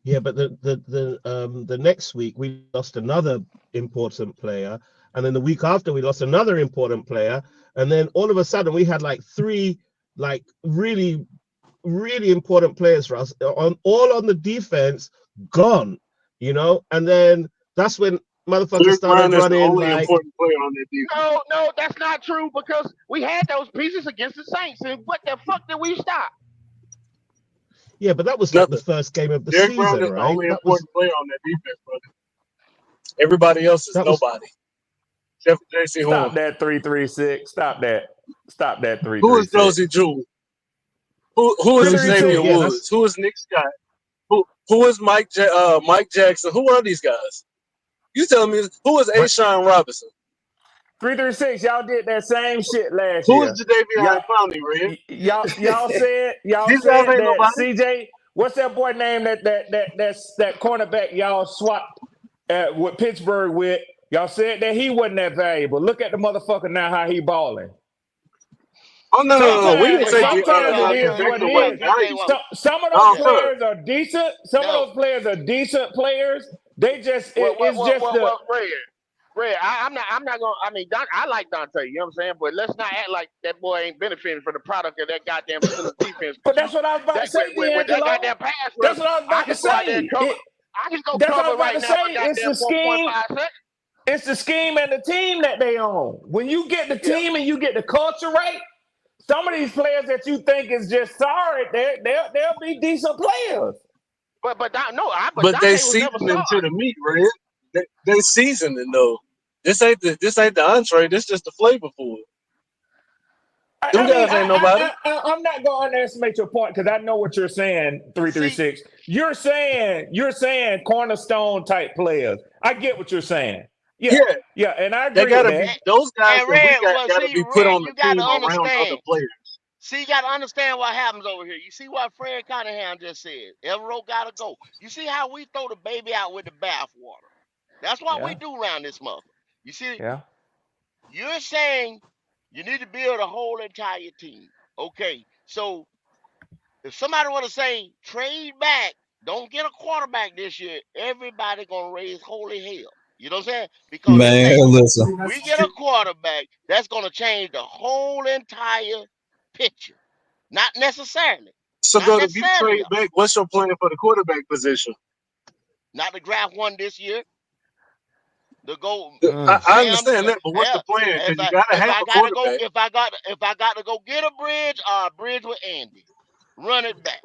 Yeah, but the next week we lost another important player, and then the week after we lost another important player, and then all of a sudden we had like 3 like really important players for us all on the defense gone, you know, and then that's when motherfuckers Derek started Brown is the running only like. important player on that defense. No, that's not true because we had those pieces against the Saints, and what the fuck did we stop? Yeah, but that was like the Nothing. first game of the Derek season, Brown is the right? only That was important player on that defense, brother. Everybody else is that was nobody. Except for J.C. Horn. Stop that 336. Stop that. Stop that Who is 336. Josie Jewell? Who is Josie Xavier Jewell, yeah, Woods? Who is Nick Scott? Who is Mike Jackson? Who are these guys? You tell me who is Ashawn Robinson? 336, y'all did that same shit last Who is year. Jadeveon Clowney, Red? Y'all said These guys ain't that nobody. CJ, what's that boy name that cornerback y'all swapped with Pittsburgh with? Y'all said that he wasn't that valuable. Look at the motherfucker now, how he balling. Oh no! We didn't say Sometimes it is what Jackson it wasn't is. valuable. Some of those players are decent. Some of those players are decent players. They just Red, I'm not gonna. I mean, I like Dante. You know what I'm saying? But let's not act like that boy ain't benefiting from the product of that goddamn Steelers defense. But that's what I was about to say, with that D'Angelo. goddamn pass That's rush, what I was about to say. I can go That's what I cover was about right to now say. for It's the scheme. 4.5 seconds. It's the scheme and the team that they own. When you get the team and you get the culture right, some of these players that you think is just sorry, they'll be decent players. But They Dante was seasoned never into the meat, Red. They seasoning though. This ain't the entree. This just the flavor for it. Them guys ain't nobody. I'm not going to underestimate your point because I know what you're saying. 336. You're saying cornerstone type players. I get what you're saying. Yeah, and I agree. They gotta with be that. those guys. And Red, Gotta be put on the team around other players. See, you got to understand what happens over here. You see what Fred Cunningham just said. Everett got to go. You see how we throw the baby out with the bathwater. That's what we do around this mother. You see, you're saying you need to build a whole entire team. Okay, so if somebody want to say trade back, don't get a quarterback this year, everybody going to raise holy hell. You know what I'm saying? Because listen. we get a quarterback, that's going to change the whole entire picture. Not necessarily. So Not go to you necessarily. trade back. What's your plan for the quarterback position? Not to draft one this year. To go. I understand that, but what's the plan? Because you gotta have a quarterback. If I got to go get a bridge with Andy, run it back.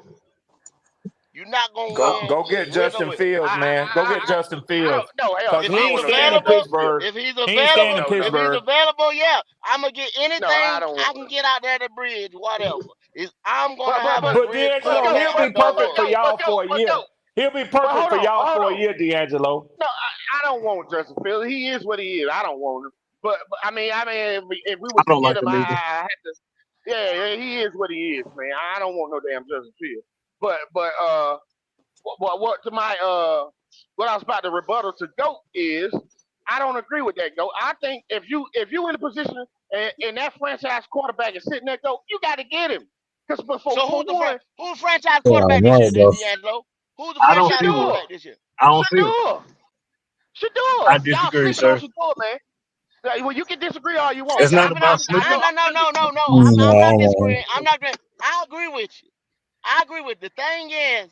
You're not gonna win. Go get Justin Fields, man. Go get Justin Fields. If he's available, yeah, I'm gonna get anything I can get out there at the bridge, whatever. I'm gonna have a bridge. D'Angelo, he'll be perfect for y'all for a year. He'll be perfect for y'all for a year, D'Angelo. No, I don't want Justin Fields. He is what he is. I don't want him. But I mean, if we was to get him, I had to. Yeah, he is what he is, man. I don't want no damn Justin Fields. But what to my what I was about to rebuttal to Goat is I don't agree with that, Goat. I think if you in a position and that franchise quarterback is sitting there, Goat, you got to get him. Because who's the franchise quarterback this year, D'Angelo? Who's the franchise quarterback this year? I don't feel. Shador. I disagree, sir. Shador, man. Well, you can disagree all you want. It's not about No. I'm not disagreeing. I agree with you. The thing is,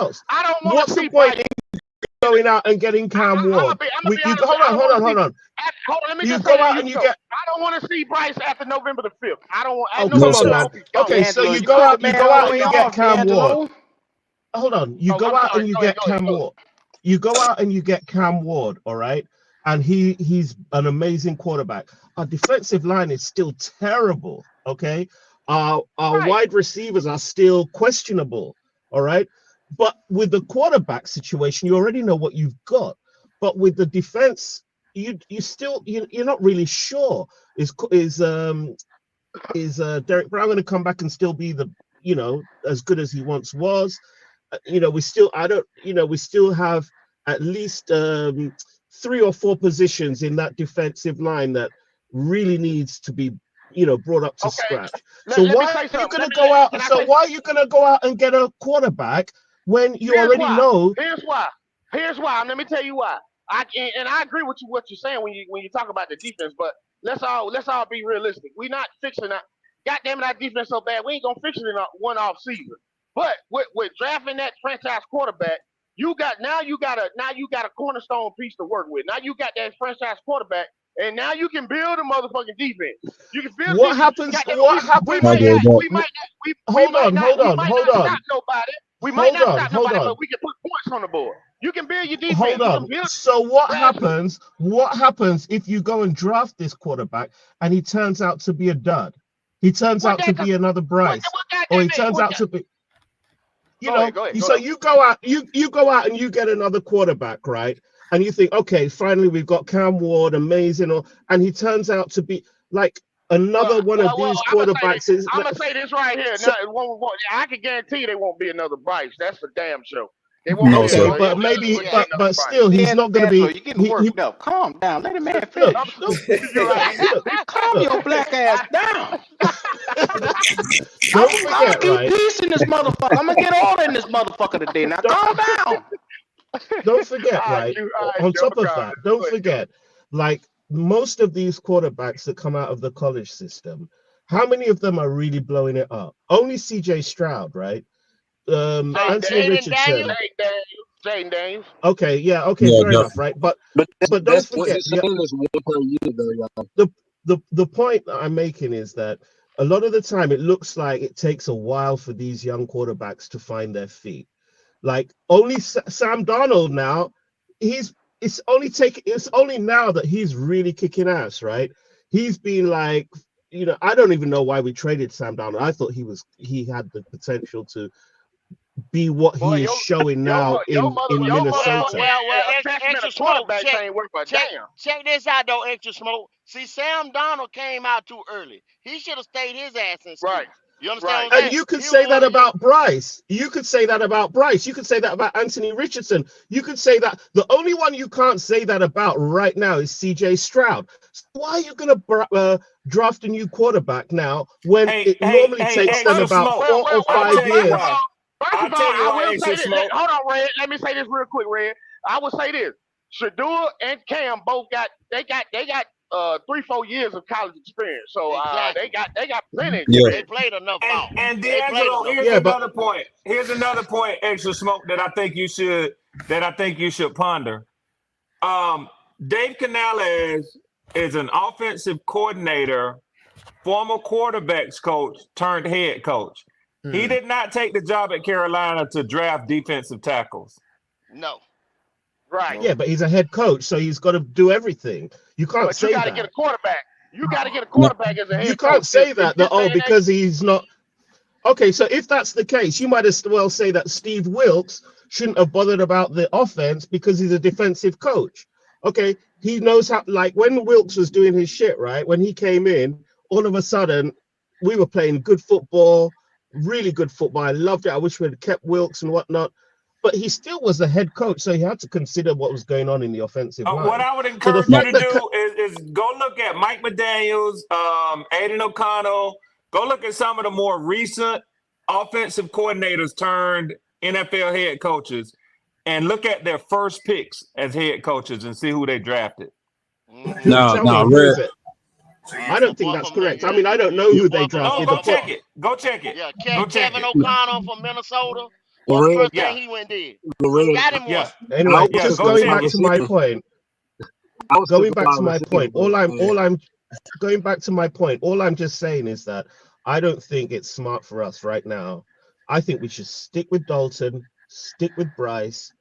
else. I don't want to What's see the point Bryce in going out and getting Cam Ward. Hold on. Hold on. Let me just say go out and you get. I don't want to see Bryce after November the 5th. I don't want. Oh, come on, man. Okay, so you go out and you get Cam Ward. Hold on. You go out and you get Cam Ward. You go out and you get Cam Ward, all right? And he's an amazing quarterback. Our defensive line is still terrible, okay? Our wide receivers are still questionable, all right? But with the quarterback situation, you already know what you've got. But with the defense, you're not really sure. Is Derek Brown going to come back and still be as good as he once was? We still have at least 3 or 4 positions in that defensive line that really needs to be brought up to scratch. So why are you going to go out? So why are you going to go out and get a quarterback when you already know? Here's why. Let me tell you why. I agree with what you're saying when you talk about the defense, but let's all be realistic. We're not fixing that. Goddamn it, our defense so bad. We ain't gonna fix it in one off season. But with drafting that franchise quarterback, you got a cornerstone piece to work with. Now you got that franchise quarterback, and now you can build a motherfucking defense. You can build. What happens? We might not stop nobody. We might not stop nobody, but we can put points on the board. You can build your defense. Hold on. So what happens? What happens if you go and draft this quarterback and he turns out to be a dud? He turns out to be another Bryce, or he turns out to be. So you go out, you go out and you get another quarterback, right? And you think, okay, finally we've got Cam Ward, amazing, and he turns out to be like another one of these quarterbacks. I'm gonna say this right here. I can guarantee they won't be another Bryce. That's for damn sure. They won't but still, he's not gonna be. You're getting worked up. Calm down. Let him man finish. Calm your black ass down. Don't forget, I'm gonna keep peace in this motherfucker. I'm gonna get all in this motherfucker today. Now calm down. Don't forget, right? On top of that, don't forget, like most of these quarterbacks that come out of the college system, how many of them are really blowing it up? Only CJ Stroud, right? Anthony Richardson. Jaden Daniels. Okay, fair enough, right? But don't forget, the point that I'm making is that a lot of the time it looks like it takes a while for these young quarterbacks to find their feet. Like only Sam Darnold now, it's only now that he's really kicking ass, right? He's been like, I don't even know why we traded Sam Darnold. I thought he had the potential to be what he is showing now in Minnesota. Extra smoke. Check this out, though, extra smoke. See, Sam Darnold came out too early. He should have stayed his ass in school. Right. You understand? And you could say that about Bryce. You could say that about Bryce. You could say that about Anthony Richardson. You could say that. The only one you can't say that about right now is CJ Stroud. So why are you going to draft a new quarterback now when it normally takes them about 4 or 5 years? First of all, I will say this. Hold on, Red. Let me say this real quick, Red. I will say this. Shadua and Cam both got 3-4 years of college experience. So they got plenty. Yeah. They played enough ball. And D'Angelo, here's another point, extra smoke that I think you should ponder. Dave Canales is an offensive coordinator, former quarterbacks coach turned head coach. He did not take the job at Carolina to draft defensive tackles. No. Right. Yeah, but he's a head coach, so he's got to do everything. You can't say that. You got to get a quarterback. You got to get a quarterback as a head coach. You can't say that, because he's not. Okay, so if that's the case, you might as well say that Steve Wilkes shouldn't have bothered about the offense because he's a defensive coach. Okay, he knows how, like when Wilkes was doing his shit, right? When he came in, all of a sudden, we were playing good football, really good football. I loved it. I wish we had kept Wilkes and whatnot. But he still was a head coach, so he had to consider what was going on in the offensive line. What I would encourage you to do is go look at Mike McDaniels, Aiden O'Connell. Go look at some of the more recent offensive coordinators turned NFL head coaches and look at their first picks as head coaches and see who they drafted. No, Red. I don't think that's correct. I mean, I don't know who they drafted. Go check it. Go check it. Yeah, Kevin O'Connell from Minnesota. What the Red, first Yeah, thing he went and did? Red, Got him yeah, one. I Anyway, was yeah. just took a Go going check wide back it. to my receiver. point. I was took Going a back wide to my receiver, point. All but I'm going back to my point. All I'm just saying is that I don't think it's smart for us right now. I think we should stick with Dalton, stick with Bryce,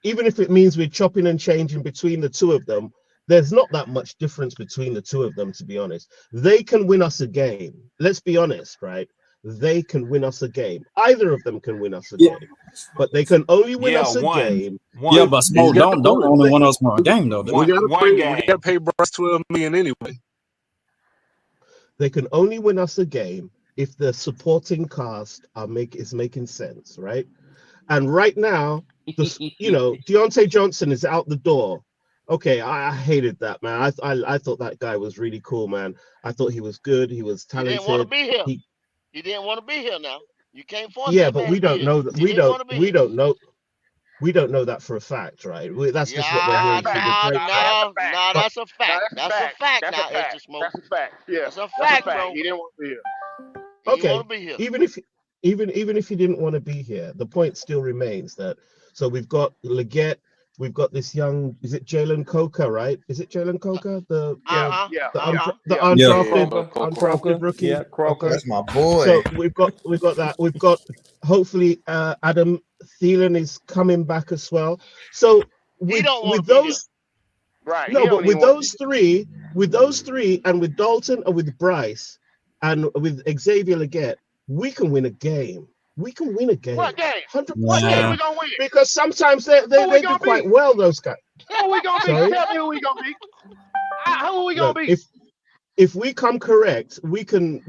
even if it means we're chopping and changing between the two of them. There's not that much difference between the two of them, to be honest. They can win us a game. Let's be honest, right? They can win us a game. Either of them can win us a Yeah, game, but they can only win Yeah, us a game yeah, one, if but he's Smoke got to don't do it. only want us for a game though. We got to pay. one We got to game. pay Bryce $12 million anyway. they can only win us a game if the supporting cast is making sense, right? And right now, Deontay Johnson is out the door. Okay, I hated that, man. I thought that guy was really cool, man. I thought he was good. He was He didn't want to talented. be here. He He didn't want to be here. Now you can't force Yeah, that but man we to be don't here. know that. He didn't want to be here. We don't know that for a fact, right? That's just what we're Yeah, hearing through the grapevine. no, But that's a fact. That's a fact. Now, extra smoke. That's a fact. Yeah, That's a that's a fact, fact. bro. He didn't want to be here. He didn't want okay, to be here. even if he didn't want to be here, the point still remains that so we've got Leggett, we've got this young, is it Jalen Coker, right? Is it Jalen Coker, Yeah, the Yeah, undrafted rookie? Yeah, Croker. Okay, That's my boy. so we've got that. We've got hopefully Adam Thielen is coming back as well. So He don't want with to be here. those right. no, He but don't even want to be with those three, and with Dalton and with Bryce and with Xavier Leggett, we can win a game. We can win a game. What game? 100%. What game nah. we gonna win? Because sometimes they Who we do gonna quite beat? well, those guys. Who we gonna beat? Sorry? Tell me who we gonna beat. Who we gonna Look, beat? if we come correct, we can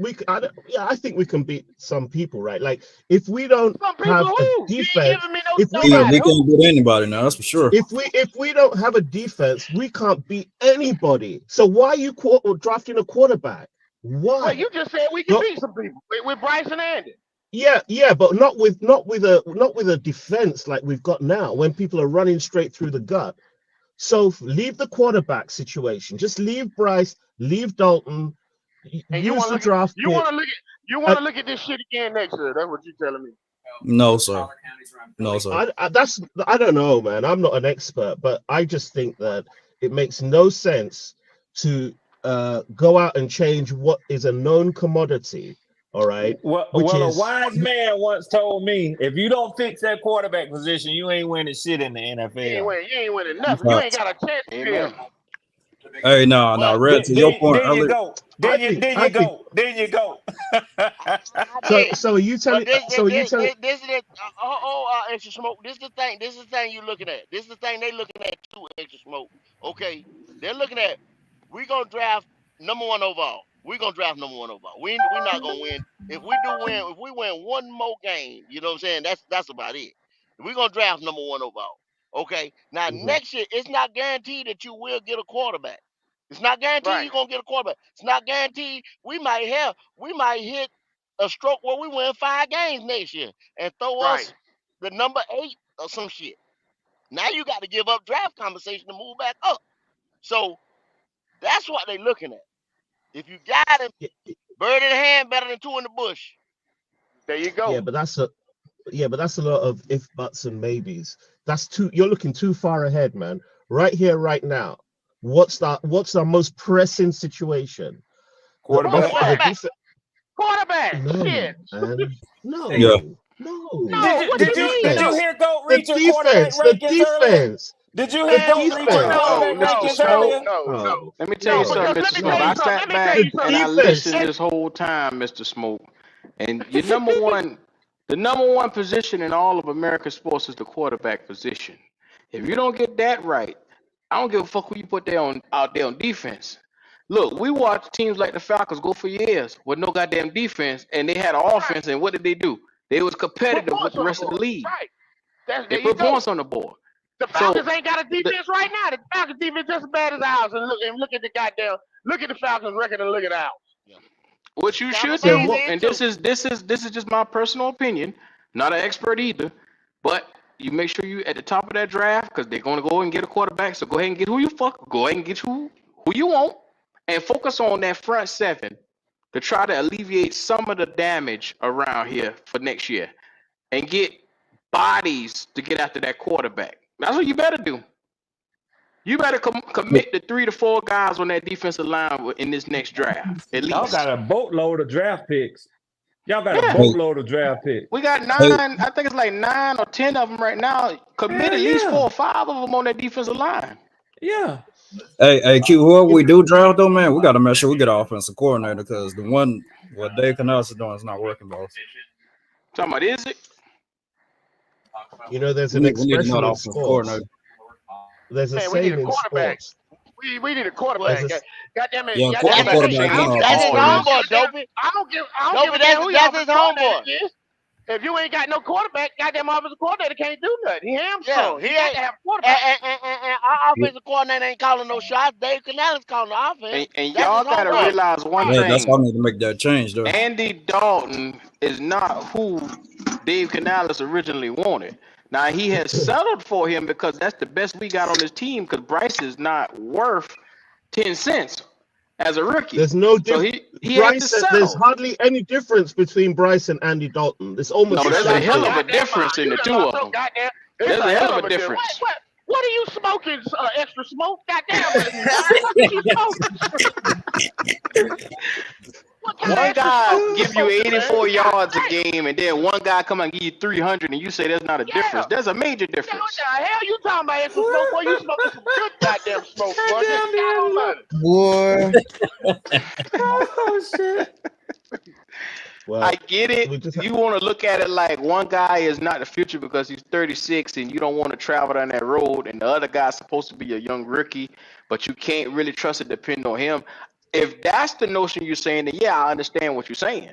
I think we can beat some people, right? Like if we don't Some people have a who? You ain't defense, giving me no if we Yeah, don't we nobody. can't beat anybody now. That's for sure. if we don't have a defense, we can't beat anybody. So why are you drafting a quarterback? Well, Why? you just said we can Don't- beat some people with Bryce and Andy. Yeah, but not with a defense like we've got now when people are running straight through the gut. So leave the quarterback situation. Just leave Bryce, leave Dalton, And you use want the to draft you pick. want to look at this shit again next year. That's what you're telling me. No, sir. No, sir. I don't know, man. I'm not an expert, but I just think that it makes no sense to go out and change what is a known commodity. All right. Well, Which a is wise man once told me, if you don't fix that quarterback position, you ain't winning shit in the NFL. You ain't winning nothing. You ain't got a chance to Amen. Hey, no, Red. To your point There you earlier. go. There you go. So are you telling? But So are you telling? this is the extra smoke. This is the thing. This is the thing you're looking at. This is the thing they looking at too. Extra smoke. Okay, they're looking at. We gonna draft #1 overall. We gonna draft #1 overall. We not gonna win. If we win one more game, you know what I'm saying? That's about it. We gonna draft #1 overall. Okay. Now next year, it's not guaranteed that you will get a quarterback. It's not guaranteed you're gonna get a quarterback. It's not guaranteed we might hit a stroke where we win 5 games next year and throw us the number 8 or some shit. Now you got to give up draft conversation to move back up. So that's what they're looking at. If you got him, bird in the hand better than 2 in the bush. There you go. Yeah, but that's a lot of if, buts, and maybes. You're looking too far ahead, man. Right here, right now. What's our most pressing situation? Quarterback. Quarterback. No, Shit. man. No. Yeah. No. Did you hear Goat reach your quarterback The rankings earlier? defense. Did you hear Goat reach your quarterback rankings earlier? No. Let me tell you something, Mr. Smoke. I sat back and I listened this whole time, Mr. Smoke. And your the number one position in all of American sports is the quarterback position. If you don't get that right, I don't give a fuck who you put out there on defense. Look, we watched teams like the Falcons go for years with no goddamn defense, and they had an offense, and what did they do? They was competitive with the rest of the league. Right. They put points on the board. The Falcons ain't got a defense right now. The Falcons defense just as bad as ours. And look at the Falcons record and look at ours. What you should do, and this is just my personal opinion, not an expert either, but you make sure you at the top of that draft because they're gonna go and get a quarterback. So go ahead and get who you want, and focus on that front 7 to try to alleviate some of the damage around here for next year, and get bodies to get after that quarterback. That's what you better do. You better commit the 3 to 4 guys on that defensive line in this next draft, at Y'all least. got a boatload of draft picks. Y'all got a Yeah. boatload of draft picks. We got 9. I think it's like 9 or 10 of them right now. Commit at least 4 or 5 of them on that defensive line. Yeah. Hey, Q, whoever we do draft though, man, we got to make sure we get an offensive coordinator because the one what Dave Canales is doing is not working, boss. Talking about, is it? You know, there's We an need to know expression the in offensive sports. coordinator. There's a Man, we need saying a in quarterback. sports. We need a quarterback. There's a, Goddamn it! Yeah, Goddamn That it! could quarterback change That's his all I this. don't homeboy, give a damn. Dopey. I don't give a Dopey, damn who your that's his offensive coordinator homeboy. is. If you ain't got no quarterback, goddamn offensive coordinator can't do nothing. He hamstrung. Yeah, he He got ain't. to have a quarterback. And our offensive coordinator ain't calling no shots. Dave Canales calling the offense. And That's y'all his got to homeboy. realize one Yeah, that's why I thing. need to make that change though. Andy Dalton is not who Dave Canales originally wanted. Now, he has settled for him because that's the best we got on this team because Bryce is not worth 10 cents as a rookie. there's no So difference. he had to Bryce, there's settle. hardly any difference between Bryce and Andy Dalton. It's almost No, the there's a same hell thing. of a difference in the two of them. Goddamn, There's a hell of a difference. What are you smoking? Extra smoke? Goddamn! What are you smoking? One guy give you 84 yards a game, and then one guy come and give you 300, and you say there's not a difference. There's a major What difference. the hell you talking about extra smoke? Boy, you smoking some good goddamn smoke, boy. Just God almighty. Boy. Oh shit. Well, I get it. You want to look at it like one guy is not the future because he's 36 and you don't want to travel down that road, and the other guy's supposed to be a young rookie, but you can't really trust it depend on him. If that's the notion you're saying, then yeah, I understand what you're saying.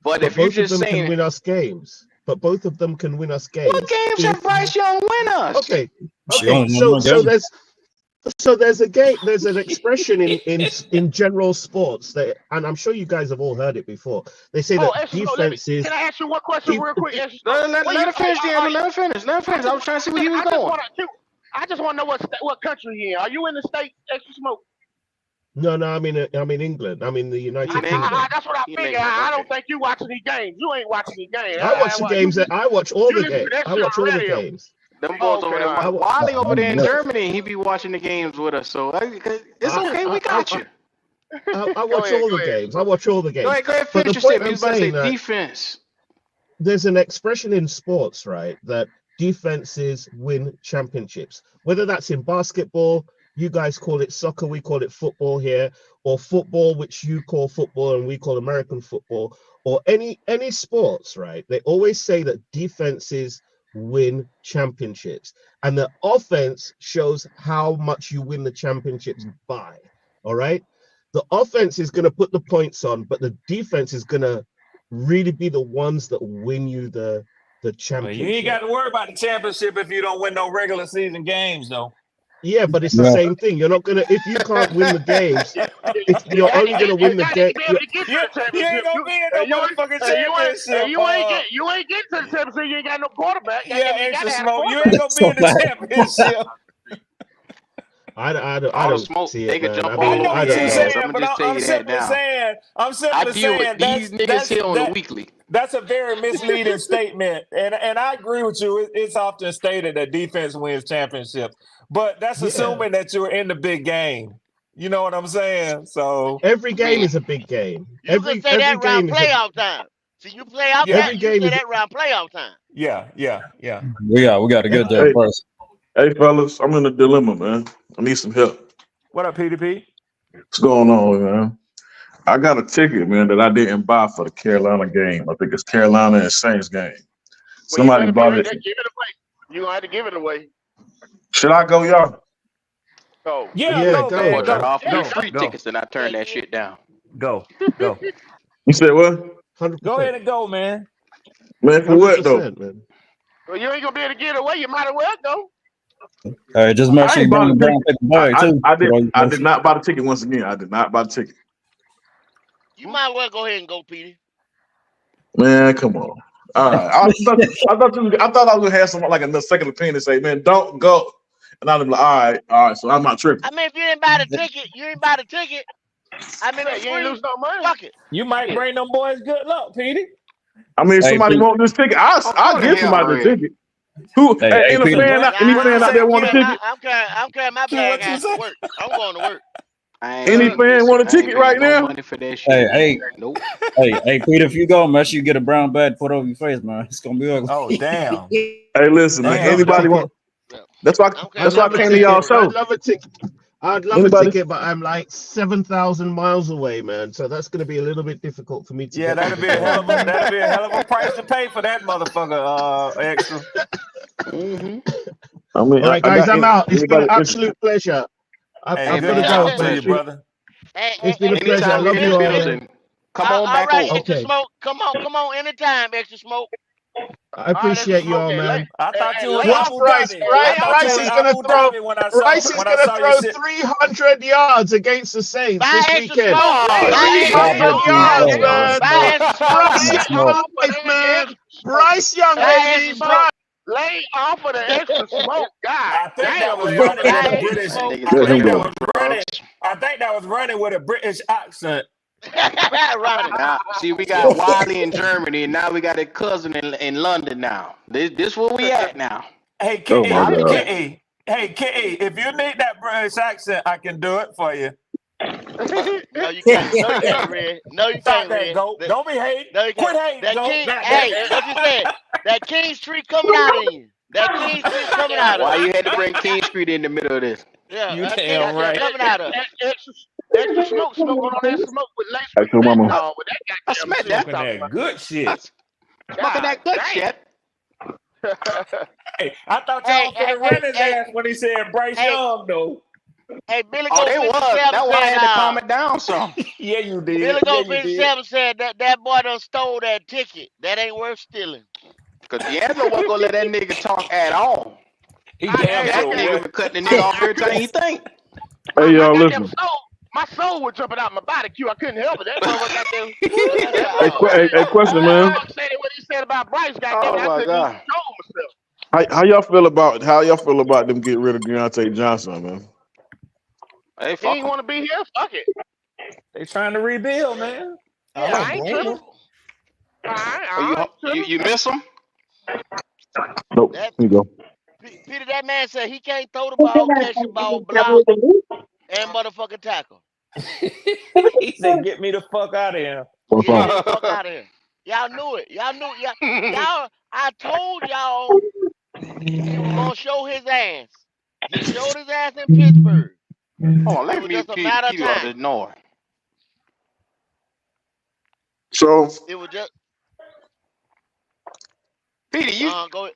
But if you're both of just them saying, can win us games. But both of them can win us games. what games have Bryce Young win us? Okay. She only won one game. There's an expression in general sports that, and I'm sure you guys have all heard it before. They say that defenses. Can I ask you one question real quick? Let him finish, D'Angelo. Let him finish. I was trying to see where he was going. I just want to know what country he in. Are you in the state extra smoke? No, I'm in England. I'm in the United Kingdom. That's what I figured. I don't think you watching these games. You ain't watching these games. I watch the games. I watch all the games. I watch all the games. Them boys over there. Wally over there in Germany, he be watching the games with us. So it's okay. We got you. I watch all the games. I watch all the games. Go ahead, But finish the your point statement. I'm You was about to say saying defense. there's an expression in sports, right, that defenses win championships. Whether that's in basketball, you guys call it soccer, we call it football here, or football, which you call football and we call American football, or any sports, right? They always say that defenses win championships, and the offense shows how much you win the championships by. All right, the offense is going to put the points on, but the defense is going to really be the ones that win you the championship. You ain't got to worry about the championship if you don't win no regular season games, though. Yeah, but it's the same thing. You're not gonna, if you can't win the games, if you're only gonna win the game. You ain't gonna be in no motherfucking championship. You ain't getting to the championship. You ain't got no quarterback. Yeah, extra smoke. You ain't gonna be in the championship. I don't see it, they could man. jump I mean, all I over don't your know. ass. I'm gonna just tell you that now. I'm simply saying these niggas here on the weekly. That's a very misleading statement, and I agree with you. It's often stated that defense wins championships, but that's assuming that you're in the big game. You know what I'm saying? So every game is a big game. You can say that around playoff time. So you play out that, you say that around playoff time. Yeah. We got to get there first. Hey, fellas, I'm in a dilemma, man. I need some help. What up, PDP? What's going on, man? I got a ticket, man, that I didn't buy for the Carolina game. I think it's Carolina and Saints game. Somebody bought it. Give it away. You gonna have to give it away. Should I go, y'all? Go. Yeah, go. Turn off the free tickets and I turn that shit down. Go. You said what? 100%. Go ahead and go, man. Man, for what though? Man. Well, you ain't gonna be able to get it away. You might as well go. All right, just make sure you bring the brown paper bag too. I did not buy the ticket once again. I did not buy the ticket. You might as well go ahead and go, Petey. Man, come on. All right. I thought I was gonna have some like a second opinion and say, man, don't go. And I'm like, all right. So I'm not tripping. I mean, if you didn't buy the ticket, you ain't buy the ticket. I mean, you ain't lose no money. Fuck it. You might bring them boys good luck, Petey. I mean, if Hey, somebody Pete. want this ticket, Oh, I'll go to give hell, somebody the Red. ticket. Who? Hey, hey, Any Peter. fan out there want a ticket? I'm carrying my Q, bag what you out to say? work. I'm going to work. Any fan want a I ain't ticket paying right no now? money for that Hey, shit. hey, Nope. hey, Peter. If you go, make sure you get a brown bag put over your face, man. It's gonna be ugly. Oh damn. Hey, listen, man. I'd love a Anybody ticket. want? That's why. I'm I'd That's carrying why my I love a came bag to out y'all ticket. to work. I'd show. love a ticket. I'd love a Anybody? ticket, but I'm like 7,000 miles away, man. So that's going to be a little bit difficult for me to Yeah, get to that'll the be a hell of a game. that'll be a hell of a price to pay for that motherfucker, extra. Mm-hmm. I mean, All right, I guys, got I'm out. It's been anybody an interested. absolute pleasure. Hey I've Hey got to man, man, go, on to man. you, brother. It's been a pleasure. I anytime we love in the you all, man. building, come on All back right, over. extra Okay. smoke. Come on, anytime, extra smoke. I appreciate you all, man. I thought you was Watch Abu Bryce. Dhabi. I thought you Bryce was is gonna Abu throw. Dhabi when I Bryce is gonna saw your throw shit. 300 yards against the Saints Buy this extra weekend. smoke. Buy extra 300 smoke. yards, man. Buy extra smoke. Bryce Young, man. Bryce Young, Buy extra baby. smoke. Lay off of the extra smoke. God I think that damn, was lay off running of with that a Buy extra extra British. smoke. smoke. I Let him think that go. was running. I think that was running with a British accent. Ronnie. Now, see, we got Wiley in Germany, and now we got a cousin in London. Now, this where we at now. Hey, Oh my Kitty, God. Kitty. Hey, Kitty, if you need that British accent, I can do it for you. No, you can't. No, you can't, Red. No, you Stop can't, that, Red. Goat. Don't be hating. No, you Quit can't. hating, That Goat. king. God damn Hey, what you said? That King Street coming out of you. That King Street coming out Why of you you. had to bring King Street in the middle of this? Yeah, You that King damn Street right. coming out of you. Extra smoke, smoking on that smoke with lace with Actual mama. fentanyl with that I goddamn smell shit you that. Smoking talking that good shit. Smoking about. that good God shit. damn. Hey, I thought Hey, y'all finna run his ass when he said Bryce hey, Young, though. hey, Billy Oh, Goat they was. 57 That's why I said, had to calm it down some. Yeah, you did. Billy Yeah, Goat you did. 57 said that boy done stole that ticket. That ain't worth stealing. Cause D'Angelo wasn't gonna let that nigga talk at all. He damn Hey, I That sure nigga was. been cutting the nigga off every time he think. Hey, my y'all, goddamn listen. soul, my soul was jumping out my body. Q, I couldn't help it. That motherfucker goddamn. Hey, Oh, question, That man. motherfucker said what he said about Bryce. Goddamn it, Oh I my couldn't even god. control myself. How y'all feel about them getting rid of Deontay Johnson, man? Hey, He fuck ain't him. want to be here. Fuck it. They trying to rebuild, man. I Yeah, don't I ain't blame tripping. them. Oh, I ain't you tripping. miss him? Nope. that Here you go. Peter, that man said he can't throw the ball, catch the ball, block, and motherfucking tackle. He said, "Get me the fuck out of here." What's Get wrong? me the fuck out of here. Y'all knew it. Y'all. I told y'all he was gonna show his ass. He showed his ass in Pittsburgh. Hold on, It let was me just mute a matter of Peter out time. this noise. So, It was just Peter, go.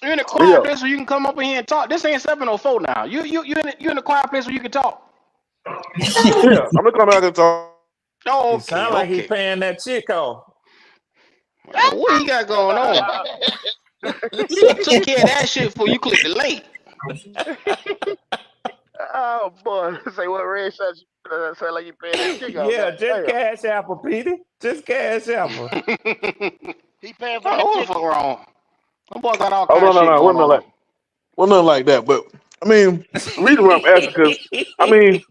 you're in a yeah. quiet place where you can come up in here and talk. This ain't 704 now. You in a quiet place where you can talk. Yeah, I'm gonna come back and talk. Oh, He okay, sound like he okay. paying that chick off. What he got going on? He took care of that shit before you click the link. Oh boy, say what Red says. Sound like you paying that chick out. Yeah, God just damn. cash apple, Petey. Just cash apple. He paying for that Oh, what the fuck ticket. wrong? That boy got all Oh kind no, of no, shit no, going on. nothing like that. But I mean, the reason why I'm asking because I mean,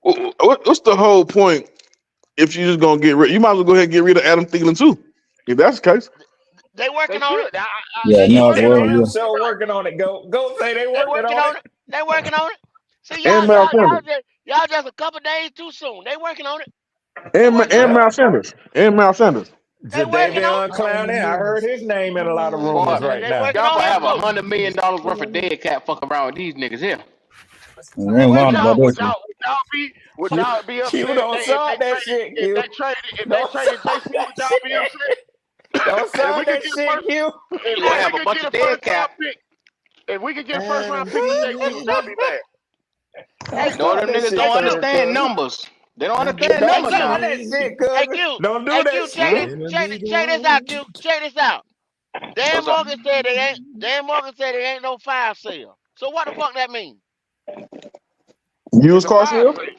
what's the whole point if you're just gonna get rid? You might as well go ahead and get rid of Adam Thielen too, if that's the case. They They working on it. should. Yeah, They might as They working well. on it. damn Yeah. sure working on it. Go say they They working working on on it. it. They working on it. See And Miles Sanders. y'all just a couple days too soon. They working on it. They And working on and it. Yeah. Miles Sanders. And Miles Sanders. They working on Jadavion Clowney. I heard his name in a lot of Boy, rumors it. right They now. working y'all on gonna him have too. $100 million worth of dead cat fuck around with these niggas here. We They ain't working lying on about it. this one. Would Q, y'all be Q upset don't start that shit, if Q. they traded Don't start JC? that Would y'all be shit. upset Don't if we start could that get a shit, first Q. You gonna if we have a could bunch get of a dead first round cat. pick? If we could get a first round pick for JC, would y'all be mad? Don't No, start them that niggas shit, don't third understand cousin. numbers. They don't understand Hey Don't numbers Q. start now. that shit, Hey cousin. Q. Don't do Hey that Q. Check shit. this. Check this out, Q. Check this out. Dan What's up? Morgan said they ain't. Dan Morgan said they ain't no fire sale. So what the fuck that mean? It's Used a car fire sale? sale.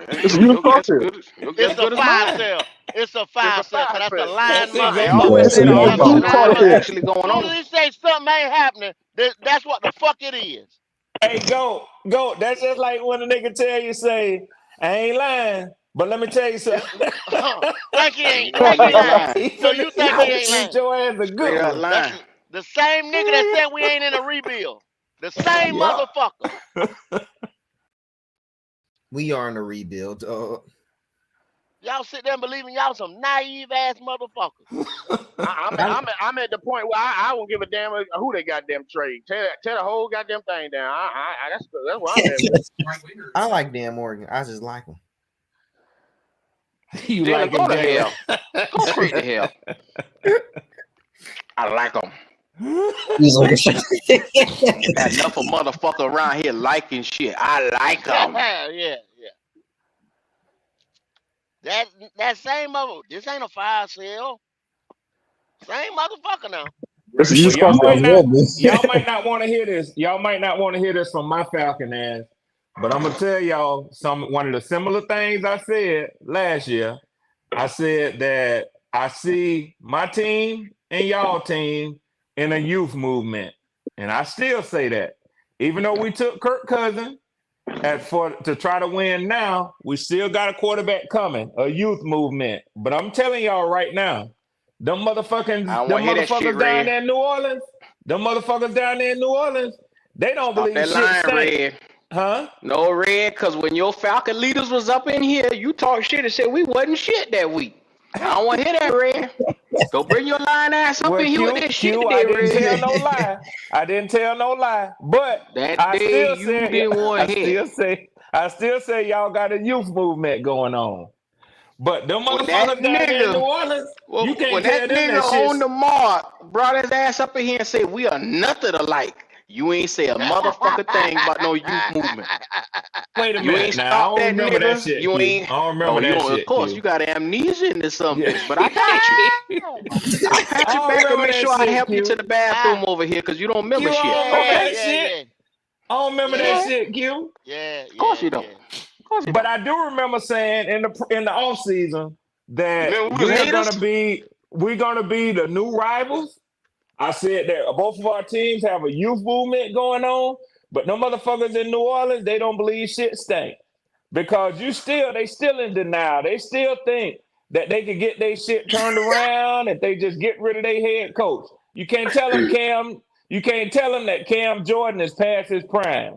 Hey, It's a your used car guess sale. good. Your guess It's a good as fire mine. sale. It's a It's fire a sale. fire Cause that's the sale. line That's money. I exactly always what It's say a it the is. That's the used opposite. car line That's what's money. sale. actually going Soon on. as he say something ain't happening, that's what the fuck it is. Hey, go. That's just like when a nigga tell you, say, I ain't lying, But let me tell you something. Think he ain't You know, lying. lying. So you think he ain't Treat lying? your ass a good Straight up one. lying. That's the same nigga that said we ain't in a rebuild. The same Yeah. motherfucker. We are in a rebuild. Y'all sit there and believe in y'all some naive ass motherfuckers. I'm at the point where I won't give a damn who they goddamn trade. Tear the whole goddamn thing down. That's what I'm at with. I like Dan Morgan. I just like him. You Jalen, like go him, to Jalen? hell. Go straight to hell. I like them. Got enough of motherfucker around here liking shit. I like them. Yeah. That same mother. This ain't a fire sale. Same motherfucker now. It's a Well, used car y'all might not want to hear this. Y'all might not want to hear this from my Falcon ass. But I'm gonna tell y'all one of the similar things I said last year. I said that I see my team and y'all team in a youth movement. And I still say that. Even though we took Kirk Cousins to try to win now, we still got a quarterback coming, a youth movement. But I'm telling y'all right now, them motherfuckers down there in New Orleans, they don't Stop believe that shit line, stink. Red. Huh? No, Red, because when your Falcon leaders was up in here, you talk shit and said we wasn't shit that week. I don't want to hear that, Red. Go bring your line ass up in here with that shit I today, didn't Red. tell no lie. I didn't tell no lie. But That I day still you said, didn't want to I still say y'all got a youth movement going on. But them When that motherfuckers down there in New nigga, Orleans, you when can't that tell them nigga that shit. on the mark brought his ass up in here and said we are nothing alike. You ain't say a motherfucking thing about no youth movement. Wait a You minute. ain't Now, I stopped don't that remember that nigga. shit, You Q. ain't. I don't remember Oh, you that don't. Of shit, course, Q. you got amnesia into some Yeah. bitch. But I got you. I'll pat you I don't back and remember make that sure I shit, help you Q. to the bathroom over here because you don't remember Q, I shit. don't remember Okay. that shit. I don't remember that shit, Q. Of course you don't. Of course you But don't. I do remember saying in the off season that Remember we was we're gonna be the new rivals. I said that both of our teams have a youth movement going on, but no motherfuckers in New Orleans, they don't believe shit stink. Because they still in denial. They still think that they could get their shit turned around if they just get rid of their head coach. You can't tell them that Cam Jordan is past his prime.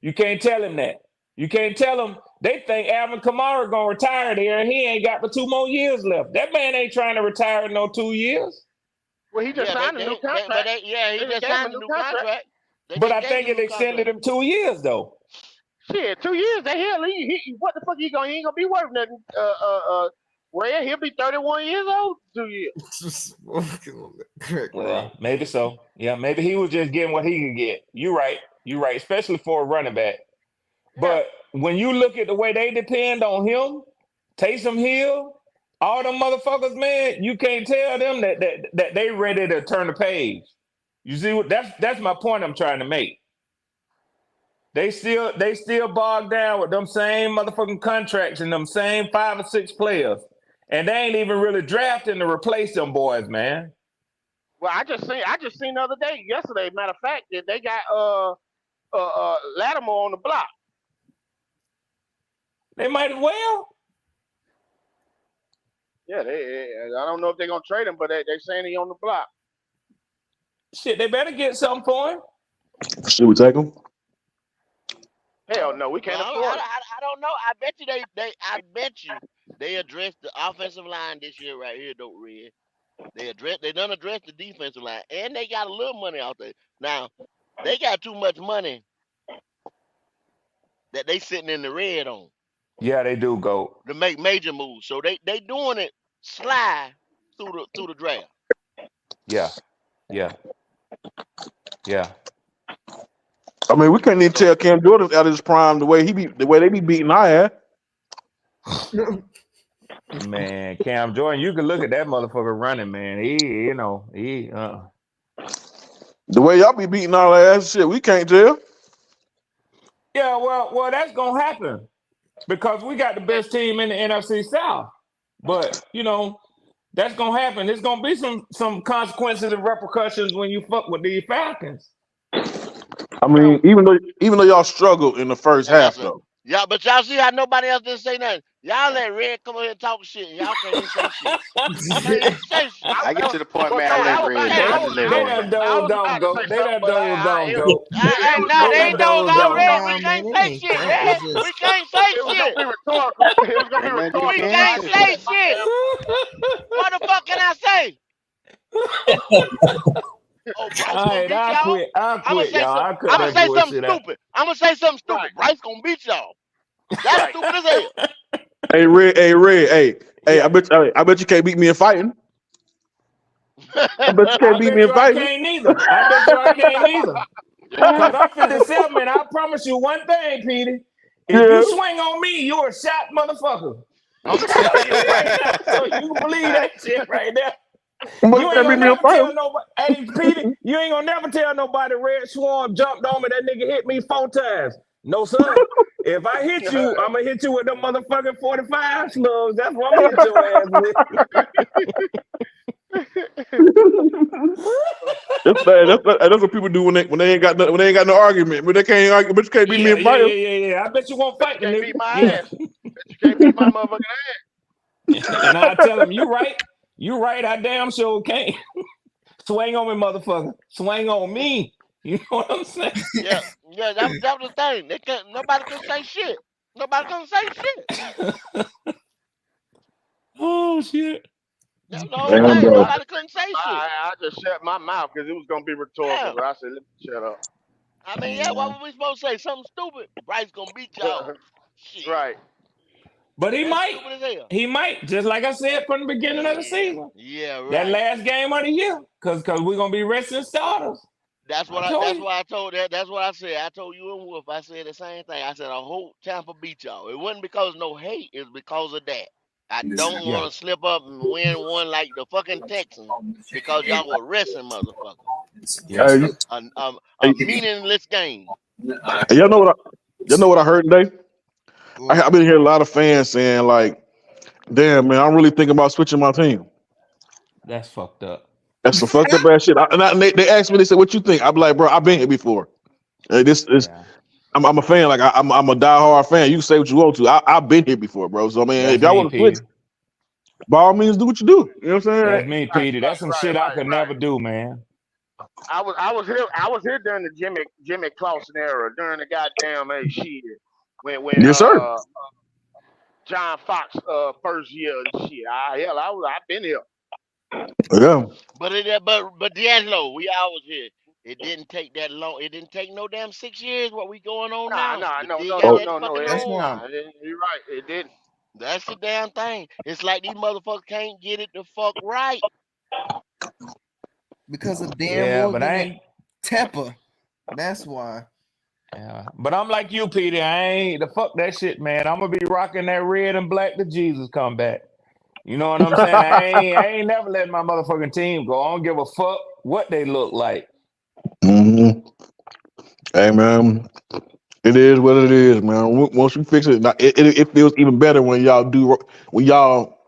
You can't tell him that. You can't tell them they think Alvin Kamara gonna retire there and he ain't got but 2 more years left. That man ain't trying to retire in no 2 years. Well, he just signed a new contract. He just signed a new contract. But I think it extended him 2 years though. Shit, 2 years. The hell, what the fuck he ain't gonna be worth nothing. Well, he'll be 31 years old. 2 years. Well, maybe so. Yeah, maybe he was just getting what he could get. You're right, especially for a running back. But when you look at the way they depend on him, Taysom Hill, all them motherfuckers, man, you can't tell them that they ready to turn the page. You see what that's my point I'm trying to make. They still bogged down with them same motherfucking contracts and them same 5 or 6 players. And they ain't even really drafting to replace them boys, man. Well, I just seen the other day, yesterday, matter of fact, that they got Lattimore on the block. They might as well. Yeah, I don't know if they're gonna trade him, but they saying he on the block. Shit, they better get something for him. Should we take him? Hell no, we can't afford it. I don't know. I bet you they addressed the offensive line this year right here, though, Red. They done addressed the defensive line, and they got a little money out there. Now, they got too much money that they sitting in the red on. Yeah, they do go to make major moves. So they doing it sly through the draft. Yeah. I mean, we can't even tell Cam Jordan out of his prime the way they be beating our ass. Man, Cam Jordan, you can look at that motherfucker running, man. The way y'all be beating our ass, shit, we can't tell. Yeah, well, that's gonna happen because we got the best team in the NFC South. But that's gonna happen. There's gonna be some consequences and repercussions when you fuck with these Falcons. I mean, even though y'all struggled in the first half, though. Yeah, but y'all see how nobody else didn't say nothing. Y'all let Red come over here and talk shit, and y'all can't even say shit. Can't even say shit. I get to the point, Well, man. no, I I let was Red. about, I I just was, let I They was, Red. done I dozed was off, about to go. say They something, done but dozed off, go. Hey, no, They they done ain't those dozed off. already. We Nah, man, can't it say ain't shit, that. It's Red. We just can't say it was gonna shit. be rhetorical. It was gonna be Ain't nothing you We rhetorical. So can I can't say. just say shut my shit. damn. What the fuck can I say? Oh, Bryce All gonna right, beat I'll y'all. quit. I'll quit, y'all. I'll cut I'm gonna that say something bullshit out. stupid. I'm gonna say something stupid. Right, Bryce gonna beat y'all. That's right. stupid as hell. Hey, Red. Hey, Red. Hey. Yeah. I bet you can't beat me in fighting. I bet you I can't beat me bet in you I fighting. can't neither. I bet you I can't neither. Cause I'm 57 and I promise you one thing, Petey. If Yeah. you swing on me, you're a shot motherfucker. I'm telling you right now, so you can believe that shit right there. But you You ain't can't beat gonna me in never tell fighting. nobody. Hey, Petey, you ain't gonna never tell nobody Red Swarm jumped on me. That nigga hit me 4 times. No, sir. If I hit you, I'm gonna hit you with them motherfucking 45 slugs. That's what I'm gonna hit your ass with. That's what people do when they ain't got no argument, but they can't argue. But you can't beat me in fighting. Yeah. I bet you won't Bet fight you the can't nigga. beat my Yeah. ass. Bet you can't beat my motherfucking ass. And I tell him, you right. You right. I damn sure can't. Swing on me, motherfucker. Swing on me. You know what I'm saying? Yeah, that was the thing. Nobody could say shit. Nobody couldn't say shit. Oh shit. That's the whole Damn, thing. bro. Nobody couldn't say shit. I just shut my mouth because it was gonna be rhetorical. Yeah. So I said, let me shut up. I mean, yeah, what were we supposed to say? Something stupid. Bryce gonna beat y'all. Shit. Right. But he That's might. stupid as hell. He might. Just like I said from the beginning of the season. Yeah, That right. last game of the year. Cause we're gonna be resting starters. That's I told you. why I told that. That's what I said. I told you and Wolf. I said the same thing. I said I hope Tampa beat y'all. It wasn't because of no hate. It's because of that. I don't Yeah. want to slip up and win one like the fucking Texans because y'all were resting motherfuckers. Yeah. Hey, A meaningless game. y'all know what I heard today? I've been hearing a lot of fans saying like, "Damn, man, I'm really thinking about switching my team." That's fucked up. That's some fucked up ass shit. And they asked me, they said, "What you think?" I'm like, "Bro, I've been here before. This is Yeah. I'm a fan. Like I'm a diehard fan. You can say what you want to. I've been here before, bro. So I mean, That's if y'all me, want to switch, Petey. by all means, do what you do. You know what I'm That's saying? me, Right. Petey. That's some shit I could never do, man. I was here during the Jimmy Clausen era, during the goddamn shit when Yes, sir. John Fox first year and shit. I've been here. Yeah. But D'Angelo, we always here. It didn't take that long. It didn't take no damn 6 years. What we going on now to No, dig no, out no, Oh, that no, no. fucking that's hole? why You're right. It didn't. That's the damn thing. It's like these motherfuckers can't get it the fuck right. because of Dan Yeah, but Morgan I and ain't. Tepper. That's why. Yeah, but I'm like you, Petey. I ain't the fuck that shit, man. I'm gonna be rocking that red and black till Jesus come back. You know what I'm saying? I ain't never letting my motherfucking team go. I don't give a fuck what they look like. hmm Hey, man, it is what it is, man. Once you fix it, it feels even better when y'all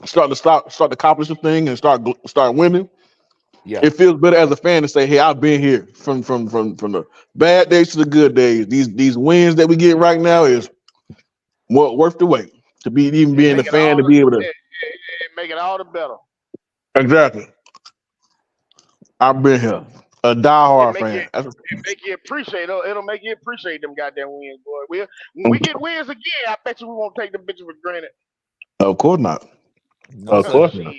start to accomplish the thing and start winning. Yeah. It feels better as a fan to say, "Hey, I've been here from the bad days to the good days. These wins that we get right now is more worth the wait to be even It being a make it fan all to the be able to it make it all the better. exactly. I've been here, a It diehard make you fan. it make you appreciate. It'll make you appreciate them goddamn wins, boy. When we get wins again, I bet you we won't take the bitches for granted. Of course not. No, Of sir. course not.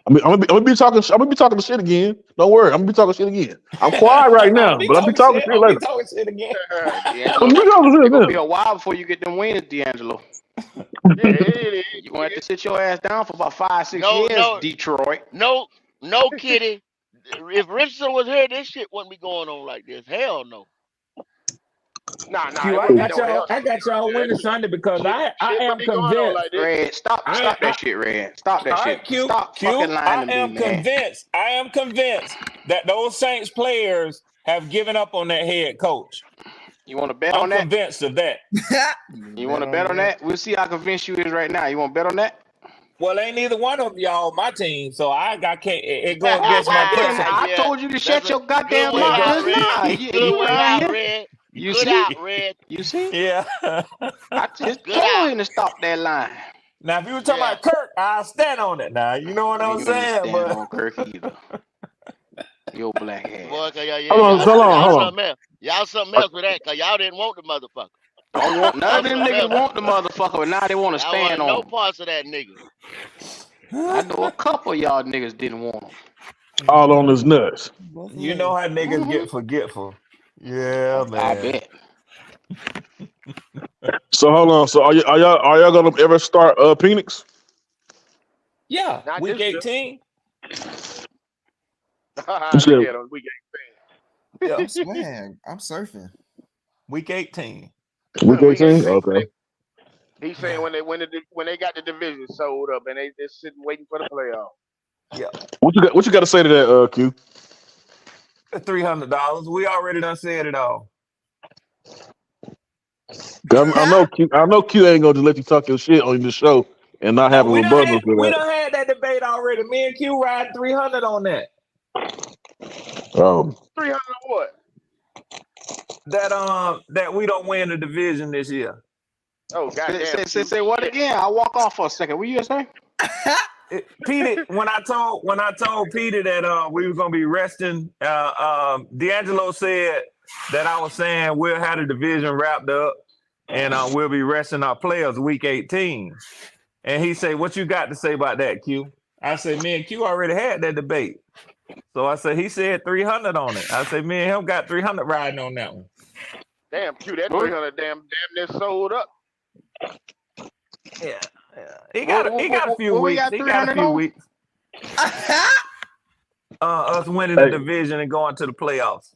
I mean, I'm gonna be talking. I'm gonna be talking shit again. Don't worry, I'm gonna be talking shit again. I'm quiet right I'll now, be but I'll be talking talking shit. shit I'll be later. talking shit again. Hey, I'm D'Angelo, gonna be talking shit it's gonna be again. a while before you get them wins, D'Angelo. Yeah, it is. You're gonna have to sit your ass down for about 5, 6 No, years, no, Detroit. no, Kitty. If Richardson was here, this shit wouldn't be going on like this. Hell no. Nah, Q, it I wouldn't be got no y'all. hell. I got y'all winning Sunday because I Shit am wouldn't be going on convinced. like this. Red, stop I that shit, Red. Stop that all shit. right, Q. Stop fucking Q. lying I to me, am man. convinced. I am convinced that those Saints players have given up on that head coach. You want to bet I'm on that? convinced of that. You want to bet on that? We'll see how convinced you is right now. You want to bet on that? Well, ain't neither one of y'all my team, so I can't. It go Well, against my goddamn, principle. I Yeah, told you to that's shut a your good goddamn way It mouth go. out, just Red. now. Good You way around out, here? Red. You Good see? out, Red. You see? Yeah. I just Good told out. him to stop that line. Now, if you were talking Yeah. about Kirk, I'll stand on it. Now, you know what I'm You ain't saying? stand But on Kirk either. Your black Boy, ass. y'all Hold on. something else. Y'all something else with that, cause y'all didn't want the motherfucker. Don't want none Y'all of them something niggas else. want the motherfucker, but now they want to Y'all stand wanted on no him. parts of that nigga. I know a couple of y'all niggas didn't want him. All on his nuts. you know how niggas get forgetful. Yeah, man. I bet. So hold on. So are y'all gonna ever start Phoenix? Yeah, Not week this year. 18. Look at him. We Yeah, I'm swag. I'm surfing. week 18. Week week 18? 18. Okay. He's saying when they got the division sold up and they just sitting waiting for the playoff. Yeah, What you got to say to that, Q? $300. We already done said it all. I know Q ain't gonna just let you talk your shit on the show and not have No, a we rebuttal for that. done had that debate already. Me and Q ride 300 on that. 300 what? That we don't win the division this year. Oh goddamn! Say what again? I'll walk off for a second. What you say? Petey, when I told Petey that we were gonna be resting, D'Angelo said that I was saying we'll have the division wrapped up and we'll be resting our players week 18. And he said, "What you got to say about that, Q?" I said, "Me and Q already had that debate." So I said, he said 300 on it. I said, me and him got 300 riding on that one. Damn, Q, that 300 damn near sold up. Yeah. He got a few weeks. He got a few weeks. Us winning the division and going to the playoffs.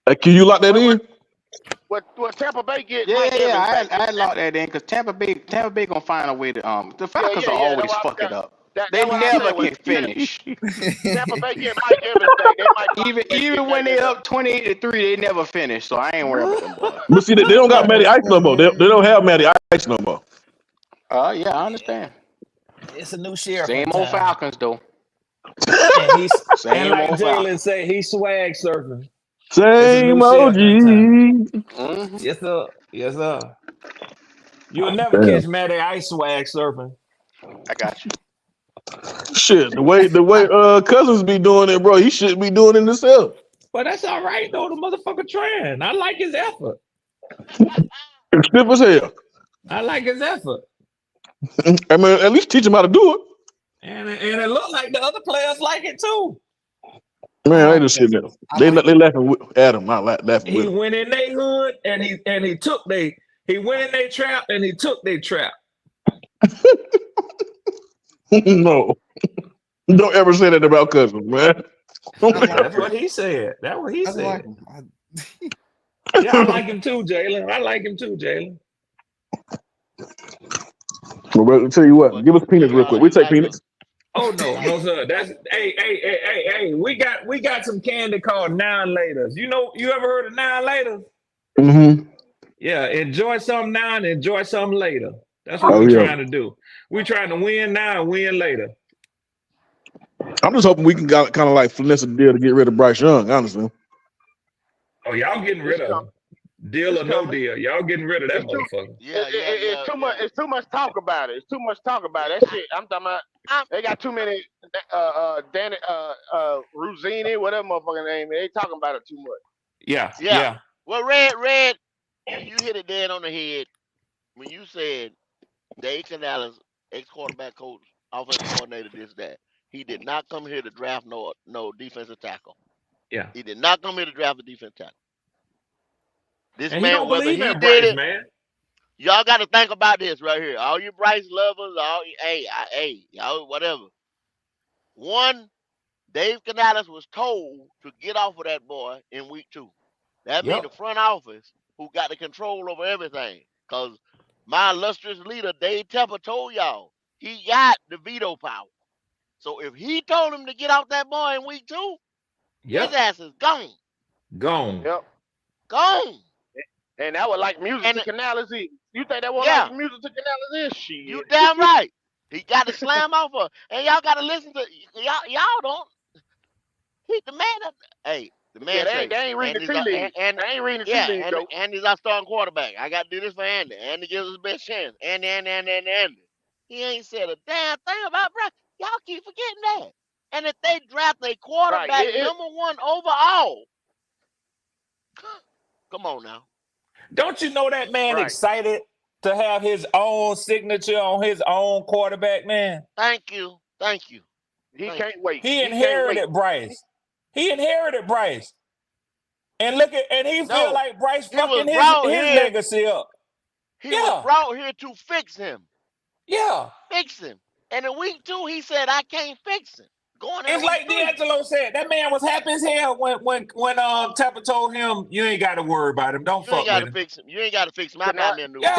Hey, Q, you lock that in? What Tampa Bay get? Yeah, Mike Evans I locked that in because Tampa Bay gonna find a way to the Falcons are That's always what fuck it up. That's They what I never said. can finish. Tampa Bay get Mike Evans back. They might find a way to Even get when back they in there. up 28-3, they never finish. So I ain't worried about them boys. But see, they don't got Matty Ice no more. They don't have Matty Ice no more. Yeah, I understand. It's a new sheriff. Same old Falcons though. And Same like old Jalen Falcons. say, he's swag surfing. Same OG. Mm-hmm. Yes, sir. Yes, sir. You'll never Damn. catch Matty Ice swag surfing. I got you. Shit, the way Cousins be doing it, bro, he shouldn't be doing it himself. But that's all right though. The motherfucker trying. I like his effort. Stiff as hell. I like his effort. I mean, at least teach him how to do it. And it looked like the other players like it too. Man, they just sitting there. They laughing at him, not laughing with He him. went in their hood and he took he went in their trap and he took their trap. No. Don't ever say that about Cousins, man. That's what he said. That's what he said. Yeah, I like him too, Jalen. I like him too, Jalen. Well, I'll tell you what, give us peanuts real quick. We take peanuts. Oh no, sir. That's hey. We got some candy called 9 laters. You ever heard of 9 laters? Mm-hmm. Yeah, enjoy some now and enjoy some later. That's what we're trying to do. We're trying to win now and win later. I'm just hoping we can kind of like finesse a deal to get rid of Bryce Young, honestly. Oh, y'all getting rid of him. Deal or no deal. Y'all getting rid of that motherfucker. It's too much. It's too much talk about it. It's too much talk about it. That shit. I'm talking about. They got too many. Danny Ruzini, whatever motherfucking name. They talking about it too much. Yeah. Well, Red, you hit it dead on the head when you said Dave Canales, ex-quarterback coach, offensive coordinator, this, that. He did not come here to draft no defensive tackle. Yeah. He did not come here to draft a defensive tackle. This and man, he don't whether believe he in did Bryce, it, man. y'all got to think about this right here. All you Bryce lovers, y'all, whatever. One, Dave Canales was told to get off of that boy in week 2. That means the front office who got the control over everything. Because my illustrious leader, Dave Tepper, told y'all he got the veto power. So if he told him to get off that boy in week 2, his ass is gone. Gone. Yep. Gone. And that was like music to Canales. You think that was like music to Canales? Shit. You damn right. He got to slam off her. And y'all got to listen to y'all don't. He the man. Hey, The man say, they ain't reading the tea leaves. They ain't reading the tea leaves, though. Andy's our starting quarterback. I got to do this for Andy. Andy gives us the best chance. Andy. He ain't said a damn thing about Bryce. Y'all keep forgetting that. And if they draft a quarterback number 1 overall, come on now. Don't you know that man excited to have his own signature on his own quarterback, man? Thank you. He can't wait. He inherited Bryce. And he feel like Bryce fucking his legacy up. He was brought here to fix him. Yeah. Fix him. And in week 2, he said, I can't fix him. It's like D'Angelo said. That man was happy as hell when Tapper told him, you ain't got to worry about him. Don't fuck with him. Fix him. You ain't got to fix him. I buy me a new one.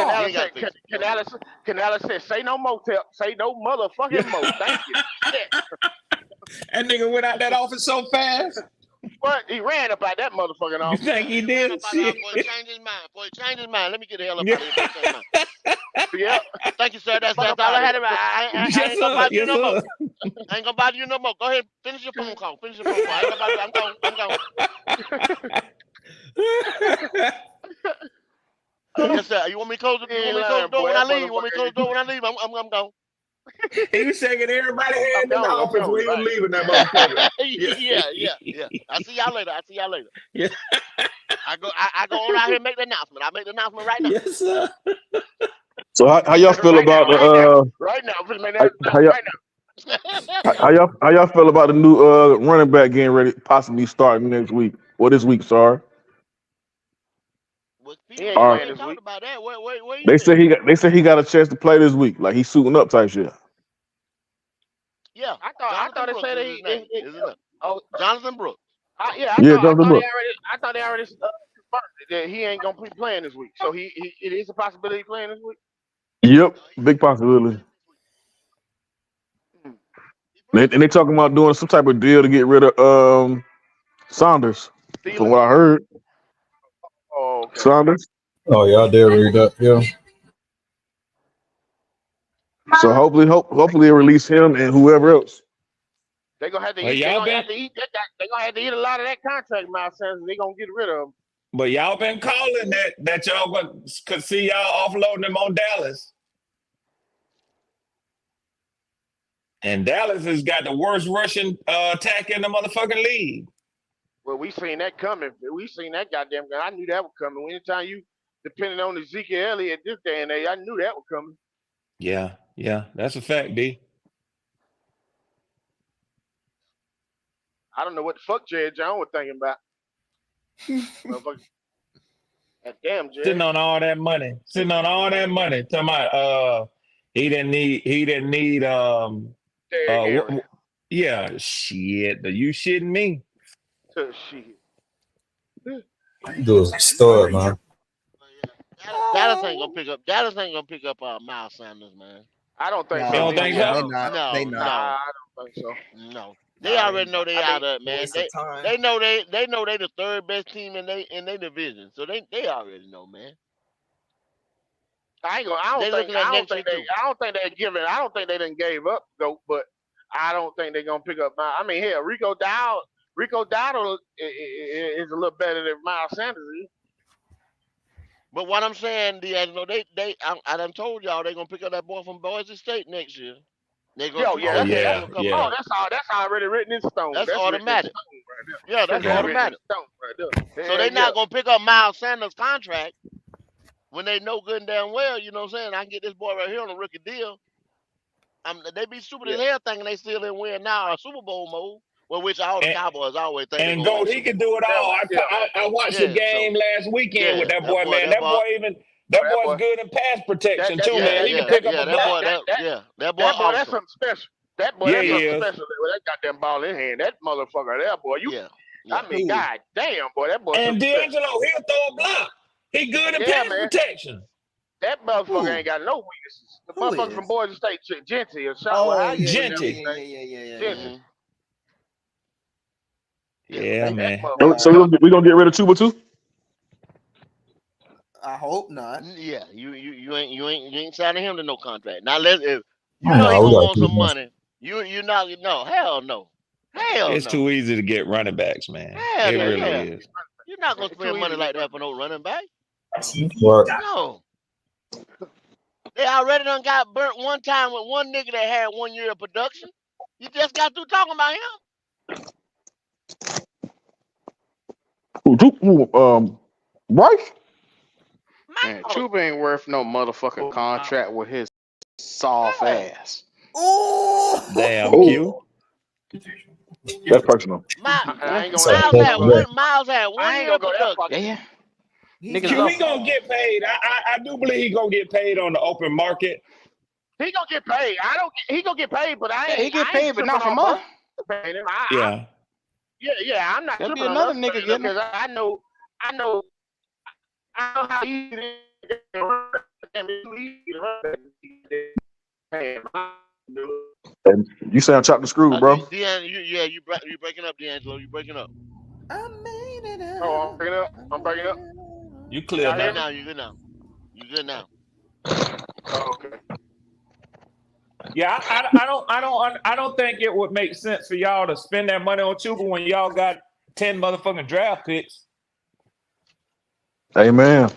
Canales said, say no more, say no motherfucking more. Thank you. That nigga went out that office so fast. What? He ran up out that motherfucking office. You think he did? Boy, he changed his mind. Let me get the hell up out of here. Yeah. Thank you, sir. That's all I had. I ain't gonna bother you no more. I ain't gonna bother you no more. Go ahead. Finish your phone call. I ain't gonna bother you. I'm gone. Yes, sir. You want me to close the door when I leave? I'm gone. He was shaking everybody's hand in the office when he was leaving that motherfucker. Yeah. I see y'all later. Yeah. I go on out here and make the announcement. I make the announcement right now. Yes, sir. So how y'all feel about the right now? How y'all feel about the new running back getting ready, possibly starting next week or this week? Sorry. People ain't talking about that. Where They say he got a chance to play this week, like he's suiting up type shit. Yeah, I thought they said Jonathan Brooks. I thought they already confirmed that he ain't gonna be playing this week. So it is a possibility of playing this week. Yep, big possibility. And they talking about doing some type of deal to get rid of Saunders, from what I heard. Oh, okay. Saunders. Oh yeah, I did read that. Yeah. So hopefully they release him and whoever else. They're gonna have to eat. They're gonna have to eat a lot of that contract, Miles Sanders. They're gonna get rid of him. But y'all been calling that y'all could see y'all offloading him on Dallas. And Dallas has got the worst rushing attack in the motherfucking league. Well, we seen that coming. We seen that goddamn. I knew that was coming. Anytime you depending on Ezekiel Elliott this day and age, I knew that was coming. Yeah, that's a fact, D. I don't know what the fuck Jerry Jones was thinking about. That damn Jerry. Sitting on all that money. Talking about he didn't need yeah, shit. You shitting me? Shit. Do a stud, man. Dallas ain't gonna pick up Miles Sanders, man. I don't think so. You don't think so? No, I don't think so. No. They already know they out of it, man. They know they the third best team in their division. So they already know, man. I don't think they done gave up though, but I don't think they're gonna pick up hell, Rico Dowdle is a little better than Miles Sanders is. But what I'm saying, D'Angelo, I done told y'all they're gonna pick up that boy from Boise State next year. They're gonna that's already written in stone. That's automatic. Yeah, that's automatic. So they're not gonna pick up Miles Sanders' contract when they know good and damn well, you know what I'm saying? I can get this boy right here on a rookie deal. They be stupid as hell thinking they still in win now or Super Bowl mode. Well, which all the Cowboys always think. And Gold, he can do it all. I watched the game last weekend with that boy, man. That boy's good in pass protection too, man. He can pick up a block. That boy, that's something special. That boy, that's something special. That goddamn ball in hand. That motherfucker, that boy. I mean, god damn, boy, that boy. And D'Angelo, he'll throw a block. He good in pass protection. That motherfucker ain't got no weaknesses. The motherfucker from Boise State, Genty or something. Genty. Genty. Yeah, man. So we gonna get rid of Chuba too? I hope not. Yeah, you ain't signing him to no contract. Now if you know he gonna want some money. Hell Hell It's no. too easy to get running backs, man. Hell It no. really Yeah. is. You're not gonna spend money like that for no running back. Right. No. They already done got burnt one time with one nigga that had 1 year of production. You just got through talking about him. Bryce? Man, Chuba ain't worth no motherfucking contract with his soft Yeah. ass. Damn, Oh, Q. that's personal. I ain't gonna. Miles had one I ain't year gonna of go that production. Yeah. Q, he gonna get paid. I do believe he gonna get paid on the open market. He gonna get paid. He gonna get paid, but I Yeah, he ain't. get I ain't paid, but tripping not from on us. Bus paying him. Yeah. Yeah. I'm not There'll be tripping on another us nigga getting him. because I know how easy it is to run. It's too easy to run. Hey, You sound chopped and screwed, bro. You breaking up, D'Angelo. You breaking up. Oh, I'm breaking up. You clear Y'all hear now. me? You good now. You good now. Oh, okay. Yeah, I don't think it would make sense for y'all to spend that money on Chuba when y'all got 10 motherfucking draft picks. Amen.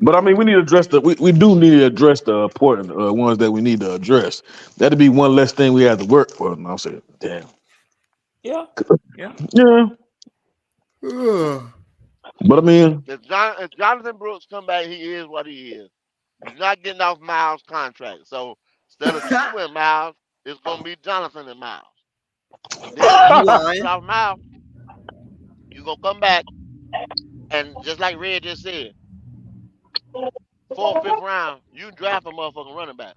But I mean, we need to address we do need to address the important ones that we need to address. That'd be one less thing we have to work for. And I'm saying, damn. Yeah. Yeah. But I mean, If Jonathan Brooks come back, he is what he is. He's not getting off Miles' contract. So instead of Chuba and Miles, it's gonna be Jonathan and Miles. Then after you get off Miles, you're gonna come back and just like Red just said, 4th, 5th round, you can draft a motherfucking running back.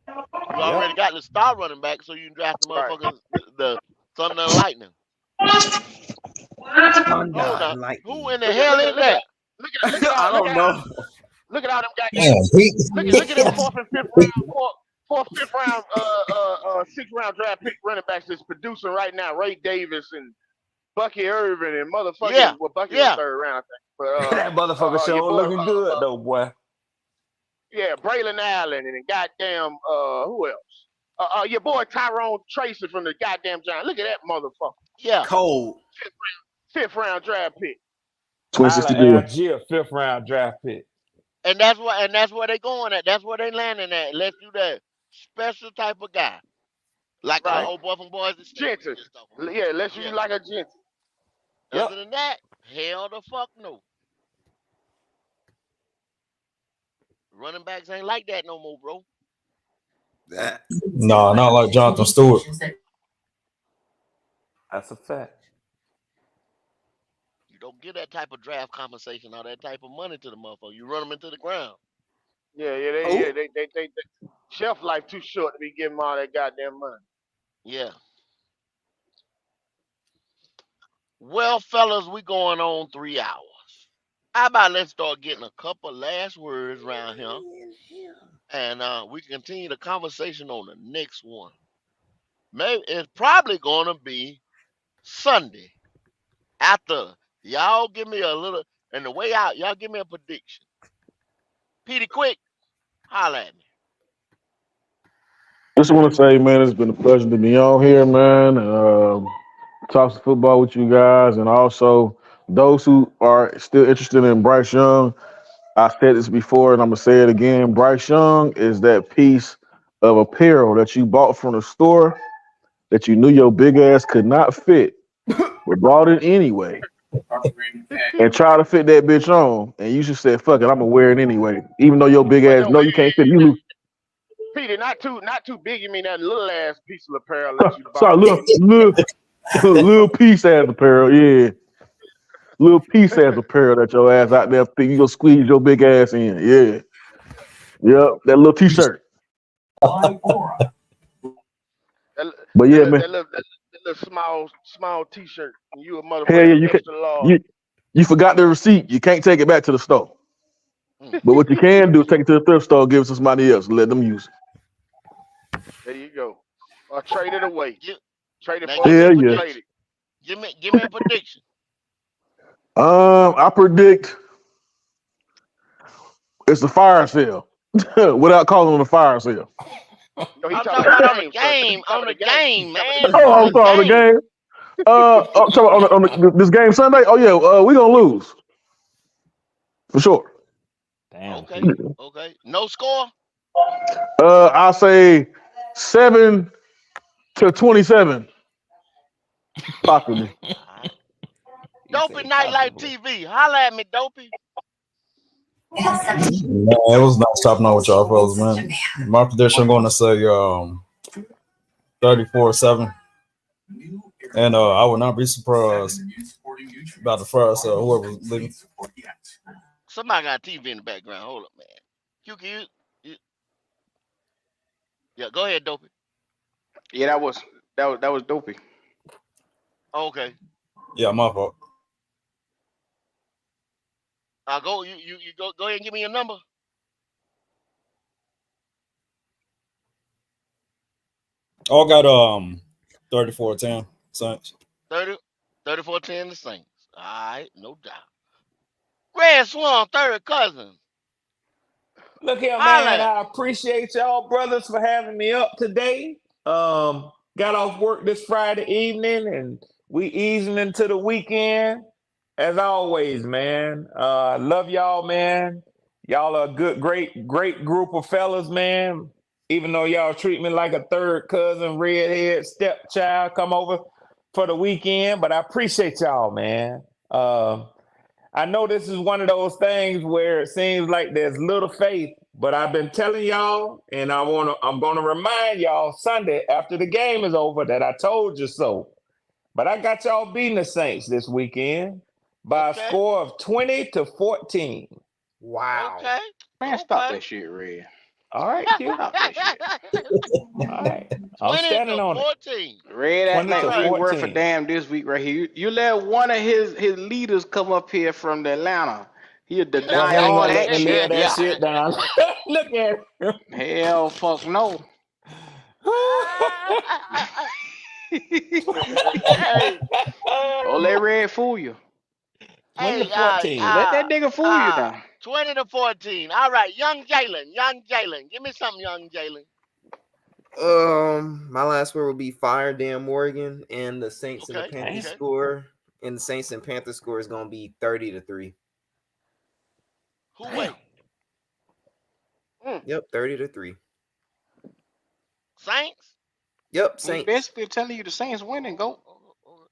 You already got the star running back, so you can draft the Right. motherfuckers the Thunder and Lightning. Hold up. Who in the hell is that? Look at all. I don't know. Look at all them Man, goddamn. Look at them 4th and 5th round, 4th, 5th round, 6th round draft pick running backs that's producing right now. Ray Davis and Bucky Irvin and motherfucking. Yeah. Well, Bucky was Yeah. 3rd round, I think. But That motherfucker your show boy, looking good though, boy. yeah, Braylon Allen and goddamn who else? Your boy Tyrone Tracy from the goddamn Giants. Look at that motherfucker. Yeah. Cold. 5th round draft pick. Twin Tyler 62. Algier, 5th round draft pick. And that's where they going at. That's where they landing at. Let's do that special type of guy. Like Right. old boy from Boys and State. Jensen. Yeah, let's use you like a Jensen. Other than that, hell the fuck no. Running backs ain't like that no more, bro. No, not like Jonathan Stewart. That's a fact. You don't get that type of draft compensation or that type of money to the motherfucker. You run them into the ground. Yeah, they shelf life too short to be giving all that goddamn money. Yeah. Well, fellas, we going on 3 hours. How about let's start getting a couple last words around here, and we can continue the conversation on the next one. Maybe it's probably gonna be Sunday after y'all give me a little, and the way out, y'all give me a prediction. Petey, quick, holla at me. Just want to say, man, it's been a pleasure to be on here, man. Talk some football with you guys, and also those who are still interested in Bryce Young. I said this before, and I'm gonna say it again. Bryce Young is that piece of apparel that you bought from the store that you knew your big ass could not fit, but bought it anyway, and try to fit that bitch on. And you just said, "Fuck it, I'm gonna wear it anyway," even though your big ass know you can't fit. You lose. Peter, not too big. You mean that little ass piece of apparel that you bought? Sorry, little piece ass apparel, yeah. Little piece ass apparel that your ass out there think you gonna squeeze your big ass in, yeah. Yep, that little t-shirt. But yeah, man. That little small t-shirt. And you a Hell motherfucking yeah, extra large. you forgot the receipt. You can't take it back to the store. But what you can do is take it to the thrift store, give it to somebody else, and let them use it. There you go. Or trade it away. Trade it Now for Hell a yeah. trade it. Give me a prediction. I predict it's a fire sale without calling it a fire sale. No, he I'm talking talking about about the on the game, sir. He game, talking on about the the game. game, He talking man, about the Oh, on I'm the game. sorry, on the game. game. So this game Sunday. Oh yeah, we gonna lose for sure. Damn, Okay, Keith. okay. No score. I'll say 7-27, possibly. All right. He Dopey said Nightlife possibly. TV. Holla at me, Dopey. Man, it was nice chopping on with y'all fellas, man. My prediction, I'm going to say 34-7. And I would not be surprised about the first whoever's leaving. Somebody got a TV in the background. Hold up, man. Yeah, go ahead, Dopey. Yeah, that was dopey. Okay. Yeah, my fault. Go. You go ahead and give me your number. All got 34-10 Saints. 30, 34-10 the Saints. All right, no doubt. Red Swan, third cousin. Look here, man. Holla. I appreciate y'all brothers for having me up today. Got off work this Friday evening and we easing into the weekend. As always, man. Love y'all, man. Y'all are a good, great group of fellas, man. Even though y'all treat me like a third cousin, redhead, stepchild, come over for the weekend. But I appreciate y'all, man. I know this is one of those things where it seems like there's little faith, but I've been telling y'all, and I'm gonna remind y'all Sunday after the game is over that I told you so. But I got y'all beating the Saints this weekend by a Okay. score of 20-14. Wow. Okay. Man, stop Okay. that shit, Red. All right, Q. Stop that shit. All right. I'm 20 standing to on it. 14. Red act 20 All to like he right. ain't worth a 14. damn this week right here. You let one of his leaders come up here from the Atlanta. He'll Well, he deny ain't all gonna let that me live shit. that Yeah. shit down. Look at him. Hell fuck no. hey, Don't let Red fool you. 20 to hey, 14. Let that nigga fool you now. 20 to 14. All right, young Jalen. Give me something, young Jalen. My last score will be Fire Damn Morgan, and the Saints and the Okay, Panthers okay. score. And the Saints and Panthers score is gonna be 30-3. Who Damn. way? Yep, 30-3. Saints? Yep, He Saints. basically telling you the Saints winning, go.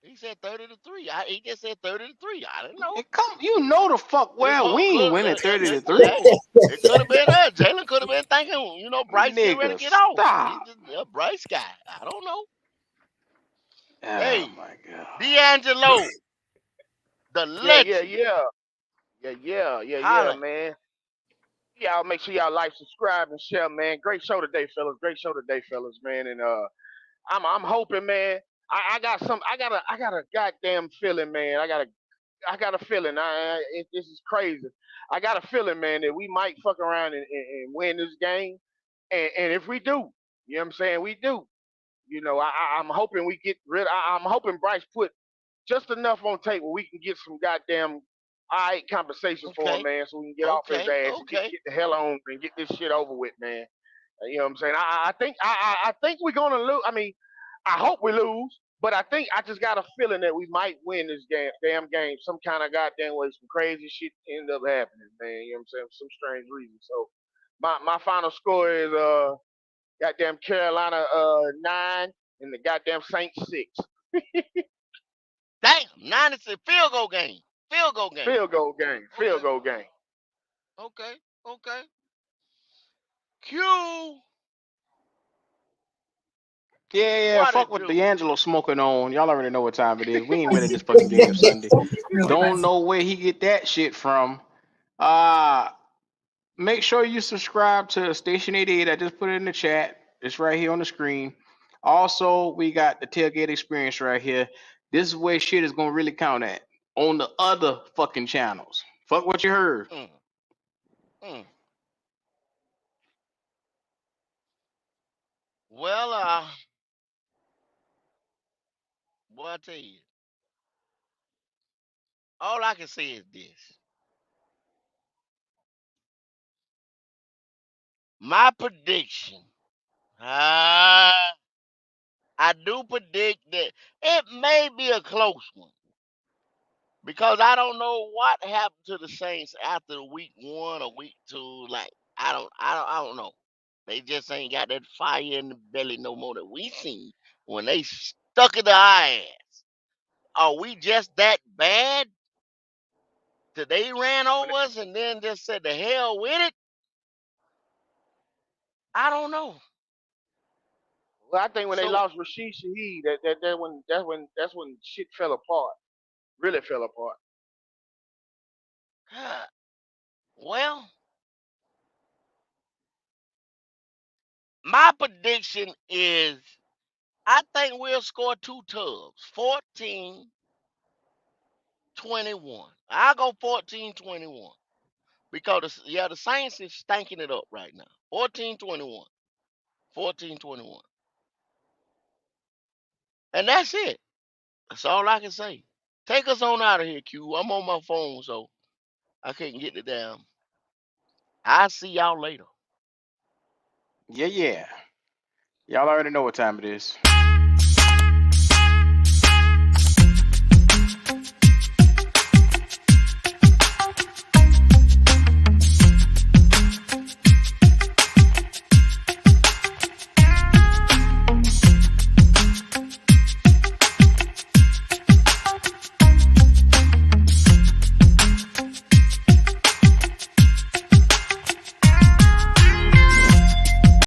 He said 30 to 3. He just said 30 to 3. I didn't know. Hey, come, you know the fuck This well we whole ain't could winning 30 to 3. hey, it could have been us. Jalen could have been thinking, Bryce getting ready Nigga, to get off. He stop. just a Bryce guy. I don't know. Oh Hey, my god. D'Angelo, the Yeah, yeah, legend. yeah. Yeah, Holla. man. Y'all make sure y'all like, subscribe, and share, man. Great show today, fellas. Great show today, fellas, man. And I'm hoping, man. I got a goddamn feeling, man. I got a feeling. This is crazy. I got a feeling, man, that we might fuck around and win this game. And if we do, you know what I'm saying? We do. I'm hoping we get rid. I'm hoping Bryce put just enough on tape where we can get some goddamn all right compensation for him, Okay. man, so we can get off his Okay. ass and Okay. get the hell on and get this shit over with, man. You know what I'm saying? I think we're gonna lose. I mean, I hope we lose, but I just got a feeling that we might win this damn game. Some kind of goddamn way, some crazy shit end up happening, man. You know what I'm saying? For some strange reason. So my final score is goddamn Carolina 9 and the goddamn Saints 6. Damn. 96 field goal game. Field goal game. Field goal game. Field Okay. goal game. Okay. Okay. Q. Yeah, What fuck it with do? D'Angelo smoking on. Y'all already know what time it is. We ain't winning this fucking game Sunday. Don't know where he get that shit from. Uh Make sure you subscribe to Station 88. I just put it in the chat. It's right here on the screen. Also, we got the tailgate experience right here. This is where shit is gonna really count at. On the other fucking channels. Fuck what you heard. Mm, mm. Well, boy, I tell you, all I can say is this. My prediction, I do predict that it may be a close one because I don't know what happened to the Saints after week 1 or week 2. Like I don't know. They just ain't got that fire in the belly no more that we seen when they stuck it to our ass. Are we just that bad? That they ran over us and then just said the hell with it? I don't know. Well, I think when they So lost Rashid Shaheed, that's when shit fell apart. Really fell apart. well, my prediction is I think we'll score 2 tubs, 14-21. I'll go 14-21 because the Saints is stanking it up right now. 14-21. 14-21. And that's it. That's all I can say. Take us on out of here, Q. I'm on my phone, so I can't get it down. I'll see y'all later. Yeah. Y'all already know what time it is.